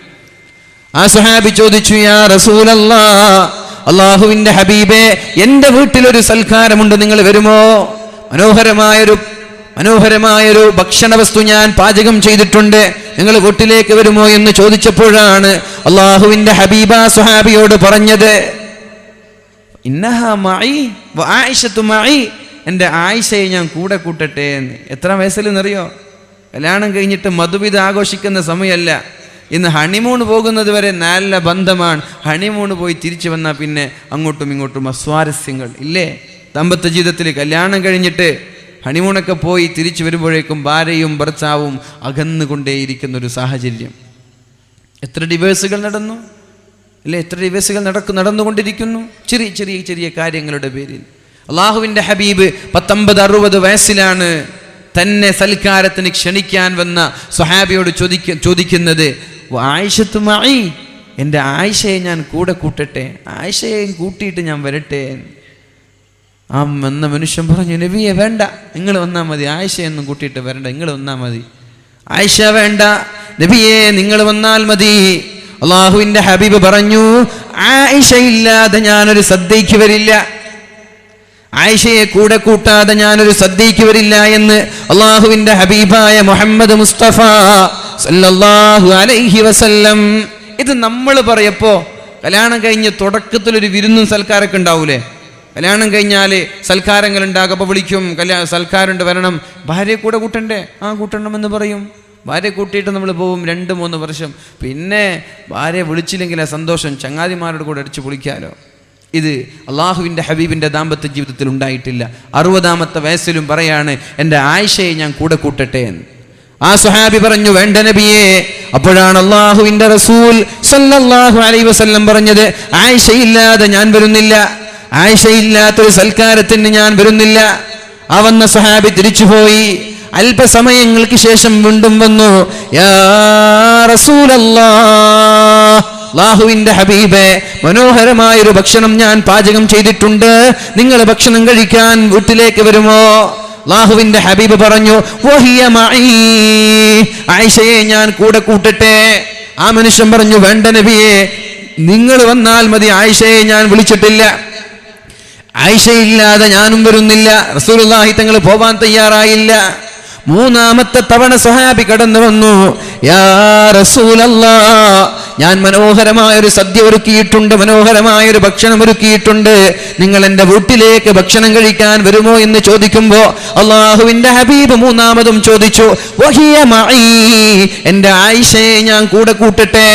ആ സ്വഹാബി ചോദിച്ചു, യാ റസൂലല്ലാഹ്, അല്ലാഹുവിന്റെ ഹബീബേ, എൻ്റെ വീട്ടിലൊരു സൽക്കാരമുണ്ട്, നിങ്ങൾ വരുമോ? മനോഹരമായൊരു ഭക്ഷണ വസ്തു ഞാൻ പാചകം ചെയ്തിട്ടുണ്ട്, നിങ്ങൾ വീട്ടിലേക്ക് വരുമോ എന്ന് ചോദിച്ചപ്പോഴാണ് അള്ളാഹുവിന്റെ ഹബീബ സുഹാബിയോട് പറഞ്ഞത്, ഇന്നഹാ മഈ വ ആയിഷതു മഈ, എൻ്റെ ആയിഷയെ ഞാൻ കൂടെ കൂട്ടട്ടെ എന്ന്. എത്ര വയസ്സിലെന്നറിയോ? കല്യാണം കഴിഞ്ഞിട്ട് മധുവിധ ആഘോഷിക്കുന്ന സമയമല്ല. ഇന്ന് ഹണിമൂൺ പോകുന്നത് വരെ നല്ല ബന്ധമാണ്. ഹണിമൂൺ പോയി തിരിച്ചു വന്നാൽ പിന്നെ അങ്ങോട്ടും ഇങ്ങോട്ടും അസ്വാരസ്യങ്ങൾ ഇല്ലേ? ദാമ്പത്യ ജീവിതത്തിൽ കല്യാണം കഴിഞ്ഞിട്ട് ഹണിമൂണൊക്കെ പോയി തിരിച്ചു വരുമ്പോഴേക്കും ഭാര്യയും ഭർത്താവും അകന്നുകൊണ്ടേയിരിക്കുന്ന ഒരു സാഹചര്യം. എത്ര ഡിവേഴ്സുകൾ നടന്നു അല്ലേ? എത്ര ഡിവേഴ്സുകൾ നടന്നുകൊണ്ടിരിക്കുന്നു ചെറിയ ചെറിയ ചെറിയ കാര്യങ്ങളുടെ പേരിൽ. അള്ളാഹുവിൻ്റെ ഹബീബ് 59-60 വയസ്സിലാണ് തന്നെ സൽക്കാരത്തിന് ക്ഷണിക്കാൻ വന്ന സ്വഹാബിയോട് ചോദിക്കുന്നത്, ആയിഷത്തു മഈ, എൻ്റെ ആയിഷയെ ഞാൻ കൂടെ കൂട്ടട്ടെ, ആയിഷയെയും കൂട്ടിയിട്ട് ഞാൻ വരട്ടെ. ആ വന്ന മനുഷ്യൻ പറഞ്ഞു, നബിയെ വേണ്ട, നിങ്ങൾ വന്നാൽ മതി, ആയിഷയൊന്നും കൂട്ടിയിട്ട് വരണ്ട, നിങ്ങൾ വന്നാൽ മതി. ആയിഷ വേണ്ട നബിയെ, നിങ്ങൾ വന്നാൽ മതി. അള്ളാഹുവിന്റെ ഹബീബ് പറഞ്ഞു, ആയിഷ ഇല്ലാതെ ഞാനൊരു സദ്യയ്ക്ക് വരില്ല, ആയിഷയെ കൂടെ കൂട്ടാതെ ഞാനൊരു സദ്യയ്ക്ക് വരില്ല എന്ന് അള്ളാഹുവിന്റെ ഹബീബായ മുഹമ്മദ് മുസ്തഫ സല്ലല്ലാഹു അലൈഹി വസല്ലം. ഇത് നമ്മൾ പറയപ്പോ കല്യാണം കഴിഞ്ഞ് തുടക്കത്തിലൊരു വിരുന്നും സൽക്കാരൊക്കെ ഉണ്ടാവൂലേ? കല്യാണം കഴിഞ്ഞാൽ സൽക്കാരങ്ങൾ ഉണ്ടാകും. അപ്പോൾ വിളിക്കും, സൽക്കാരുണ്ട് വരണം, ഭാര്യയെ കൂടെ കൂട്ടണ്ടേ? ആ കൂട്ടണമെന്ന് പറയും. ഭാര്യയെ കൂട്ടിയിട്ട് നമ്മൾ പോവും 2-3 വർഷം. പിന്നെ ഭാര്യയെ വിളിച്ചില്ലെങ്കിൽ ആ സന്തോഷം ചങ്ങാതിമാരോട് കൂടെ അടിച്ചു പൊളിക്കാലോ. ഇത് അള്ളാഹുവിൻ്റെ ഹബീബിൻ്റെ ദാമ്പത്യ ജീവിതത്തിൽ ഉണ്ടായിട്ടില്ല. 60-ാമത്തെ വയസ്സിലും പറയാണ്, എൻ്റെ ആയിഷയെ ഞാൻ കൂടെ കൂട്ടട്ടെ എന്ന്. ആ സ്വഹാബി പറഞ്ഞു, വേണ്ട നബിയേ. അപ്പോഴാണ് അള്ളാഹുവിൻ്റെ റസൂൽ സല്ലല്ലാഹു അലൈഹി വസല്ലം പറഞ്ഞത്, ആയിഷയില്ലാതെ ഞാൻ വരുന്നില്ല, ആയിഷയില്ലാത്തൊരു സൽക്കാരത്തിന് ഞാൻ വരുന്നില്ല. ആ വന്ന സ്വഹാബി തിരിച്ചുപോയി. അല്പസമയങ്ങൾക്ക് ശേഷം വീണ്ടും വന്നു, യാ റസൂലല്ലാഹ്, അല്ലാഹുവിന്റെ ഹബീബേ, മനോഹരമായൊരു ഭക്ഷണം ഞാൻ പാചകം ചെയ്തിട്ടുണ്ട്, നിങ്ങൾ ഭക്ഷണം കഴിക്കാൻ വീട്ടിലേക്ക് വരുമോ? അല്ലാഹുവിന്റെ ഹബീബ് പറഞ്ഞു, വഹിയ മഈ, ആയിഷയെ ഞാൻ കൂടെ കൂട്ടട്ടെ. ആ മനുഷ്യൻ പറഞ്ഞു, വേണ്ട നബിയെ, നിങ്ങൾ വന്നാൽ മതി, ആയിഷയെ ഞാൻ വിളിച്ചിട്ടില്ല, ആയിഷയില്ലാതെ ഞാനും വരുന്നില്ല. റസൂലുള്ളാഹി തങ്ങൾ പോവാൻ തയ്യാറായില്ല. 3-ാമത്തെ തവണ സ്വഹാബി കടന്നു വന്നു, യാ റസൂലല്ലാഹ്, ഞാൻ മനോഹരമായൊരു സദ്യ ഒരുക്കിയിട്ടുണ്ട്, മനോഹരമായൊരു ഭക്ഷണം ഒരുക്കിയിട്ടുണ്ട്, നിങ്ങൾ എൻ്റെ വീട്ടിലേക്ക് ഭക്ഷണം കഴിക്കാൻ വരുമോ എന്ന് ചോദിക്കുമ്പോ അള്ളാഹുവിന്റെ ഹബീബ് 3-ാമതും ചോദിച്ചു, വഹിയ മഈ, എൻ്റെ ആയിഷയെ ഞാൻ കൂടെ കൂട്ടട്ടെ.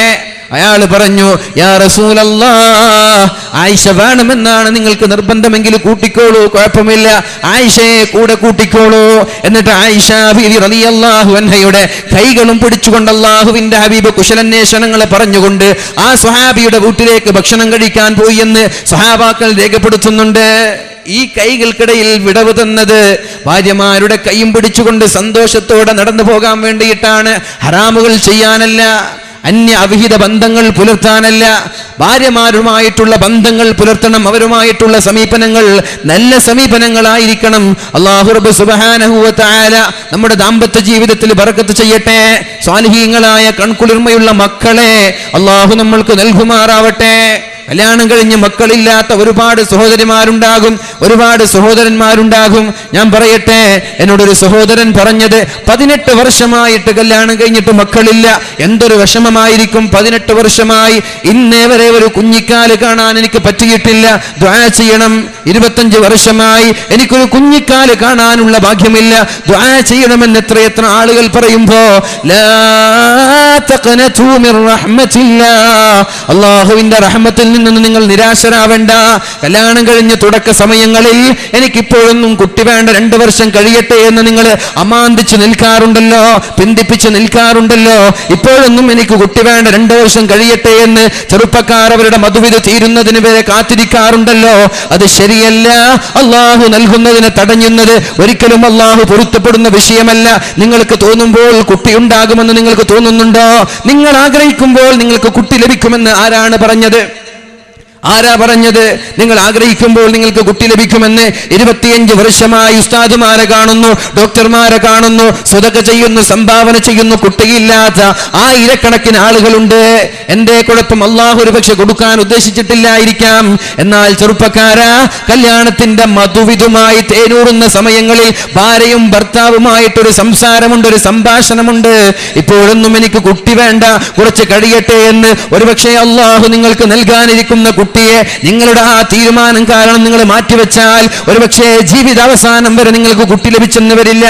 അയാൾ പറഞ്ഞു, യാ റസൂലല്ലാഹ്, ആയിഷ വേണമെന്നാണ് നിങ്ങൾക്ക് നിർബന്ധമെങ്കിൽ കൂട്ടിക്കോളൂ, കുഴപ്പമില്ല, ആയിഷയെ കൂടെ കൂട്ടിക്കോളൂ. എന്നിട്ട് ആയിഷ ബീവി റളിയല്ലാഹു അൻഹയുടെ കൈകളും പിടിച്ചുകൊണ്ട് അല്ലാഹുവിന്റെ ഹബീബ് കുശലാന്വേഷണങ്ങൾ പറഞ്ഞുകൊണ്ട് ആ സ്വഹാബിയുടെ വീട്ടിലേക്ക് ഭക്ഷണം കഴിക്കാൻ പോയി എന്ന് സ്വഹാബാക്കൾ രേഖപ്പെടുത്തുന്നുണ്ട്. ഈ കൈകൾക്കിടയിൽ വിടവ് തന്നത് ഭാര്യമാരുടെ കൈയും പിടിച്ചുകൊണ്ട് സന്തോഷത്തോടെ നടന്നു പോകാൻ വേണ്ടിയിട്ടാണ്, ഹറാമുകൾ ചെയ്യാനല്ല, അന്യ അവിഹിത ബന്ധങ്ങൾ പുലർത്താനല്ല. ഭാര്യമാരുമായിട്ടുള്ള ബന്ധങ്ങൾ പുലർത്തണം, അവരുമായിട്ടുള്ള സമീപനങ്ങൾ നല്ല സമീപനങ്ങളായിരിക്കണം. അല്ലാഹു റബ്ബ് സുബ്ഹാനഹു വ തആല നമ്മുടെ ദാമ്പത്യ ജീവിതത്തിൽ ബറക്കത്ത് ചെയ്യട്ടെ. സ്വാലിഹീങ്ങളായ കൺകുളിർമയുള്ള മക്കളെ അല്ലാഹു നമ്മൾക്ക് നൽകുമാറാവട്ടെ. കല്യാണം കഴിഞ്ഞ് മക്കളില്ലാത്ത ഒരുപാട് സഹോദരിമാരുണ്ടാകും, ഒരുപാട് സഹോദരന്മാരുണ്ടാകും. ഞാൻ പറയട്ടെ, എന്നോടൊരു സഹോദരൻ പറഞ്ഞത്, 18 വർഷമായിട്ട് കല്യാണം കഴിഞ്ഞിട്ട് മക്കളില്ല, എന്തൊരു വിഷമമായിരിക്കും. 18 വർഷമായി ഇന്നേ വരെ ഒരു കുഞ്ഞിക്കാല് കാണാൻ എനിക്ക് പറ്റിയിട്ടില്ല, ദുആ ചെയ്യണം. 25 വർഷമായി എനിക്കൊരു കുഞ്ഞിക്കാല് കാണാനുള്ള ഭാഗ്യമില്ല, ദുആ ചെയ്യണമെന്ന് എത്രയെത്ര ആളുകൾ പറയുമ്പോ, ലാ തഖ്നതു മിർ റഹ്മത്തില്ലാഹ്, അല്ലാഹുവിന്റെ റഹ്മത്തിൽ നിന്ന് നിങ്ങൾ നിരാശരാവേണ്ട. കല്യാണം കഴിഞ്ഞ് തുടക്ക സമയങ്ങളിൽ എനിക്കിപ്പോഴൊന്നും കുട്ടി വേണ്ട, 2 വർഷം കഴിയട്ടെ എന്ന് നിങ്ങൾ അമാന്തിച്ച് നിൽക്കാറുണ്ടല്ലോ, പിന്തിപ്പിച്ച് നിൽക്കാറുണ്ടല്ലോ. ഇപ്പോഴൊന്നും എനിക്ക് കുട്ടി വേണ്ട, 2 വർഷം കഴിയട്ടെ എന്ന് ചെറുപ്പക്കാർ അവരുടെ മധുവിധ തീരുന്നതിന് വരെ കാത്തിരിക്കാറുണ്ടല്ലോ. അത് ശരിയല്ല. അള്ളാഹു നൽകുന്നതിനെ തടഞ്ഞുന്നത് ഒരിക്കലും അള്ളാഹു പൊരുത്തപ്പെടുന്ന വിഷയമല്ല. നിങ്ങൾക്ക് തോന്നുമ്പോൾ കുട്ടി ഉണ്ടാകുമെന്ന് നിങ്ങൾക്ക് തോന്നുന്നുണ്ടോ? നിങ്ങൾ ആഗ്രഹിക്കുമ്പോൾ നിങ്ങൾക്ക് കുട്ടി ലഭിക്കുമെന്ന് ആരാണ് പറഞ്ഞത്? ആരാ പറഞ്ഞത്? നിങ്ങൾ ആഗ്രഹിക്കുമ്പോൾ നിങ്ങൾക്ക് കുട്ടി ലഭിക്കുമെന്ന്? 25 വർഷമായി ഉസ്താദുമാരെ കാണുന്നു, ഡോക്ടർമാരെ കാണുന്നു, സ്വതക്ക ചെയ്യുന്നു, സംഭാവന ചെയ്യുന്നു, കുട്ടിയില്ലാത്ത ആയിരക്കണക്കിന് ആളുകളുണ്ട്. എന്തേ കുഴപ്പം? അള്ളാഹു ഒരു പക്ഷെ കൊടുക്കാൻ ഉദ്ദേശിച്ചിട്ടില്ലായിരിക്കാം. എന്നാൽ ചെറുപ്പക്കാരാ, കല്യാണത്തിന്റെ മധുവിധുമായി തേനൂറുന്ന സമയങ്ങളിൽ ഭാര്യയും ഭർത്താവുമായിട്ടൊരു സംസാരമുണ്ട്, ഒരു സംഭാഷണമുണ്ട്. ഇപ്പോഴൊന്നും എനിക്ക് കുട്ടി വേണ്ട, കുറച്ച് കഴിയട്ടെ എന്ന് ഒരുപക്ഷെ അള്ളാഹു നിങ്ങൾക്ക് നൽകാനിരിക്കുന്ന കുട്ടിയെ നിങ്ങളുടെ ആ തീരുമാനം കാരണം നിങ്ങൾ മാറ്റിവെച്ചാൽ ഒരുപക്ഷെ ജീവിതാവസാനം വരെ നിങ്ങൾക്ക് കുട്ടി ലഭിച്ചെന്ന് വരില്ല.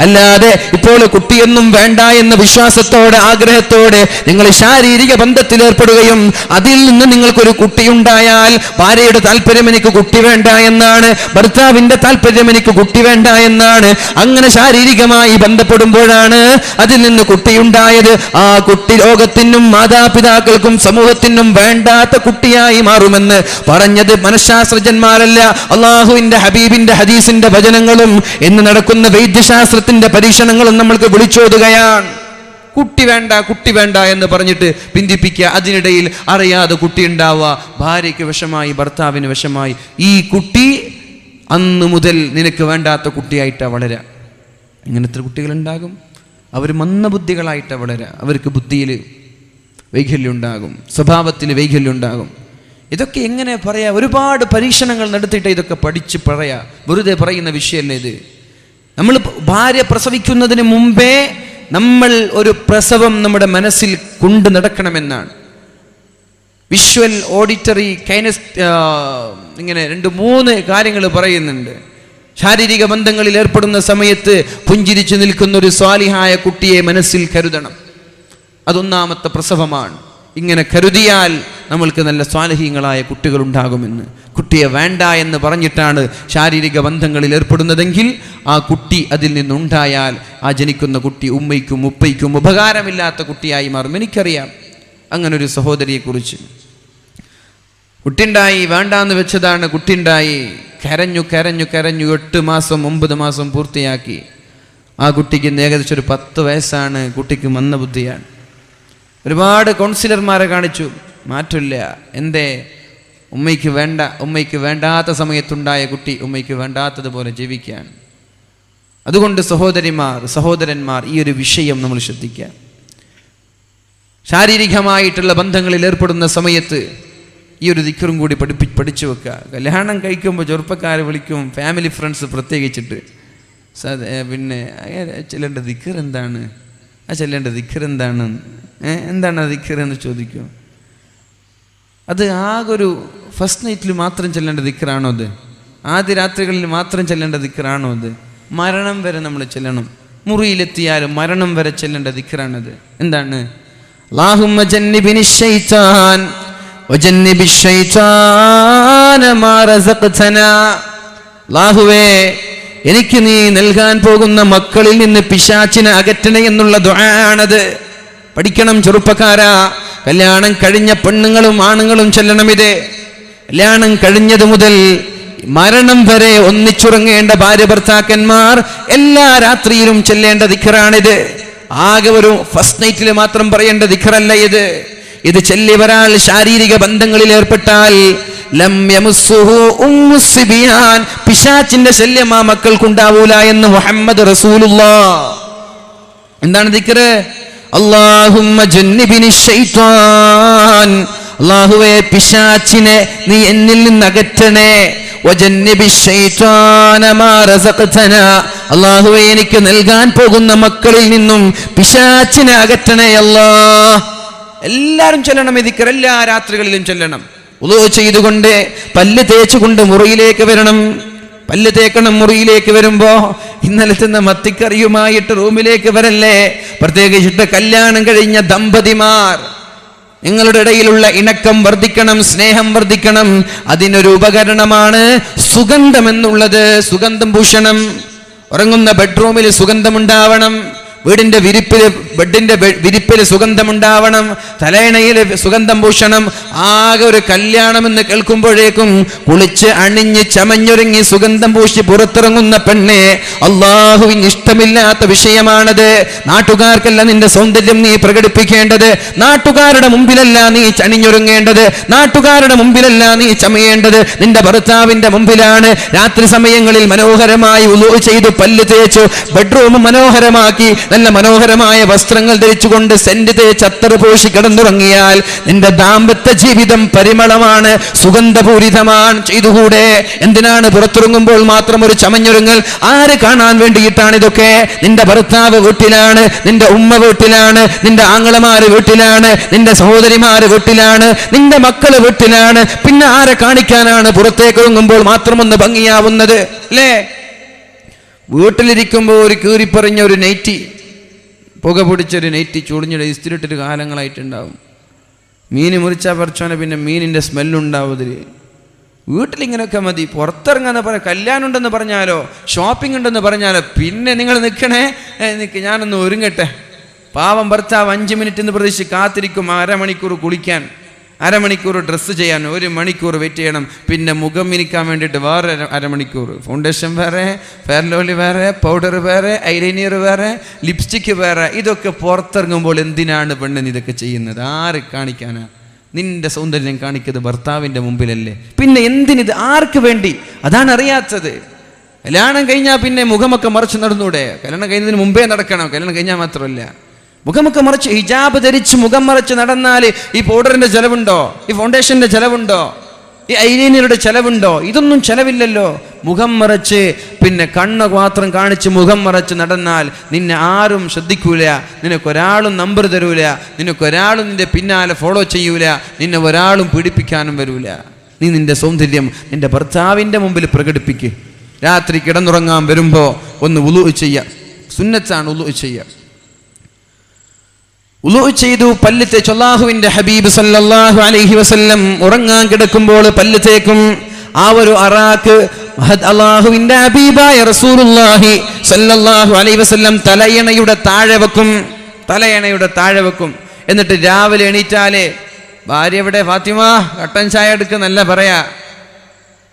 അല്ലാതെ ഇപ്പോൾ കുട്ടിയൊന്നും വേണ്ട എന്ന വിശ്വാസത്തോടെ ആഗ്രഹത്തോടെ നിങ്ങൾ ശാരീരിക ബന്ധത്തിൽ ഏർപ്പെടുകയും അതിൽ നിന്ന് നിങ്ങൾക്കൊരു കുട്ടിയുണ്ടായാൽ ഭാര്യയുടെ താല്പര്യം എനിക്ക് കുട്ടി വേണ്ട എന്നാണ്, ഭർത്താവിന്റെ താല്പര്യം എനിക്ക് കുട്ടി വേണ്ട എന്നാണ്. അങ്ങനെ ശാരീരികമായി ബന്ധപ്പെടുമ്പോഴാണ് അതിൽ നിന്ന് കുട്ടിയുണ്ടായത്. ആ കുട്ടി ലോകത്തിനും മാതാപിതാക്കൾക്കും സമൂഹത്തിനും വേണ്ടാത്ത കുട്ടിയായി മാറുമെന്ന് പറഞ്ഞത് മനഃശാസ്ത്രജ്ഞന്മാരല്ല, അള്ളാഹുവിന്റെ ഹബീബിന്റെ ഹദീസിന്റെ വചനങ്ങളും ഇന്ന് നടക്കുന്ന വൈദ്യശാസ്ത്രത്തിന്റെ പരീക്ഷണങ്ങളും നമ്മൾക്ക് വിളിച്ചോതുകയാണ്. കുട്ടി വേണ്ട, കുട്ടി വേണ്ട എന്ന് പറഞ്ഞിട്ട് പിന്തിപ്പിക്കുക. അതിനിടയിൽ അറിയാതെ കുട്ടി ഉണ്ടാവുക, ഭാര്യയ്ക്ക് വിഷമായി, ഭർത്താവിന് വിഷമായി. ഈ കുട്ടി അന്ന് മുതൽ നിനക്ക് വേണ്ടാത്ത കുട്ടിയായിട്ടാണ് വളരുക. ഇങ്ങനത്തെ കുട്ടികളുണ്ടാകും. അവർ മന്ദബുദ്ധികളായിട്ടാണ് വളരുക. അവർക്ക് ബുദ്ധിയിൽ വൈകല്യം ഉണ്ടാകും, സ്വഭാവത്തിൽ വൈകല്യം ഉണ്ടാകും. ഇതൊക്കെ എങ്ങനെ പറയാ? ഒരുപാട് പരീക്ഷണങ്ങൾ നടത്തിയിട്ട് ഇതൊക്കെ പഠിച്ച് പറയാ. വെറുതെ പറയുന്ന വിഷയമല്ല ഇത്. നമ്മൾ ഭാര്യ പ്രസവിക്കുന്നതിന് മുമ്പേ നമ്മൾ ഒരു പ്രസവം നമ്മുടെ മനസ്സിൽ കൊണ്ടു നടക്കണമെന്നാണ്. വിഷ്വൽ, ഓഡിറ്ററി, ഇങ്ങനെ 2-3 കാര്യങ്ങൾ പറയുന്നുണ്ട്. ശാരീരിക ബന്ധങ്ങളിൽ ഏർപ്പെടുന്ന സമയത്ത് പുഞ്ചിരിച്ചു നിൽക്കുന്ന ഒരു സ്വാലിഹായ കുട്ടിയെ മനസ്സിൽ കരുതണം. അതൊന്നാമത്തെ പ്രസവമാണ്. ഇങ്ങനെ കരുതിയാൽ നമ്മൾക്ക് നല്ല സ്വാലിഹീങ്ങളായ കുട്ടികൾ ഉണ്ടാകുമെന്ന്. കുട്ടിയെ വേണ്ട എന്ന് പറഞ്ഞിട്ടാണ് ശാരീരിക ബന്ധങ്ങളിൽ ഏർപ്പെടുന്നതെങ്കിൽ ആ കുട്ടി അതിൽ നിന്നുണ്ടായാൽ ആ ജനിക്കുന്ന കുട്ടി ഉമ്മയ്ക്കും ഉപ്പയ്ക്കും ഉപകാരമില്ലാത്ത കുട്ടിയായി മാറും. എനിക്കറിയാം അങ്ങനൊരു സഹോദരിയെക്കുറിച്ച്. കുട്ടിണ്ടായി, വേണ്ടാന്ന് വെച്ചതാണ്, കുട്ടിണ്ടായി, കരഞ്ഞു 8 മാസം 9 മാസം പൂർത്തിയാക്കി. ആ കുട്ടിക്ക് ഏകദേശം ഒരു 10 വയസ്സാണ്. കുട്ടിക്ക് മന്ദബുദ്ധിയാണ്. ഒരുപാട് കൗൺസിലർമാരെ കാണിച്ചു, മാറ്റില്ല. എന്തേ? ഉമ്മയ്ക്ക് വേണ്ടാത്ത സമയത്തുണ്ടായ കുട്ടി ഉമ്മയ്ക്ക് വേണ്ടാത്തതുപോലെ ജീവിക്കാൻ. അതുകൊണ്ട് സഹോദരന്മാർ ഈ ഒരു വിഷയം നമ്മൾ ശ്രദ്ധിക്കുക. ശാരീരികമായിട്ടുള്ള ബന്ധങ്ങളിൽ ഏർപ്പെടുന്ന സമയത്ത് ഈ ഒരു ദിക്റും കൂടി പഠിച്ചു വെക്കുക. കല്യാണം കഴിക്കുമ്പോൾ ചെറുപ്പക്കാരെ വിളിക്കും, ഫാമിലി ഫ്രണ്ട്സ് പ്രത്യേകിച്ചിട്ട്, പിന്നെ ചെല്ലേണ്ട ദിക്ർ എന്താണ്, ചെല്ലേണ്ട ദിക്ർ എന്താണ്, എന്താണ് ആ ദിക്ർ എന്ന് ചോദിക്കും. അത് ആകൊരു ഫസ്റ്റ് നൈറ്റിൽ മാത്രം ചെല്ലേണ്ട ദിക്റാണോ അത്? ആദ്യ രാത്രികളിൽ മാത്രം ചെല്ലേണ്ട ദിക്റാണോ അത്? മരണം വരെ നമ്മൾ ചെല്ലണം. മുറിയിലെത്തിയാലും മരണം വരെ ചെല്ലേണ്ട ദിക്റാണത്. എന്താണ്? അല്ലാഹുമ്മ ജന്നിബിനി ശൈത്താൻ വജന്നിബി ശൈത്താന മാ റസഖ്തനാ. അല്ലാഹുവേ, എനിക്ക് നീ നൽകാൻ പോകുന്ന മക്കളിൽ നിന്ന് പിശാചിനെ അകറ്റണേ എന്നുള്ള ദുആയാണത്. പഠിക്കണം ചെറുപ്പക്കാരാ. കല്യാണം കഴിഞ്ഞ പെണ്ണുങ്ങളും ആണുങ്ങളും ചെല്ലണം ഇത്. കല്യാണം കഴിഞ്ഞത് മുതൽ മരണം വരെ ഒന്നിച്ചുറങ്ങേണ്ട ഭാര്യ ഭർത്താക്കന്മാർ എല്ലാ രാത്രിയിലും ചെല്ലേണ്ട ദിക്റാണിത്. ആകെ ഒരു ഫസ്റ്റ് നൈറ്റിൽ മാത്രം പറയേണ്ട ദിക്റല്ല ഇത്. ഇത് ചൊല്ലി ഒരാൾ ശാരീരിക ബന്ധങ്ങളിൽ ഏർപ്പെട്ടാൽ ലം യമുസ്സുഹു ഉമ്മുസ്സിബിയാൻ, പിശാചിന്റെ ശല്യം ആ മക്കൾക്കുണ്ടാവൂല എന്ന് മുഹമ്മദ് റസൂലുള്ളാഹ്. എന്താണ് ദിക്ർ? അല്ലാഹുമ്മ ജന്നിബിനി ശൈത്താൻ, അല്ലാഹുവേ പിശാചിനെ നീ എന്നിൽ നിന്ന് അകറ്റണേ. വജന്നിബി ശൈത്താന മാ റസഖ്തനാ, അല്ലാഹുവേ എനിക്ക് നൽകാൻ പോകുന്ന മക്കളിൽ നിന്നും പിശാചിനെ അകറ്റണേ അല്ലാഹ്. എല്ലാവരും ചൊല്ലണം ഈ ദിക്ർ, എല്ലാ രാത്രികളിലും ചൊല്ലണം. വുളൂ ചെയ്തുകൊണ്ട് പല്ല് തേച്ചുകൊണ്ട് മുറിയിലേക്ക് വരണം. പല്ല് തേക്കണം. മുറിയിലേക്ക് വരുമ്പോ ഇന്നലെ തിന്ന മത്തിക്കറിയുമായിട്ട് റൂമിലേക്ക് വരല്ലേ. പ്രത്യേകിച്ചിട്ട് കല്യാണം കഴിഞ്ഞ ദമ്പതിമാർ, നിങ്ങളുടെ ഇടയിലുള്ള ഇണക്കം വർദ്ധിക്കണം, സ്നേഹം വർദ്ധിക്കണം. അതിനൊരു ഉപകരണമാണ് സുഗന്ധം എന്നുള്ളത്. സുഗന്ധം ഭൂഷണം. ഉറങ്ങുന്ന ബെഡ്റൂമിൽ സുഗന്ധമുണ്ടാവണം. വീടിന്റെ ബെഡിന്റെ വിരിപ്പിൽ സുഗന്ധമുണ്ടാവണം. തലയിണയിൽ സുഗന്ധം ഭൂഷണം. ആകെ ഒരു കല്യാണം എന്ന് കേൾക്കുമ്പോഴേക്കും കുളിച്ച് അണിഞ്ഞ് ചമഞ്ഞൊരുങ്ങി സുഗന്ധം പൂശി പുറത്തിറങ്ങുന്ന പെണ്ണെ, അല്ലാഹുവിന് ഇഷ്ടമില്ലാത്ത വിഷയമാണത്. നാട്ടുകാർക്കല്ല നിന്റെ സൗന്ദര്യം നീ പ്രകടിപ്പിക്കേണ്ടത്. നാട്ടുകാരുടെ മുമ്പിലല്ല നീ അണിഞ്ഞൊരുങ്ങേണ്ടത്. നാട്ടുകാരുടെ മുമ്പിലല്ല നീ ചമയേണ്ടത്. നിന്റെ ഭർത്താവിന്റെ മുമ്പിലാണ്. രാത്രി സമയങ്ങളിൽ മനോഹരമായി വുളൂ ചെയ്തു പല്ല് തേച്ചു ബെഡ്റൂം മനോഹരമാക്കി നല്ല മനോഹരമായ വസ്ത്രങ്ങൾ ധരിച്ചുകൊണ്ട് സെന്റ് തേച്ച് അത്തറ് പൂശി കിടന്നുറങ്ങിയാൽ നിന്റെ ദാമ്പത്യ ജീവിതം പരിമളമാണ്, സുഗന്ധപൂരിതമാണ്. ചെയ്തുകൂടെ? എന്തിനാണ് പുറത്തിറങ്ങുമ്പോൾ മാത്രം ഒരു ചമഞ്ഞൊരുങ്ങൽ? ആര് കാണാൻ വേണ്ടിയിട്ടാണ് ഇതൊക്കെ? നിന്റെ ഭർത്താവ് വീട്ടിലാണ്, നിന്റെ ഉമ്മ വീട്ടിലാണ്, നിന്റെ ആങ്ങളമാര് വീട്ടിലാണ്, നിന്റെ സഹോദരിമാര് വീട്ടിലാണ്, നിന്റെ മക്കള് വീട്ടിലാണ്. പിന്നെ ആരെ കാണിക്കാനാണ് പുറത്തേക്ക് ഇറങ്ങുമ്പോൾ മാത്രം ഒന്ന് ഭംഗിയാവുന്നത്? അല്ലേ? വീട്ടിലിരിക്കുമ്പോൾ ഒരു കീറിപ്പറിഞ്ഞ ഒരു നൈറ്റി, പുക പിടിച്ചൊരു നൈറ്റി ചുളിഞ്ഞിട്ട് ഇസ്തിരിട്ടൊരു കാലങ്ങളായിട്ടുണ്ടാവും. മീൻ മുറിച്ചാൽ പറിച്ചോനെ പിന്നെ മീനിൻ്റെ സ്മെല്ലുണ്ടാവും. ഇതിൽ വീട്ടിലിങ്ങനെയൊക്കെ മതി. പുറത്തിറങ്ങാന്ന് പറയാം. കല്യാണം ഉണ്ടെന്ന് പറഞ്ഞാലോ ഷോപ്പിംഗ് ഉണ്ടെന്ന് പറഞ്ഞാലോ പിന്നെ നിങ്ങൾ നിൽക്കണേ, ഞാനൊന്ന് ഒരുങ്ങട്ടെ. പാവം ഭർത്താവ് 5 മിനിറ്റ് എന്ന് പ്രതീക്ഷിച്ച് കാത്തിരിക്കും. അരമണിക്കൂർ കുളിക്കാൻ, അരമണിക്കൂർ ഡ്രസ്സ് ചെയ്യാൻ, 1 മണിക്കൂർ വെയിറ്റ് ചെയ്യണം. പിന്നെ മുഖം മിനിക്കാൻ വേണ്ടിയിട്ട് വേറെ അരമണിക്കൂർ. ഫൗണ്ടേഷൻ വേറെ, ഫെയർ ലവ്ലി വേറെ, പൗഡർ വേറെ, ഐലൈനർ വേറെ, ലിപ്സ്റ്റിക്ക് വേറെ. ഇതൊക്കെ പുറത്തിറങ്ങുമ്പോൾ എന്തിനാണ് പെണ്ണിന് ഇതൊക്കെ ചെയ്യുന്നത്? ആര് കാണിക്കാനാ? നിന്റെ സൗന്ദര്യം കാണിക്കുന്നത് ഭർത്താവിൻ്റെ മുമ്പിലല്ലേ. പിന്നെ എന്തിനിത്? ആർക്ക് വേണ്ടി? അതാണ് അറിയാത്തത്. കല്യാണം കഴിഞ്ഞാൽ പിന്നെ മുഖമൊക്കെ മറിച്ച് നടന്നൂടെ? കല്യാണം കഴിഞ്ഞതിന് മുമ്പേ നടക്കണം. കല്യാണം കഴിഞ്ഞാൽ മാത്രമല്ല. മുഖമൊക്കെ മറച്ച് ഹിജാബ് ധരിച്ച് മുഖം മറച്ച് നടന്നാൽ ഈ പൗഡറിന്റെ ചെലവുണ്ടോ? ഈ ഫൗണ്ടേഷന്റെ ചെലവുണ്ടോ? ഈ ഐലൈനറുടെ ചെലവുണ്ടോ? ഇതൊന്നും ചെലവില്ലല്ലോ. മുഖം മറച്ച് പിന്നെ കണ്ണ് മാത്രം കാണിച്ച് മുഖം മറച്ച് നടന്നാൽ നിന്നെ ആരും ശ്രദ്ധിക്കൂല, നിനക്കൊരാളും നമ്പർ തരൂല, നിനക്കൊരാളും നിന്റെ പിന്നാലെ ഫോളോ ചെയ്യൂല, നിന്നെ ഒരാളും പീഡിപ്പിക്കാനും വരൂല. നീ നിന്റെ സൗന്ദര്യം നിന്റെ ഭർത്താവിൻ്റെ മുമ്പിൽ പ്രകടിപ്പിക്കുക. രാത്രി കിടന്നുറങ്ങാൻ വരുമ്പോൾ ഒന്ന് വുളു ചെയ്യുക. സുന്നത്താണ് വുളു ചെയ്യുക. വുളു ചെയ്തു പല്ല് തേച്ചു. അല്ലാഹുവിന്റെ ഹബീബ് സല്ലല്ലാഹു അലൈഹി വസല്ലം ഉറങ്ങാൻ കിടക്കുമ്പോൾ പല്ല് തേക്കും. ആ ഒരു അറാക്ക് അല്ലാഹുവിന്റെ ഹബീബായ റസൂലുള്ളാഹി സല്ലല്ലാഹു അലൈഹി വസല്ലം തലയണയുടെ താഴെ വെക്കും. എന്നിട്ട് രാവിലെ എണീറ്റാലേ ഭാര്യ എവിടെ ഫാത്തിമ കട്ടൻ ചായ എടുക്കുന്നല്ല പറയാ,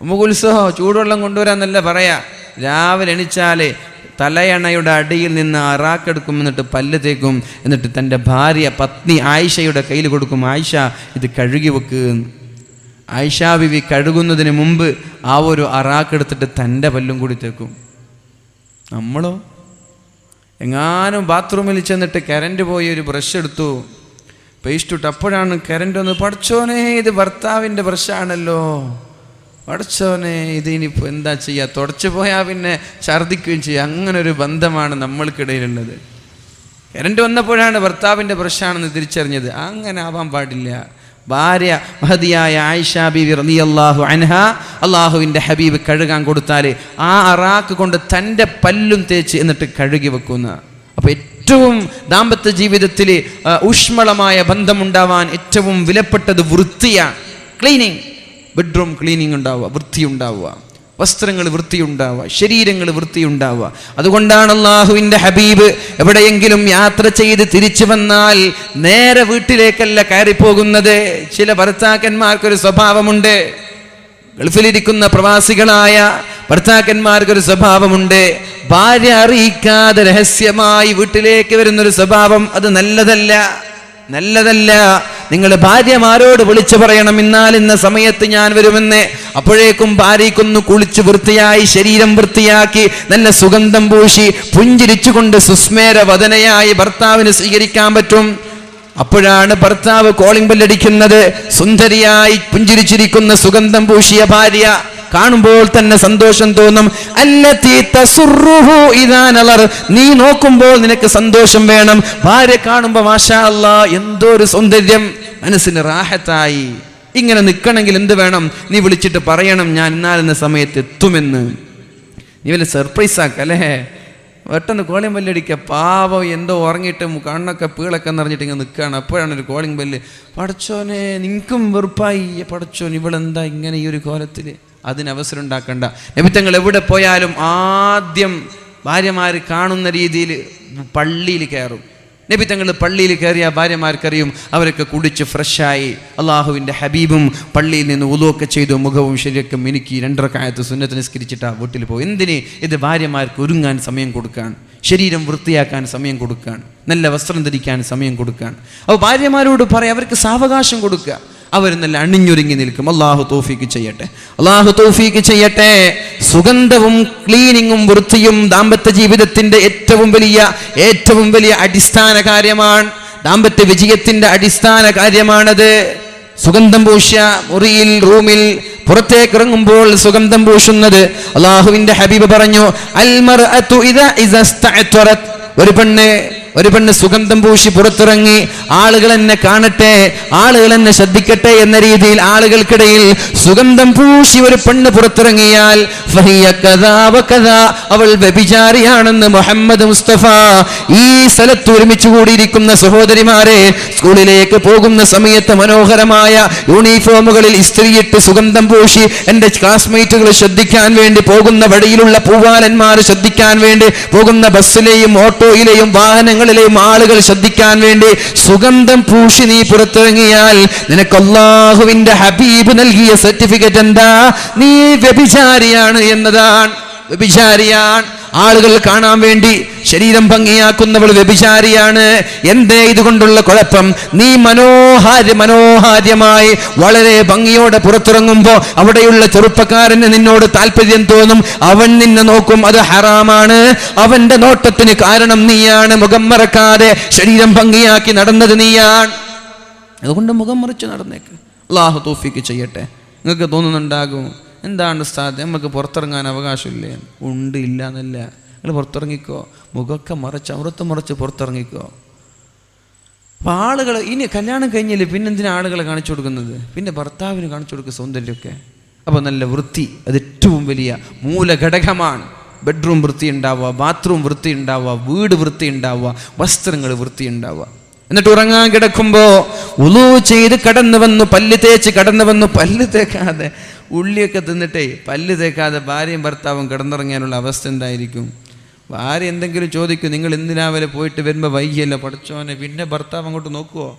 ഉമ്മുകുൽസോ ചൂടുവെള്ളം കൊണ്ടുവരാന്നല്ല പറയാ. രാവിലെ എണീച്ചാലേ തലയണയുടെ അടിയിൽ നിന്ന് അറാക്കെടുക്കും, എന്നിട്ട് പല്ല് തേക്കും. എന്നിട്ട് തൻ്റെ ഭാര്യ പത്നി ആയിഷയുടെ കയ്യിൽ കൊടുക്കും. ആയിഷ ഇത് കഴുകി വെക്ക്. ആയിഷ ബിവി കഴുകുന്നതിന് മുമ്പ് ആ ഒരു അറാക്കെടുത്തിട്ട് തൻ്റെ പല്ലും കൂടി തേക്കും. നമ്മളോ എങ്ങാനും ബാത്റൂമിൽ ചെന്നിട്ട് കരണ്ട് പോയി ഒരു ബ്രഷ് എടുത്തു, പേസ്റ്റ് ഇട്ട്, അപ്പോഴാണ് കരണ്ട് വന്ന്, പഠിച്ചോനെ ഇത് ഭർത്താവിൻ്റെ ബ്രഷാണല്ലോ, പഠിച്ചോനെ ഇത് ഇനിയിപ്പോൾ എന്താ ചെയ്യുക, തുടച്ചു പോയാൽ പിന്നെ ഛർദ്ദിക്കുകയും ചെയ്യുക. അങ്ങനെ ഒരു ബന്ധമാണ് നമ്മൾക്കിടയിലുള്ളത്. കരണ്ട് വന്നപ്പോഴാണ് ഭർത്താവിൻ്റെ ബ്രഷാണെന്ന് തിരിച്ചറിഞ്ഞത്. അങ്ങനെ ആവാൻ പാടില്ല. ഭാര്യ മഹദിയായ ആയിഷ ബീവി റളിയല്ലാഹു അൻഹാ അല്ലാഹുവിൻ്റെ ഹബീബ് കഴുകാൻ കൊടുത്താൽ ആ അറാക്ക് കൊണ്ട് തൻ്റെ പല്ലും തേച്ച് എന്നിട്ട് കഴുകി വെക്കുന്ന. അപ്പോൾ ഏറ്റവും ദാമ്പത്യ ജീവിതത്തിൽ ഊഷ്മളമായ ബന്ധമുണ്ടാവാൻ ഏറ്റവും വിലപ്പെട്ടത് വൃത്തിയാണ്. ക്ലീനിങ്, ബെഡ്റൂം ക്ലീനിങ് ഉണ്ടാവുക, വൃത്തി ഉണ്ടാവുക, വസ്ത്രങ്ങൾ വൃത്തിയുണ്ടാവുക, ശരീരങ്ങൾ വൃത്തിയുണ്ടാവുക. അതുകൊണ്ടാണ് അല്ലാഹുവിൻ്റെ ഹബീബ് എവിടെയെങ്കിലും യാത്ര ചെയ്ത് തിരിച്ചു വന്നാൽ നേരെ വീട്ടിലേക്കല്ല കയറിപ്പോകുന്നത്. ചില ഭർത്താക്കന്മാർക്കൊരു സ്വഭാവമുണ്ട്, ഗൾഫിലിരിക്കുന്ന പ്രവാസികളായ ഭർത്താക്കന്മാർക്കൊരു സ്വഭാവമുണ്ട്. ഭാര്യ അറിയിക്കാതെ രഹസ്യമായി വീട്ടിലേക്ക് വരുന്നൊരു സ്വഭാവം. അത് നല്ലതല്ല. നിങ്ങൾ ഭാര്യമാരോട് വിളിച്ചു പറയണം, എന്നാൽ ഇന്ന സമയത്ത് ഞാൻ വരുമെന്ന്. അപ്പോഴേക്കും ഭാര്യയ്ക്കൊന്ന് കുളിച്ച് വൃത്തിയായി ശരീരം വൃത്തിയാക്കി നല്ല സുഗന്ധം പൂശി പുഞ്ചിരിച്ചുകൊണ്ട് സുസ്മേര വദനയായി ഭർത്താവിന് സ്വീകരിക്കാൻ പറ്റും. അപ്പോഴാണ് ഭർത്താവ് കോളിംഗ് ബെല്ലടിക്കുന്നത്. സുന്ദരിയായി പുഞ്ചിരിച്ചിരിക്കുന്ന സുഗന്ധം പൂശിയ ഭാര്യ കാണുമ്പോൾ തന്നെ സന്തോഷം തോന്നും. അല്ലത്തി തസുറുഹു ഇദാ നളർ, നീ നോക്കുമ്പോൾ നിനക്ക് സന്തോഷം വേണം. ഭാര്യ കാണുമ്പോൾ മാഷാ അല്ലാഹ് എന്തോ ഒരു സൗന്ദര്യം, മനസ്സിന് റാഹത്തായി. ഇങ്ങനെ നിൽക്കണമെങ്കിൽ എന്ത് വേണം? നീ വിളിച്ചിട്ട് പറയണം ഞാൻ ഇന്നാലെന്ന സമയത്ത് എത്തുമെന്ന്. നീ വല്ല സർപ്രൈസ് ആക്കല്ലേ, പെട്ടെന്ന് കോളിംഗ് ബെല്ലടിക്കുക. പാവം എന്തോ ഉറങ്ങിയിട്ട് കണ്ണൊക്കെ പീളൊക്കെ നിറഞ്ഞിട്ട് ഇങ്ങനെ നിൽക്കുകയാണ്. അപ്പോഴാണ് ഒരു കോളിംഗ് ബെല്ല്. പടച്ചോനെ നിനക്കും വെറുപ്പായി, പടച്ചോൻ ഇവളെന്താ ഇങ്ങനെ ഈ ഒരു കോലത്തിൽ. അതിനവസരം ഉണ്ടാക്കണ്ട. നബി തങ്ങൾ എവിടെ പോയാലും ആദ്യം ഭാര്യമാർ കാണുന്ന രീതിയിൽ പള്ളിയിൽ കയറും. നബി തങ്ങൾ പള്ളിയിൽ കയറിയ ഭാര്യമാർക്കറിയും അവരൊക്കെ കുടിച്ച് ഫ്രഷായി. അള്ളാഹുവിൻ്റെ ഹബീബും പള്ളിയിൽ നിന്ന് ഉളുവൊക്കെ ചെയ്തു, മുഖവും ശരീരമൊക്കെ മിനുക്കി 2 റക്അത്ത് സുന്നത്ത് നിസ്കരിച്ചിട്ടാ വീട്ടിൽ പോകും. എന്തിന്? ഇത് ഭാര്യമാർക്ക് ഒരുങ്ങാൻ സമയം കൊടുക്കാൻ, ശരീരം വൃത്തിയാക്കാൻ സമയം കൊടുക്കാൻ, നല്ല വസ്ത്രം ധരിക്കാൻ സമയം കൊടുക്കാൻ. അപ്പോൾ ഭാര്യമാരോട് പറയാം, അവർക്ക് സാവകാശം കൊടുക്കുക. അവർ നല്ല അണിഞ്ഞൊരുങ്ങി നിൽക്കും. അള്ളാഹു തൗഫീക്ക് ചെയ്യട്ടെ. സുഗന്ധവും ക്ലീനിങ്ങും വൃത്തിയും ദാമ്പത്യ ജീവിതത്തിന്റെ ഏറ്റവും വലിയ അടിസ്ഥാന കാര്യമാണ്. ദാമ്പത്യ വിജയത്തിന്റെ അടിസ്ഥാന കാര്യമാണത്. സുഗന്ധം പൂശിയ മുറിയിൽ, റൂമിൽ, പുറത്തേക്ക് ഇറങ്ങുമ്പോൾ സുഗന്ധം പൂശുന്നത്. അള്ളാഹുവിന്റെ ഹബീബ് പറഞ്ഞു, അൽ മർഅതു ഇദാ ഇസ്തഅതറത്, ഒരു പെണ്ണ് സുഗന്ധം പൂശി പുറത്തിറങ്ങി ആളുകൾ എന്നെ കാണട്ടെ, ആളുകൾ എന്നെ ശ്രദ്ധിക്കട്ടെ എന്ന രീതിയിൽ ആളുകൾക്കിടയിൽ സുഗന്ധം പൂശി ഒരു പെണ്ണ് പുറത്തിറങ്ങിയാൽ അവൾ വ്യഭിചാരിയാണെന്ന് മുഹമ്മദ് മുസ്തഫ. ഈ സ്ഥലത്ത് ഒരുമിച്ച് കൂടിയിരിക്കുന്ന സഹോദരിമാരെ, സ്കൂളിലേക്ക് പോകുന്ന സമയത്ത് മനോഹരമായ യൂണിഫോമുകളിൽ ഇസ്ത്രീയിട്ട് സുഗന്ധം പൂശി എൻ്റെ ക്ലാസ്മേറ്റുകൾ ശ്രദ്ധിക്കാൻ വേണ്ടി, പോകുന്ന വഴിയിലുള്ള പൂവാലന്മാർ ശ്രദ്ധിക്കാൻ വേണ്ടി, പോകുന്ന ബസ്സിലെയും ഓട്ടോയിലെയും വാഹനങ്ങളിലെയും ആളുകൾ ശ്രദ്ധിക്കാൻ വേണ്ടി സുഗന്ധം പൂശി നീ പുറത്തിറങ്ങിയാൽ നിനക്ക് അല്ലാഹുവിന്റെ ഹബീബ് നൽകിയ സർട്ടിഫിക്കറ്റ് എന്താ? നീ വ്യഭിചാരിയാണ് എന്നതാണ്. വ്യഭിചാരിയാണ്. ആളുകൾ കാണാൻ വേണ്ടി ശരീരം ഭംഗിയാക്കുന്നവൾ വ്യഭിചാരിയാണ്. എന്തേ ഇതുകൊണ്ടുള്ള കുഴപ്പം? നീ മനോഹാര്യമായി വളരെ ഭംഗിയോടെ പുറത്തിറങ്ങുമ്പോ അവിടെയുള്ള ചെറുപ്പക്കാരന് നിന്നോട് താല്പര്യം തോന്നും. അവൻ നിന്നെ നോക്കും, അത് ഹറാമാണ്. അവന്റെ നോട്ടത്തിന് കാരണം നീയാണ്. മുഖം മറക്കാതെ ശരീരം ഭംഗിയാക്കി നടന്നത് നീയാണ്. അതുകൊണ്ട് മുഖം മറിച്ച് നടന്നേക്ക്. അല്ലാഹു തൗഫീഖ് ചെയ്യട്ടെ. നിങ്ങൾക്ക് തോന്നുന്നുണ്ടാകും, എന്താണ് ഉസ്താദ് നമുക്ക് പുറത്തിറങ്ങാൻ അവകാശമില്ലേ? ഉണ്ട്, ഇല്ല എന്നല്ല. നിങ്ങൾ പുറത്തിറങ്ങിക്കോ, മുഖമൊക്കെ മറിച്ച് അമൃത്ത് മറിച്ച് പുറത്തിറങ്ങിക്കോ. അപ്പം ആളുകൾ ഇനി കല്യാണം കഴിഞ്ഞില്ലേ പിന്നെന്തിനാ ആളുകളെ കാണിച്ചു കൊടുക്കുന്നത്? പിന്നെ ഭർത്താവിന് കാണിച്ചു കൊടുക്കുക സൗന്ദര്യമൊക്കെ. അപ്പോൾ നല്ല വൃത്തി അത് ഏറ്റവും വലിയ മൂലഘടകമാണ്. ബെഡ്റൂം വൃത്തി ഉണ്ടാവുക, ബാത്റൂം വൃത്തി ഉണ്ടാവുക, വീട് വൃത്തി ഉണ്ടാവുക, വസ്ത്രങ്ങൾ വൃത്തി ഉണ്ടാവുക. എന്നിട്ട് ഉറങ്ങാൻ കിടക്കുമ്പോ വുളൂ ചെയ്ത് കടന്നു വന്നു, പല്ല് തേച്ച് കടന്നു വന്നു. പല്ല് തേക്കാതെ ഉള്ളിയൊക്കെ തിന്നിട്ടേ പല്ല് തേക്കാതെ ഭാര്യയും ഭർത്താവും കിടന്നുറങ്ങാനുള്ള അവസ്ഥ എന്തായിരിക്കും? ഭാര്യ എന്തെങ്കിലും ചോദിക്കും, നിങ്ങൾ എന്തിനാ വരെ പോയിട്ട് വരുമ്പോൾ വൈകിയല്ല പഠിച്ചോനെ. പിന്നെ ഭർത്താവ് അങ്ങോട്ട് നോക്കുവോ?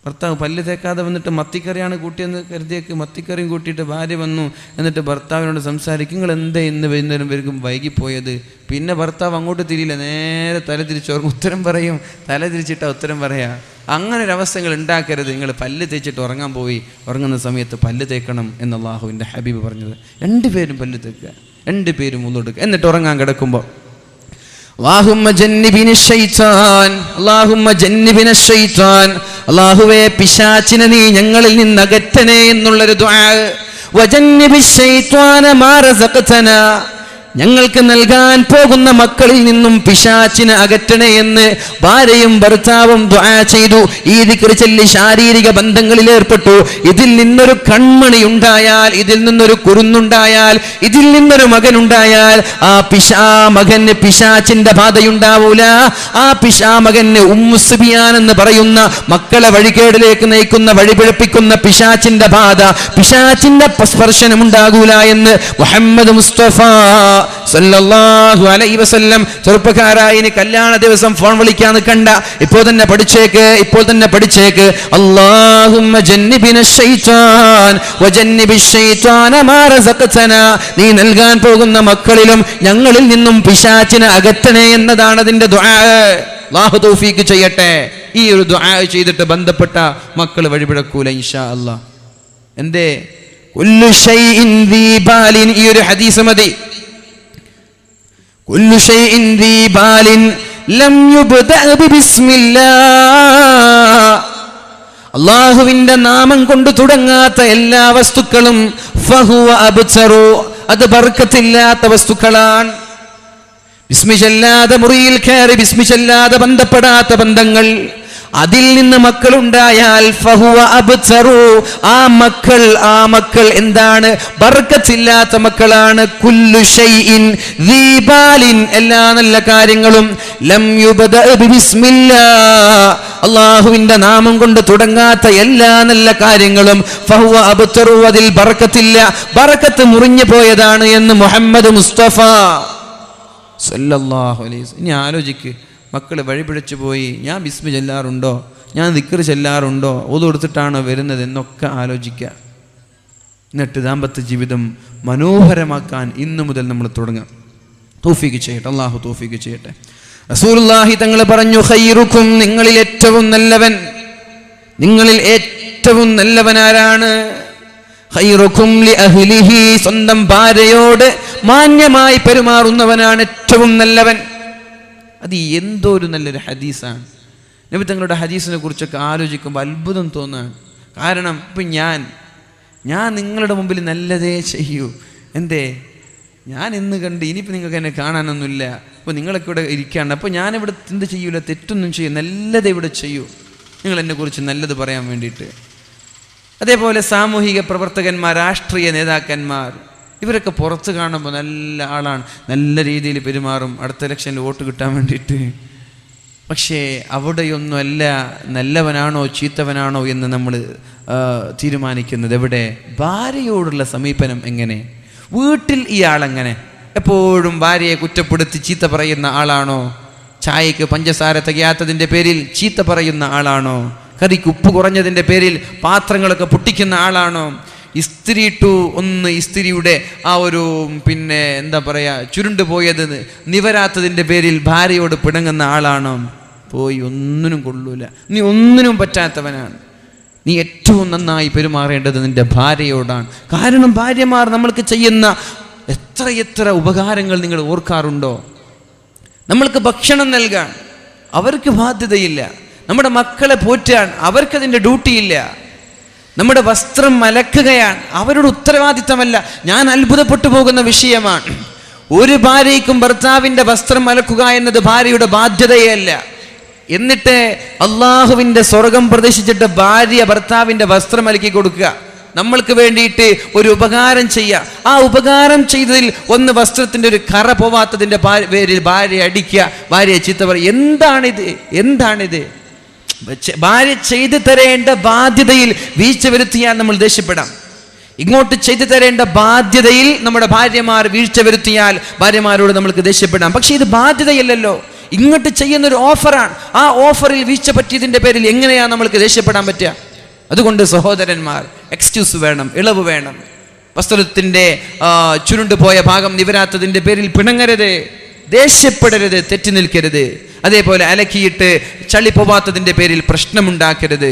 ഭർത്താവ് പല്ല് തേക്കാതെ വന്നിട്ട് മത്തിക്കറിയാണ് കൂട്ടിയെന്ന് കരുതിയേക്ക് മത്തിക്കറിയും കൂട്ടിയിട്ട് ഭാര്യ വന്നു. എന്നിട്ട് ഭർത്താവിനോട് സംസാരിക്കും, നിങ്ങൾ എന്താ ഇന്ന് വൈകുന്നേരം വരെയും വൈകിപ്പോയത്? പിന്നെ ഭർത്താവ് അങ്ങോട്ട് തിരിയില്ല, നേരെ തല തിരിച്ച് ഉത്തരം പറയും. തല തിരിച്ചിട്ടാ ഉത്തരം പറയാ. അങ്ങനെ ഒരവസ്ഥകൾ ഉണ്ടാക്കരുത്. നിങ്ങൾ പല്ല് തേച്ചിട്ട് ഉറങ്ങാൻ പോയി, ഉറങ്ങുന്ന സമയത്ത് പല്ല് തേക്കണം എന്ന് അല്ലാഹുവിൻ്റെ ഹബീബ് പറഞ്ഞത്. രണ്ടുപേരും പല്ല് തേക്കുക, രണ്ടുപേരും മുന്നെടുക്കുക. എന്നിട്ട് ഉറങ്ങാൻ കിടക്കുമ്പോൾ അല്ലാഹുമ്മ ജന്നിബിന ശൈത്താൻ, അല്ലാഹുമ്മ ജന്നിബിന ശൈത്താൻ, അല്ലാഹുവേ പിശാചിനെ നീ ഞങ്ങളിൽ നിന്ന് അകറ്റണേ എന്നുള്ളൊരു ദുആ. വജന്നിബി ശൈത്വാന മാ റസഖതനാ, ഞങ്ങൾക്ക് നൽകാൻ പോകുന്ന മക്കളിൽ നിന്നും പിശാചിനെ അകറ്റണേ എന്ന് ഭാര്യയും ഭർത്താവും ദുആ ചെയ്തു. ഈ ദിക്ർ ചൊല്ലി ശാരീരിക ബന്ധങ്ങളിൽ ഏർപ്പെട്ടു. ഇതിൽ നിന്നൊരു കൺമണി ഉണ്ടായാൽ, ഇതിൽ നിന്നൊരു കുരുന്നുണ്ടായാൽ, ഇതിൽ നിന്നൊരു മകനുണ്ടായാൽ ആ മകന് പിശാചിന്റെ ബാധയുണ്ടാവൂല. ആ മകന് ഉമ്മു സുബിയാൻ എന്ന് പറയുന്ന മക്കളെ വഴികേടിലേക്ക് നയിക്കുന്ന, വഴിപിഴപ്പിക്കുന്ന പിശാചിന്റെ ബാധ, പിശാചിന്റെ സ്പർശനം ഉണ്ടാകൂല എന്ന് മുഹമ്മദ് മുസ്തഫ സല്ലല്ലാഹു അലൈഹി വസല്ലം. ചെറുപ്പക്കാരായി ഇനി കല്യാണ ദിവസം ഫോൺ വിളിക്കാൻ നിൽക്കണ്ട, ഇപ്പോൾ തന്നെ പഠിച്ചേക്ക്. അല്ലാഹുമ്മ ജന്നിബിന ശൈത്താൻ വജന്നിബി ശൈത്താന മാ റസഖതനാ, നീ നൽകാൻ പോകുന്ന മക്കളിലും ഞങ്ങളിൽ നിന്നും പിശാചിനെ അകറ്റണേ എന്നതാണ് അതിന്റെ ദുആ. അല്ലാഹു തൗഫീഖ് ചെയ്യട്ടെ. ഈ ഒരു ദുആ ചെയ്തിട്ട് ബന്ധപ്പെട്ട മക്കൾ വഴിപിഴക്കൂല ഇൻഷാ അല്ലാഹ്. എന്തേ കുല്ലു ശൈഇൻ ദീ ബാലിൻ, ഈ ഒരു ഹദീസ് മതി. കുല്ലു ശൈഇൻ ദീ ബാലിൻ ലം യുബ്ദഅ ബിസ്മില്ലാഹ്, അല്ലാഹുവിന്റെ നാമം കൊണ്ട് തുടങ്ങാത്ത എല്ലാ വസ്തുക്കളും ഫഹുവ അബ്തറു, അത് ബർക്കത്തില്ലാത്ത വസ്തുക്കളാണ്. ബിസ്മി ചൊല്ലാതെ മുറിയിൽ കയറി ബിസ്മി ചൊല്ലാതെ ബന്ധപ്പെടാത്ത ബന്ധങ്ങൾ, അതിൽ നിന്ന് മക്കളുണ്ടായാൽ ഫഹുവ അബ്തറു, ആ മക്കൾ എന്താണ്? ബർക്കത്തില്ലാത്ത മക്കളാണ്. കുല്ലു ശൈഇൻ ദീ ബാലിൻ, എല്ലാ നല്ല കാര്യങ്ങളും ലം യുബ്ദഅ ബിസ്മില്ലാഹ്, അല്ലാഹുവിന്റെ നാമം കൊണ്ട് തുടങ്ങാത്ത എല്ലാ നല്ല കാര്യങ്ങളും ഫഹുവ അബ്തറു, അതിൽ ബർക്കത്തില്ല, ബർക്കത്ത് മുറിഞ്ഞു പോയതാണ് എന്ന് മുഹമ്മദ് മുസ്തഫ സല്ലല്ലാഹു അലൈഹി വസല്ലം. ഇനി ആലോചിക്ക്, മക്കൾ വഴിപിഴച്ചു പോയി, ഞാൻ ബിസ്മി ചെല്ലാറുണ്ടോ, ഞാൻ ദിക്ർ ചെല്ലാറുണ്ടോ, ഓതു കൊടുത്തിട്ടാണോ വരുന്നത് എന്നൊക്കെ ആലോചിക്കുക. എന്നിട്ട് ദാമ്പത്യ ജീവിതം മനോഹരമാക്കാൻ ഇന്നു മുതൽ നമ്മൾ തുടങ്ങാം. തൗഫീഖ് ചെയ്യട്ടെ, അല്ലാഹു തൗഫീഖ് ചെയ്യട്ടെ. റസൂലുള്ളാഹി തങ്ങൾ പറഞ്ഞു, ഖൈറുക്കും, നിങ്ങളിൽ ഏറ്റവും നല്ലവൻ ആരാണ്? ഖൈറുക്കും ലി അഹ്ലിഹി, സ്വന്തം ഭാര്യയോട് മാന്യമായി പെരുമാറുന്നവനാണ് ഏറ്റവും നല്ലവൻ. അത് എന്തോ ഒരു നല്ലൊരു ഹദീസാണ്. നബി തങ്ങളുടെ ഹദീസിനെ കുറിച്ചൊക്കെ ആലോചിക്കുമ്പോൾ അത്ഭുതം തോന്നാണ്. കാരണം ഇപ്പം ഞാൻ നിങ്ങളുടെ മുമ്പിൽ നല്ലതേ ചെയ്യൂ. എന്തേ, ഞാൻ ഇന്ന് കണ്ട് ഇനിയിപ്പോൾ നിങ്ങൾക്ക് എന്നെ കാണാനൊന്നുമില്ല, അപ്പോൾ നിങ്ങളൊക്കെ ഇവിടെ ഇരിക്കാണ്ട്, അപ്പോൾ ഞാനിവിടെ എന്ത് ചെയ്യൂല, തെറ്റൊന്നും ചെയ്യും, നല്ലത് ഇവിടെ ചെയ്യൂ, നിങ്ങൾ എന്നെക്കുറിച്ച് നല്ലത് പറയാൻ വേണ്ടിയിട്ട്. അതേപോലെ സാമൂഹിക പ്രവർത്തകന്മാർ, രാഷ്ട്രീയ നേതാക്കന്മാർ, ഇവരൊക്കെ പുറത്ത് കാണുമ്പോൾ നല്ല ആളാണ്, നല്ല രീതിയിൽ പെരുമാറും, അടുത്ത ഇലക്ഷനിൽ വോട്ട് കിട്ടാൻ വേണ്ടിയിട്ട്. പക്ഷേ അവിടെയൊന്നുമല്ല നല്ലവനാണോ ചീത്തവനാണോ എന്ന് നമ്മൾ തീരുമാനിക്കുന്നത്. എവിടെ? ഭാര്യയോടുള്ള സമീപനം എങ്ങനെ? വീട്ടിൽ ഇയാളെങ്ങനെ? എപ്പോഴും ഭാര്യയെ കുറ്റപ്പെടുത്തി ചീത്ത പറയുന്ന ആളാണോ? ചായക്ക് പഞ്ചസാര തികയാത്തതിൻ്റെ പേരിൽ ചീത്ത പറയുന്ന ആളാണോ? കറിക്ക് ഉപ്പ് കുറഞ്ഞതിൻ്റെ പേരിൽ പാത്രങ്ങളൊക്കെ പൊട്ടിക്കുന്ന ആളാണോ? ഇസ്തിരി ഇട്ടു, ഒന്ന് ഇസ്തിരിയുടെ ആ ഒരു പിന്നെ എന്താ പറയുക ചുരുണ്ടുപോയത് നിവരാത്തതിൻ്റെ പേരിൽ ഭാര്യയോട് പിണങ്ങുന്ന ആളാണോ? പോയി, ഒന്നിനും കൊള്ളൂല, നീ ഒന്നിനും പറ്റാത്തവനാണ്. നീ ഏറ്റവും നന്നായി പെരുമാറേണ്ടത് നിന്റെ ഭാര്യയോടാണ്. കാരണം ഭാര്യമാർ നമ്മൾക്ക് ചെയ്യുന്ന എത്ര ഉപകാരങ്ങൾ നിങ്ങൾ ഓർക്കാറുണ്ടോ? നമ്മൾക്ക് ഭക്ഷണം നൽകാൻ അവർക്ക് ബാധ്യതയില്ല, നമ്മുടെ മക്കളെ പോറ്റാൻ അവർക്കതിൻ്റെ ഡ്യൂട്ടിയില്ല, നമ്മുടെ വസ്ത്രം അലക്കുകയാണ് അവരുടെ ഉത്തരവാദിത്തമല്ല. ഞാൻ അത്ഭുതപ്പെട്ടു പോകുന്ന വിഷയമാണ്. ഒരു ഭാര്യയ്ക്കും ഭർത്താവിൻ്റെ വസ്ത്രം അലക്കുക എന്നത് ഭാര്യയുടെ ബാധ്യതയല്ല. എന്നിട്ട് അള്ളാഹുവിൻ്റെ സ്വർഗം പ്രതീക്ഷിച്ചിട്ട് ഭാര്യ ഭർത്താവിൻ്റെ വസ്ത്രം അലക്കി കൊടുക്കുക, നമ്മൾക്ക് വേണ്ടിയിട്ട് ഒരു ഉപകാരം ചെയ്യുക. ആ ഉപകാരം ചെയ്തതിൽ ഒന്ന് വസ്ത്രത്തിൻ്റെ ഒരു കറ പോവാത്തതിൻ്റെ പേരിൽ ഭാര്യ അടിക്കുക, ഭാര്യയെ ചീത്ത പറയുക. എന്താണിത്? ഭാര്യ ചെയ്തു തരേണ്ട ബാധ്യതയിൽ വീഴ്ച വരുത്തിയാൽ നമ്മൾ ദേഷ്യപ്പെടാം. ഇങ്ങോട്ട് ചെയ്തു തരേണ്ട ബാധ്യതയിൽ നമ്മുടെ ഭാര്യമാർ വീഴ്ച വരുത്തിയാൽ ഭാര്യമാരോട് നമ്മൾക്ക് ദേഷ്യപ്പെടാം. പക്ഷെ ഇത് ബാധ്യതയല്ലല്ലോ, ഇങ്ങോട്ട് ചെയ്യുന്നൊരു ഓഫറാണ്. ആ ഓഫറിൽ വീഴ്ച പറ്റിയതിൻ്റെ പേരിൽ എങ്ങനെയാണ് നമ്മൾക്ക് ദേഷ്യപ്പെടാൻ പറ്റുക? അതുകൊണ്ട് സഹോദരന്മാർ, എക്സ്ക്യൂസ് വേണം, ഇളവ് വേണം. വസ്ത്രത്തിൻ്റെ ചുരുണ്ടുപോയ ഭാഗം നിവരാത്തതിൻ്റെ പേരിൽ പിണങ്ങരുത്, ദേഷ്യപ്പെടരുത്, തെറ്റി നിൽക്കരുത്. അതേപോലെ അലക്കിയിട്ട് ചളി പോവാത്തതിൻ്റെ പേരിൽ പ്രശ്നമുണ്ടാക്കരുത്.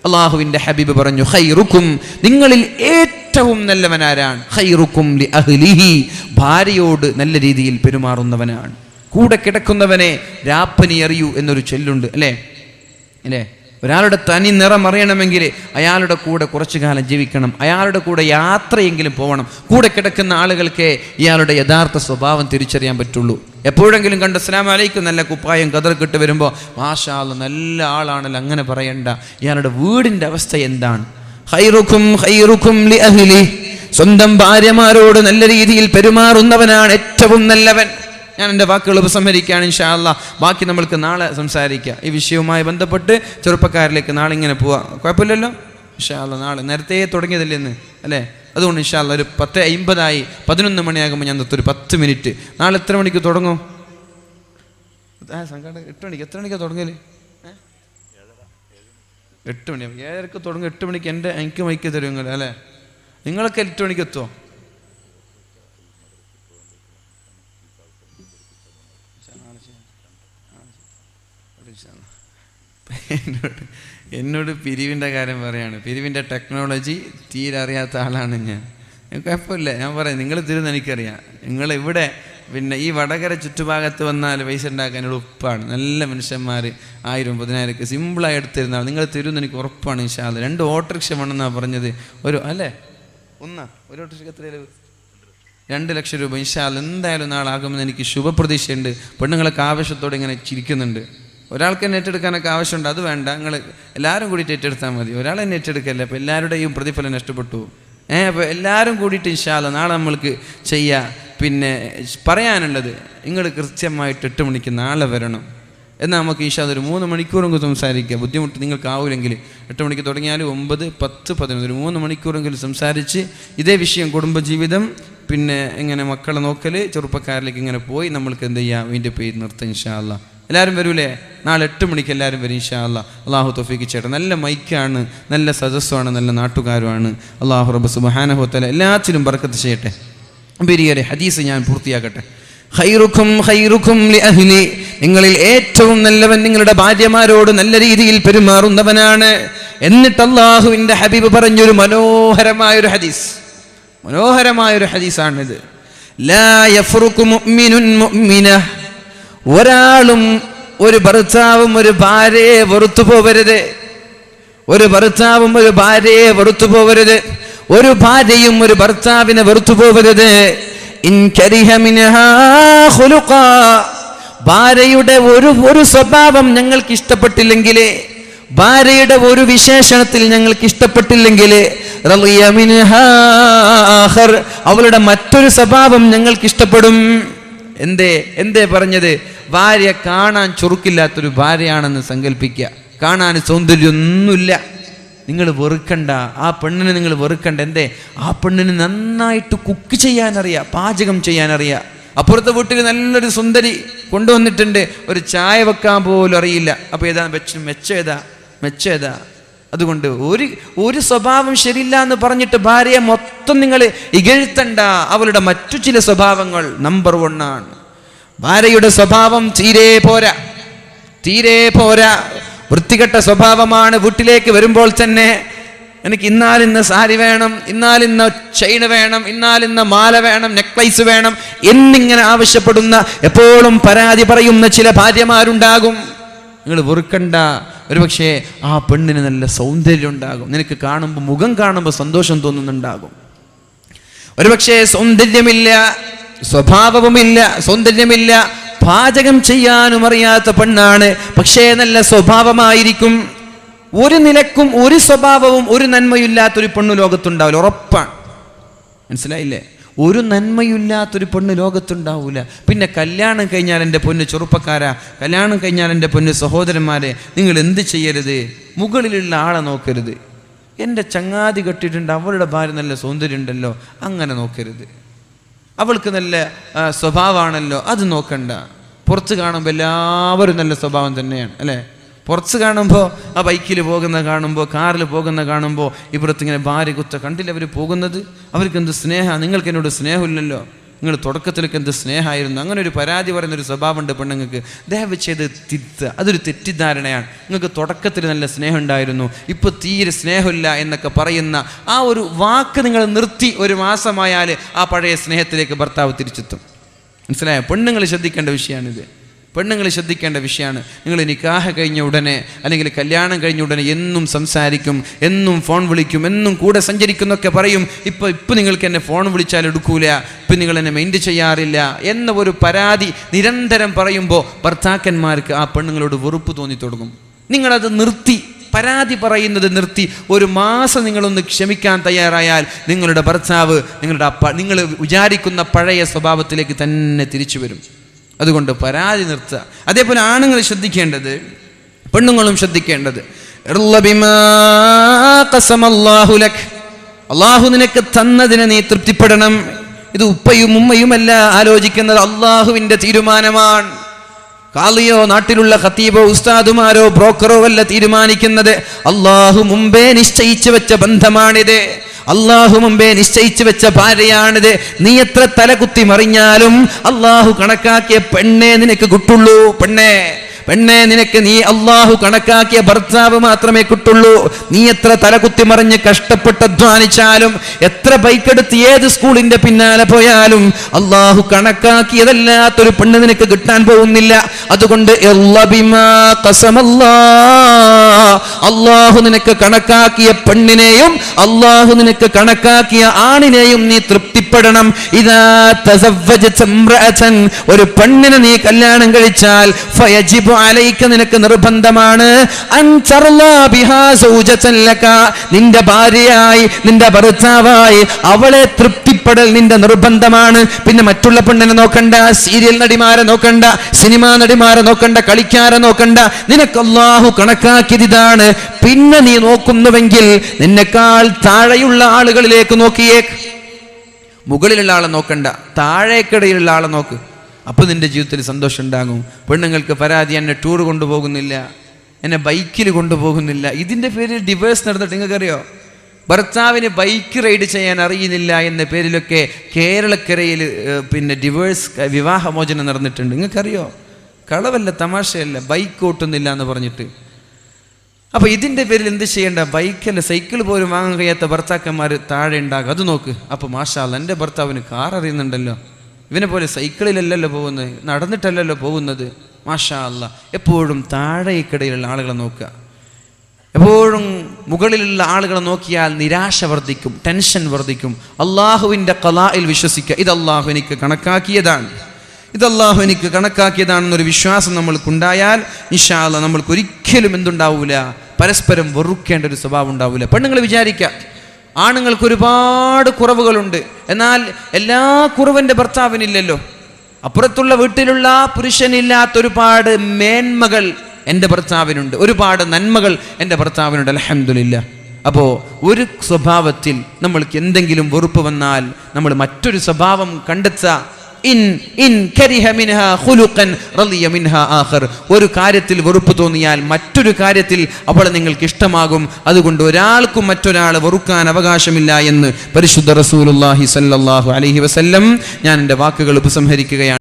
അള്ളാഹുവിൻ്റെ ഹബീബ് പറഞ്ഞു, ഖൈറുക്കും, നിങ്ങളിൽ ഏറ്റവും നല്ലവനാരാണ്? ഖൈറുക്കും ലി അഹ്ലിഹി, ഭാര്യയോട് നല്ല രീതിയിൽ പെരുമാറുന്നവനാണ്. കൂടെ കിടക്കുന്നവനെ രാപ്പനി അറിയൂ എന്നൊരു ചൊല്ലുണ്ട്, അല്ലേ? ഒരാളുടെ തനി നിറം അറിയണമെങ്കിൽ അയാളുടെ കൂടെ കുറച്ചു കാലം ജീവിക്കണം, അയാളുടെ കൂടെ യാത്രയെങ്കിലും പോകണം. കൂടെ കിടക്കുന്ന ആളുകൾക്ക് ഇയാളുടെ യഥാർത്ഥ സ്വഭാവം തിരിച്ചറിയാൻ പറ്റുള്ളൂ. എപ്പോഴെങ്കിലും കണ്ട് അസ്സലാമു അലൈക്കും നല്ല കുപ്പായം കതർക്കിട്ട് വരുമ്പോൾ മാഷാ അല്ലാഹ് നല്ല ആളാണല്ലോ, അങ്ങനെ പറയണ്ട. ഇയാളുടെ വീടിൻ്റെ അവസ്ഥ എന്താണ്? ഖൈറുക്കും ലി അഹ്ലി, സ്വന്തം ഭാര്യമാരോട് നല്ല രീതിയിൽ പെരുമാറുന്നവനാണ് ഏറ്റവും നല്ലവൻ. ഞാൻ എൻ്റെ വാക്കുകൾ ഉപസംഹരിക്കുകയാണ്. ഇൻഷാ അല്ലാഹ് ബാക്കി നമ്മൾക്ക് നാളെ സംസാരിക്കാം. ഈ വിഷയവുമായി ബന്ധപ്പെട്ട് ചെറുപ്പക്കാരിലേക്ക് നാളെ ഇങ്ങനെ പോവാം, കുഴപ്പമില്ലല്ലോ. ഇൻഷാ അല്ലാഹ് നാളെ നേരത്തെ തുടങ്ങിയതല്ലേ ഇന്ന്, അല്ലേ? അതുകൊണ്ട് ഇൻഷാ അല്ലാഹ് ഒരു 10:50 11 മണിയാകുമ്പോൾ ഞാൻ ഒരു 10 മിനിറ്റ്. നാളെ എത്ര മണിക്ക് തുടങ്ങും? 8 മണിക്ക്. എത്ര മണിക്കാണ് തുടങ്ങല്? 8 മണി. 7:30 തുടങ്ങും. 8 മണിക്ക് എനിക്ക് മൈക്ക് തരുമെങ്കിൽ, അല്ലേ? നിങ്ങളൊക്കെ 8 മണിക്ക് എത്തുമോ? എന്നോട് പിരിവിൻ്റെ കാര്യം പറയാണ്. പിരിവിൻ്റെ ടെക്നോളജി തീരെ അറിയാത്ത ആളാണ് ഞാൻ. കുഴപ്പമില്ല, ഞാൻ പറയാം, നിങ്ങൾ തിരുന്ന് എനിക്കറിയാം. നിങ്ങളിവിടെ പിന്നെ ഈ വടകര ചുറ്റുഭാഗത്ത് വന്നാൽ പൈസ ഉണ്ടാക്കാൻ ഉറപ്പാണ്. നല്ല മനുഷ്യന്മാർ 1000 10,000 സിമ്പിളായി എടുത്തിരുന്നാൽ നിങ്ങൾ തിരുന്ന് എനിക്ക് ഉറപ്പാണ്. ഇൻഷാ അല്ലാഹ് 2 ഓട്ടോറിക്ഷ വേണമെന്നാണ് പറഞ്ഞത്. ഒരു ഓട്ടോറിക്ഷയ്ക്ക് എത്രയാണ്? 2 ലക്ഷം രൂപ. ഇൻഷാ അല്ലാഹ് എന്തായാലും നാളാകുമെന്ന് എനിക്ക് ശുഭപ്രതീക്ഷയുണ്ട്. പെണ്ണുങ്ങളൊക്കെ ആവശ്യത്തോടെ ഇങ്ങനെ ചിരിക്കുന്നുണ്ട്. ഒരാൾക്ക് തന്നെ ഏറ്റെടുക്കാനൊക്കെ ആവശ്യമുണ്ട്, അത് വേണ്ട, നിങ്ങൾ എല്ലാവരും കൂടിയിട്ട് ഏറ്റെടുത്താൽ മതി. ഒരാൾ തന്നെ ഏറ്റെടുക്കല്ലേ, അപ്പോൾ എല്ലാവരുടെയും പ്രതിഫലം നഷ്ടപ്പെട്ടു. അപ്പോൾ എല്ലാവരും കൂടിയിട്ട് ഇൻഷാ അല്ലാഹ് നാളെ നമ്മൾക്ക് ചെയ്യാം. പിന്നെ പറയാനുള്ളത്, നിങ്ങൾ കൃത്യമായിട്ട് 8 മണിക്ക് നാളെ വരണം. എന്നാൽ നമുക്ക് ഇൻഷാ അല്ലാഹ് ഒരു 3 മണിക്കൂറെങ്കിലും സംസാരിക്കുക. ബുദ്ധിമുട്ട് നിങ്ങൾക്കാവില്ലെങ്കിൽ 8 മണിക്ക് തുടങ്ങിയാൽ 9, 10, 11 ഒരു 3 മണിക്കൂറെങ്കിലും സംസാരിച്ച് ഇതേ വിഷയം, കുടുംബജീവിതം, പിന്നെ എങ്ങനെ മക്കളെ നോക്കൽ, ചെറുപ്പക്കാരിലേക്ക് ഇങ്ങനെ പോയി നമ്മൾക്ക് എന്ത് ചെയ്യാം, ഇതിൻ്റെ പേര് നിർത്താം. ഇൻഷാ അല്ലാഹ് എല്ലാവരും വരൂലേ? നാളെ 8 മണിക്ക് എല്ലാവരും വരും ഇൻഷാ അല്ലാഹ്. അള്ളാഹു തൗഫീഖ് ചെയ്യട്ടെ. നല്ല മൈക്കാണ്, നല്ല സദസ്സുമാണ്, നല്ല നാട്ടുകാരുമാണ്. അള്ളാഹു റബ്ബ് സുബ്ഹാനഹു വ തആല എല്ലാത്തിലും ബർക്കത്ത് ചെയ്യട്ടെ. പെരിയരെ ഹദീസ് ഞാൻ പൂർത്തിയാക്കട്ടെ. ഖൈറുക്കും ലി അഹ്ലി, നിങ്ങളിൽ ഏറ്റവും നല്ലവൻ നിങ്ങളുടെ ഭാര്യമാരോട് നല്ല രീതിയിൽ പെരുമാറുന്നവനാണ്. എന്നിട്ട് അള്ളാഹുവിൻ്റെ ഹബീബ് പറഞ്ഞൊരു മനോഹരമായൊരു ഹദീസാണിത്. ലാ യഫ്റുഖു മുഅ്മിനുൻ മുഅ്മിന, ഒരാളും ഒരു ഭർത്താവും ഒരു ഭാര്യയെ വെറുത്തു പോവരുത്. ഒരു ഭർത്താവും ഒരു ഭാര്യയെ വെറുത്തു പോവരുത്. ഒരു ഭാര്യയും ഒരു ഭർത്താവിനെ വെറുത്തു പോവരുത്. ഇൻ കരിഹ മിൻഹാ ഖുലുഖാ, ഭാര്യയുടെ ഒരു സ്വഭാവം ഞങ്ങൾക്ക് ഇഷ്ടപ്പെട്ടില്ലെങ്കിൽ, ഭാര്യയുടെ ഒരു വിശേഷണത്തിൽ ഞങ്ങൾക്ക് ഇഷ്ടപ്പെട്ടില്ലെങ്കിൽ, റളിയ മിൻഹാ ആഖർ, അവളുടെ മറ്റൊരു സ്വഭാവം ഞങ്ങൾക്ക് ഇഷ്ടപ്പെടും. എന്തേ പറഞ്ഞത്? ഭാര്യ കാണാൻ ചുറുക്കില്ലാത്തൊരു ഭാര്യയാണെന്ന് സങ്കല്പിക്കുക. കാണാൻ സൗന്ദര്യമൊന്നുമില്ല. നിങ്ങൾ വെറുക്കണ്ട, ആ പെണ്ണിനെ നിങ്ങൾ വെറുക്കണ്ട. എന്തേ? ആ പെണ്ണിന് നന്നായിട്ട് കുക്ക് ചെയ്യാനറിയാം, പാചകം ചെയ്യാനറിയാം. അപ്പുറത്തെ വീട്ടിൽ നല്ലൊരു സുന്ദരി കൊണ്ടുവന്നിട്ടുണ്ട്, ഒരു ചായ വെക്കാൻ പോലും അറിയില്ല. അപ്പോൾ ഏതാ മെച്ചേതാ? അതുകൊണ്ട് ഒരു സ്വഭാവം ശരിയില്ല എന്ന് പറഞ്ഞിട്ട് ഭാര്യയെ മൊത്തം നിങ്ങൾ ഇകഴ്ത്തണ്ട. അവളുടെ മറ്റു ചില സ്വഭാവങ്ങൾ നമ്പർ 1 ആണ്. ഭാര്യയുടെ സ്വഭാവം തീരെ പോരാ, വൃത്തികെട്ട സ്വഭാവമാണ്. വീട്ടിലേക്ക് വരുമ്പോൾ തന്നെ എനിക്ക് ഇന്നാലിന്ന് സാരി വേണം, ഇന്നാലിന്ന് ചെയിൻ വേണം, ഇന്നാലിന്ന് മാല വേണം, നെക്ലൈസ് വേണം എന്നിങ്ങനെ ആവശ്യപ്പെടുന്ന, എപ്പോഴും പരാതി പറയുന്ന ചില ഭാര്യമാരുണ്ടാകും. നിങ്ങൾ വെറുക്കണ്ട. ഒരുപക്ഷെ ആ പെണ്ണിന് നല്ല സൗന്ദര്യം ഉണ്ടാകും. നിനക്ക് കാണുമ്പോൾ, മുഖം കാണുമ്പോൾ സന്തോഷം തോന്നുന്നുണ്ടാകും. ഒരുപക്ഷെ സൗന്ദര്യമില്ല, സ്വഭാവവുമില്ല, സൗന്ദര്യമില്ല, പാചകം ചെയ്യാനും അറിയാത്ത പെണ്ണാണ്, പക്ഷേ നല്ല സ്വഭാവമായിരിക്കും. ഒരു നിലക്കും ഒരു സ്വഭാവവും ഒരു നന്മയില്ലാത്തൊരു പെണ്ണ് ലോകത്തുണ്ടാവില്ല, ഉറപ്പാണ്. മനസ്സിലായില്ലേ? ഒരു നന്മയില്ലാത്തൊരു പെണ്ണ് ലോകത്തുണ്ടാവില്ല. പിന്നെ കല്യാണം കഴിഞ്ഞാൽ എൻ്റെ പൊന്ന് ചെറുപ്പക്കാരാ, കല്യാണം കഴിഞ്ഞാൽ എൻ്റെ പൊന്ന് സഹോദരന്മാരെ, നിങ്ങൾ എന്ത് ചെയ്യരുത്? മുകളിലുള്ള ആളെ നോക്കരുത്. എൻ്റെ ചങ്ങാതി കെട്ടിയിട്ടുണ്ട്, അവളുടെ ഭാര്യ നല്ല സൗന്ദര്യം ഉണ്ടല്ലോ, അങ്ങനെ നോക്കരുത്. അവൾക്ക് നല്ല സ്വഭാവമാണല്ലോ, അത് നോക്കണ്ട. പുറത്ത് കാണുമ്പോൾ എല്ലാവരും നല്ല സ്വഭാവം തന്നെയാണ്, അല്ലേ? പുറത്ത് കാണുമ്പോൾ, ആ ബൈക്കിൽ പോകുന്ന കാണുമ്പോൾ, കാറിൽ പോകുന്ന കാണുമ്പോൾ, ഇവിടുത്തെ ഇങ്ങനെ ഭാര്യ കുത്ത കണ്ടില്ല അവർ പോകുന്നത്. അവർക്ക് എന്ത് സ്നേഹമാണ്, നിങ്ങൾക്ക് എന്നോട് സ്നേഹമില്ലല്ലോ, നിങ്ങൾ തുടക്കത്തിലേക്ക് എന്ത് സ്നേഹമായിരുന്നു. അങ്ങനെ ഒരു പരാതി പറയുന്നൊരു സ്വഭാവമുണ്ട് പെണ്ണുങ്ങൾക്ക്. ദയവ് ചെയ്ത് തിരുത്തുക. അതൊരു തെറ്റിദ്ധാരണയാണ്. നിങ്ങൾക്ക് തുടക്കത്തിൽ നല്ല സ്നേഹം ഉണ്ടായിരുന്നു, ഇപ്പോൾ തീരെ സ്നേഹമില്ല എന്നൊക്കെ പറയുന്ന ആ ഒരു വാക്ക് നിങ്ങൾ നിർത്തി. ഒരു മാസമായാൽ ആ പഴയ സ്നേഹത്തിലേക്ക് ഭർത്താവ് തിരിച്ചെത്തും. മനസ്സിലായോ? പെണ്ണുങ്ങൾ ശ്രദ്ധിക്കേണ്ട വിഷയമാണിത്. പെണ്ണുങ്ങൾ ശ്രദ്ധിക്കേണ്ട വിഷയമാണ്. നിങ്ങൾ നിക്കാഹ് കഴിഞ്ഞ ഉടനെ അല്ലെങ്കിൽ കല്യാണം കഴിഞ്ഞ ഉടനെ എന്നും സംസാരിക്കും, എന്നും ഫോൺ വിളിക്കും, എന്നും കൂടെ സഞ്ചരിക്കുന്നൊക്കെ പറയും. ഇപ്പം നിങ്ങൾക്ക് എന്നെ ഫോൺ വിളിച്ചാൽ എടുക്കൂല, ഇപ്പം നിങ്ങൾ എന്നെ മൈൻഡ് ചെയ്യാറില്ല എന്ന ഒരു പരാതി നിരന്തരം പറയുമ്പോൾ ഭർത്താക്കന്മാർക്ക് ആ പെണ്ണുങ്ങളോട് വെറുപ്പ് തോന്നി തുടങ്ങും. നിങ്ങളത് നിർത്തി, പരാതി പറയുന്നത് നിർത്തി. ഒരു മാസം നിങ്ങളൊന്ന് ക്ഷമിക്കാൻ തയ്യാറായാൽ നിങ്ങളുടെ ഭർത്താവ് നിങ്ങൾ വിചാരിക്കുന്ന പഴയ സ്വഭാവത്തിലേക്ക് തന്നെ തിരിച്ചു വരും. അതുകൊണ്ട് പരാതി നിർത്തുക. അതേപോലെ ആണുങ്ങൾ ശ്രദ്ധിക്കേണ്ടത്, പെണ്ണുങ്ങളും ശ്രദ്ധിക്കേണ്ടത്, അള്ളാഹു നിനക്ക് തന്നതിനെ നീ തൃപ്തിപ്പെടണം. ഇത് ഉപ്പയും ഉമ്മയുമല്ല ആലോചിക്കുന്നത്, അള്ളാഹുവിൻ്റെ തീരുമാനമാണ്. കാളിയോ നാട്ടിലുള്ള ഖതീബോ ഉസ്താദുമാരോ ബ്രോക്കറോ അല്ല തീരുമാനിക്കുന്നത്. അള്ളാഹു മുമ്പേ നിശ്ചയിച്ചു വെച്ച ബന്ധമാണിത്. അള്ളാഹു മുമ്പേ നിശ്ചയിച്ചു വെച്ച ഭാര്യയാണിത്. നീ എത്ര തലകുത്തി മറിഞ്ഞാലും അള്ളാഹു കണക്കാക്കിയ പെണ്ണേ നിനക്ക് കിട്ടുള്ളൂ. പെണ്ണെ നിനക്ക് നീ അള്ളാഹു കണക്കാക്കിയ ഭർത്താവ് മാത്രമേ കിട്ടുള്ളൂ. നീ എത്ര തലകുത്തി മറിഞ്ഞ് കഷ്ടപ്പെട്ട് അധ്വാനിച്ചാലും, എത്ര ബൈക്കെടുത്ത് ഏത് സ്കൂളിന്റെ പിന്നാലെ പോയാലും അള്ളാഹു കണക്കാക്കിയതല്ലാത്തൊരു പെണ്ണ് നിനക്ക് കിട്ടാൻ പോകുന്നില്ല. അതുകൊണ്ട് അള്ളാഹു നിനക്ക് കണക്കാക്കിയ പെണ്ണിനെയും അള്ളാഹു നിനക്ക് കണക്കാക്കിയ ആണിനെയും നീ തൃപ്തിപ്പെടണം. ഇദാ തസവ്വജത ഇംറഅതൻ, ഒരു പെണ്ണിനെ നീ കല്യാണം കഴിച്ചാൽ ഫയജിബു അലൈക, നിനക്ക് നിർബന്ധമാണ്, നിന്റെ ഭാര്യയായി നിന്റെ ഭർത്താവായി അവളെ തൃപ്തിപ്പെടൽ നിന്റെ നിർബന്ധമാണ്. പിന്നെ മറ്റുള്ള പെണ്ണിനെ നോക്കണ്ട, സീരിയൽ നടിമാരെ നോക്കണ്ട, സിനിമാ നടിമാരെ നോക്കണ്ട, കളിക്കാരെ നോക്കണ്ട. നിനക്ക് അല്ലാഹു കണക്കാക്കിയത് ഇതാണ്. പിന്നെ നീ നോക്കുന്നുവെങ്കിൽ നിന്നെക്കാൾ താഴെയുള്ള ആളുകളിലേക്ക് നോക്കിയേക്ക്. മുകളിലുള്ള ആളെ നോക്കണ്ട, താഴേക്കിടയിലുള്ള ആളെ നോക്ക്. അപ്പോൾ നിന്റെ ജീവിതത്തിൽ സന്തോഷം ഉണ്ടാകും. പെണ്ണുങ്ങൾക്ക് പരാതി, എന്നെ ടൂർ കൊണ്ടുപോകുന്നില്ല, എന്നെ ബൈക്കിൽ കൊണ്ടുപോകുന്നില്ല. ഇതിൻ്റെ പേരിൽ ഡിവേഴ്സ് നടന്നിട്ട് നിങ്ങൾക്കറിയോ? ഭർത്താവിന് ബൈക്ക് റൈഡ് ചെയ്യാൻ അറിയുന്നില്ല എന്ന പേരിലൊക്കെ കേരളക്കരയിൽ പിന്നെ ഡിവേഴ്സ്, വിവാഹമോചനം നടന്നിട്ടുണ്ട്. നിങ്ങൾക്കറിയോ? കളവല്ല, തമാശയല്ല, ബൈക്ക് ഓട്ടുന്നില്ല എന്ന് പറഞ്ഞിട്ട്. അപ്പോൾ ഇതിൻ്റെ പേരിൽ എന്ത് ചെയ്യേണ്ട? ബൈക്കല്ല, സൈക്കിൾ പോലും വാങ്ങാൻ കഴിയാത്ത ഭർത്താക്കന്മാർ താഴെ ഉണ്ടാകും. അത് നോക്ക്. അപ്പോൾ മാഷാ അല്ലാഹ്, എൻ്റെ ഭർത്താവിന് കാർ അറിയുന്നുണ്ടല്ലോ, ഇവനെ പോലെ സൈക്കിളിലല്ലല്ലോ പോകുന്നത്, നടന്നിട്ടല്ലല്ലോ പോകുന്നത്, മാഷാ അല്ലാഹ്. എപ്പോഴും താഴേക്കിടയിലുള്ള ആളുകളെ നോക്കുക. എപ്പോഴും മുകളിലുള്ള ആളുകളെ നോക്കിയാൽ നിരാശ വർദ്ധിക്കും, ടെൻഷൻ വർദ്ധിക്കും. അള്ളാഹുവിൻ്റെ ഖലാഇൽ വിശ്വസിക്കുക. ഇത് അള്ളാഹു എനിക്ക് കണക്കാക്കിയതാണ്, ഇതല്ലാഹു എനിക്ക് കണക്കാക്കിയതാണെന്നൊരു വിശ്വാസം നമ്മൾക്കുണ്ടായാൽ ഇൻഷാ അല്ലാഹ് നമ്മൾക്ക് ഒരിക്കലും എന്തുണ്ടാവില്ല, പരസ്പരം വെറുക്കേണ്ട ഒരു സ്വഭാവം ഉണ്ടാവില്ല. പെണ്ണുങ്ങൾ വിചാരിക്കുക, ആണുങ്ങൾക്ക് ഒരുപാട് കുറവുകളുണ്ട്, എന്നാൽ എല്ലാ കുറവിൻ്റെ ഭർത്താവിനില്ലല്ലോ. അപ്പുറത്തുള്ള വീട്ടിലുള്ള പുരുഷനില്ലാത്ത ഒരുപാട് മേന്മകൾ എൻ്റെ ഭർത്താവിനുണ്ട്, ഒരുപാട് നന്മകൾ എൻ്റെ ഭർത്താവിനുണ്ട്, അൽഹംദുലില്ലാഹ്. അപ്പോൾ ഒരു സ്വഭാവത്തിൽ നമ്മൾക്ക് എന്തെങ്കിലും വെറുപ്പ് വന്നാൽ നമ്മൾ മറ്റൊരു സ്വഭാവം കണ്ടെത്തുക. ഒരു കാര്യത്തിൽ വെറുപ്പ് തോന്നിയാൽ മറ്റൊരു കാര്യത്തിൽ അവൾ നിങ്ങൾക്ക് ഇഷ്ടമാകും. അതുകൊണ്ട് ഒരാൾക്കും മറ്റൊരാളെ വെറുക്കാൻ അവകാശമില്ല എന്ന് പരിശുദ്ധ റസൂലുള്ളാഹി സ്വല്ലല്ലാഹു അലൈഹി വസല്ലം. ഞാൻ എൻ്റെ വാക്കുകൾ ഉപസംഹരിക്കുകയാണ്.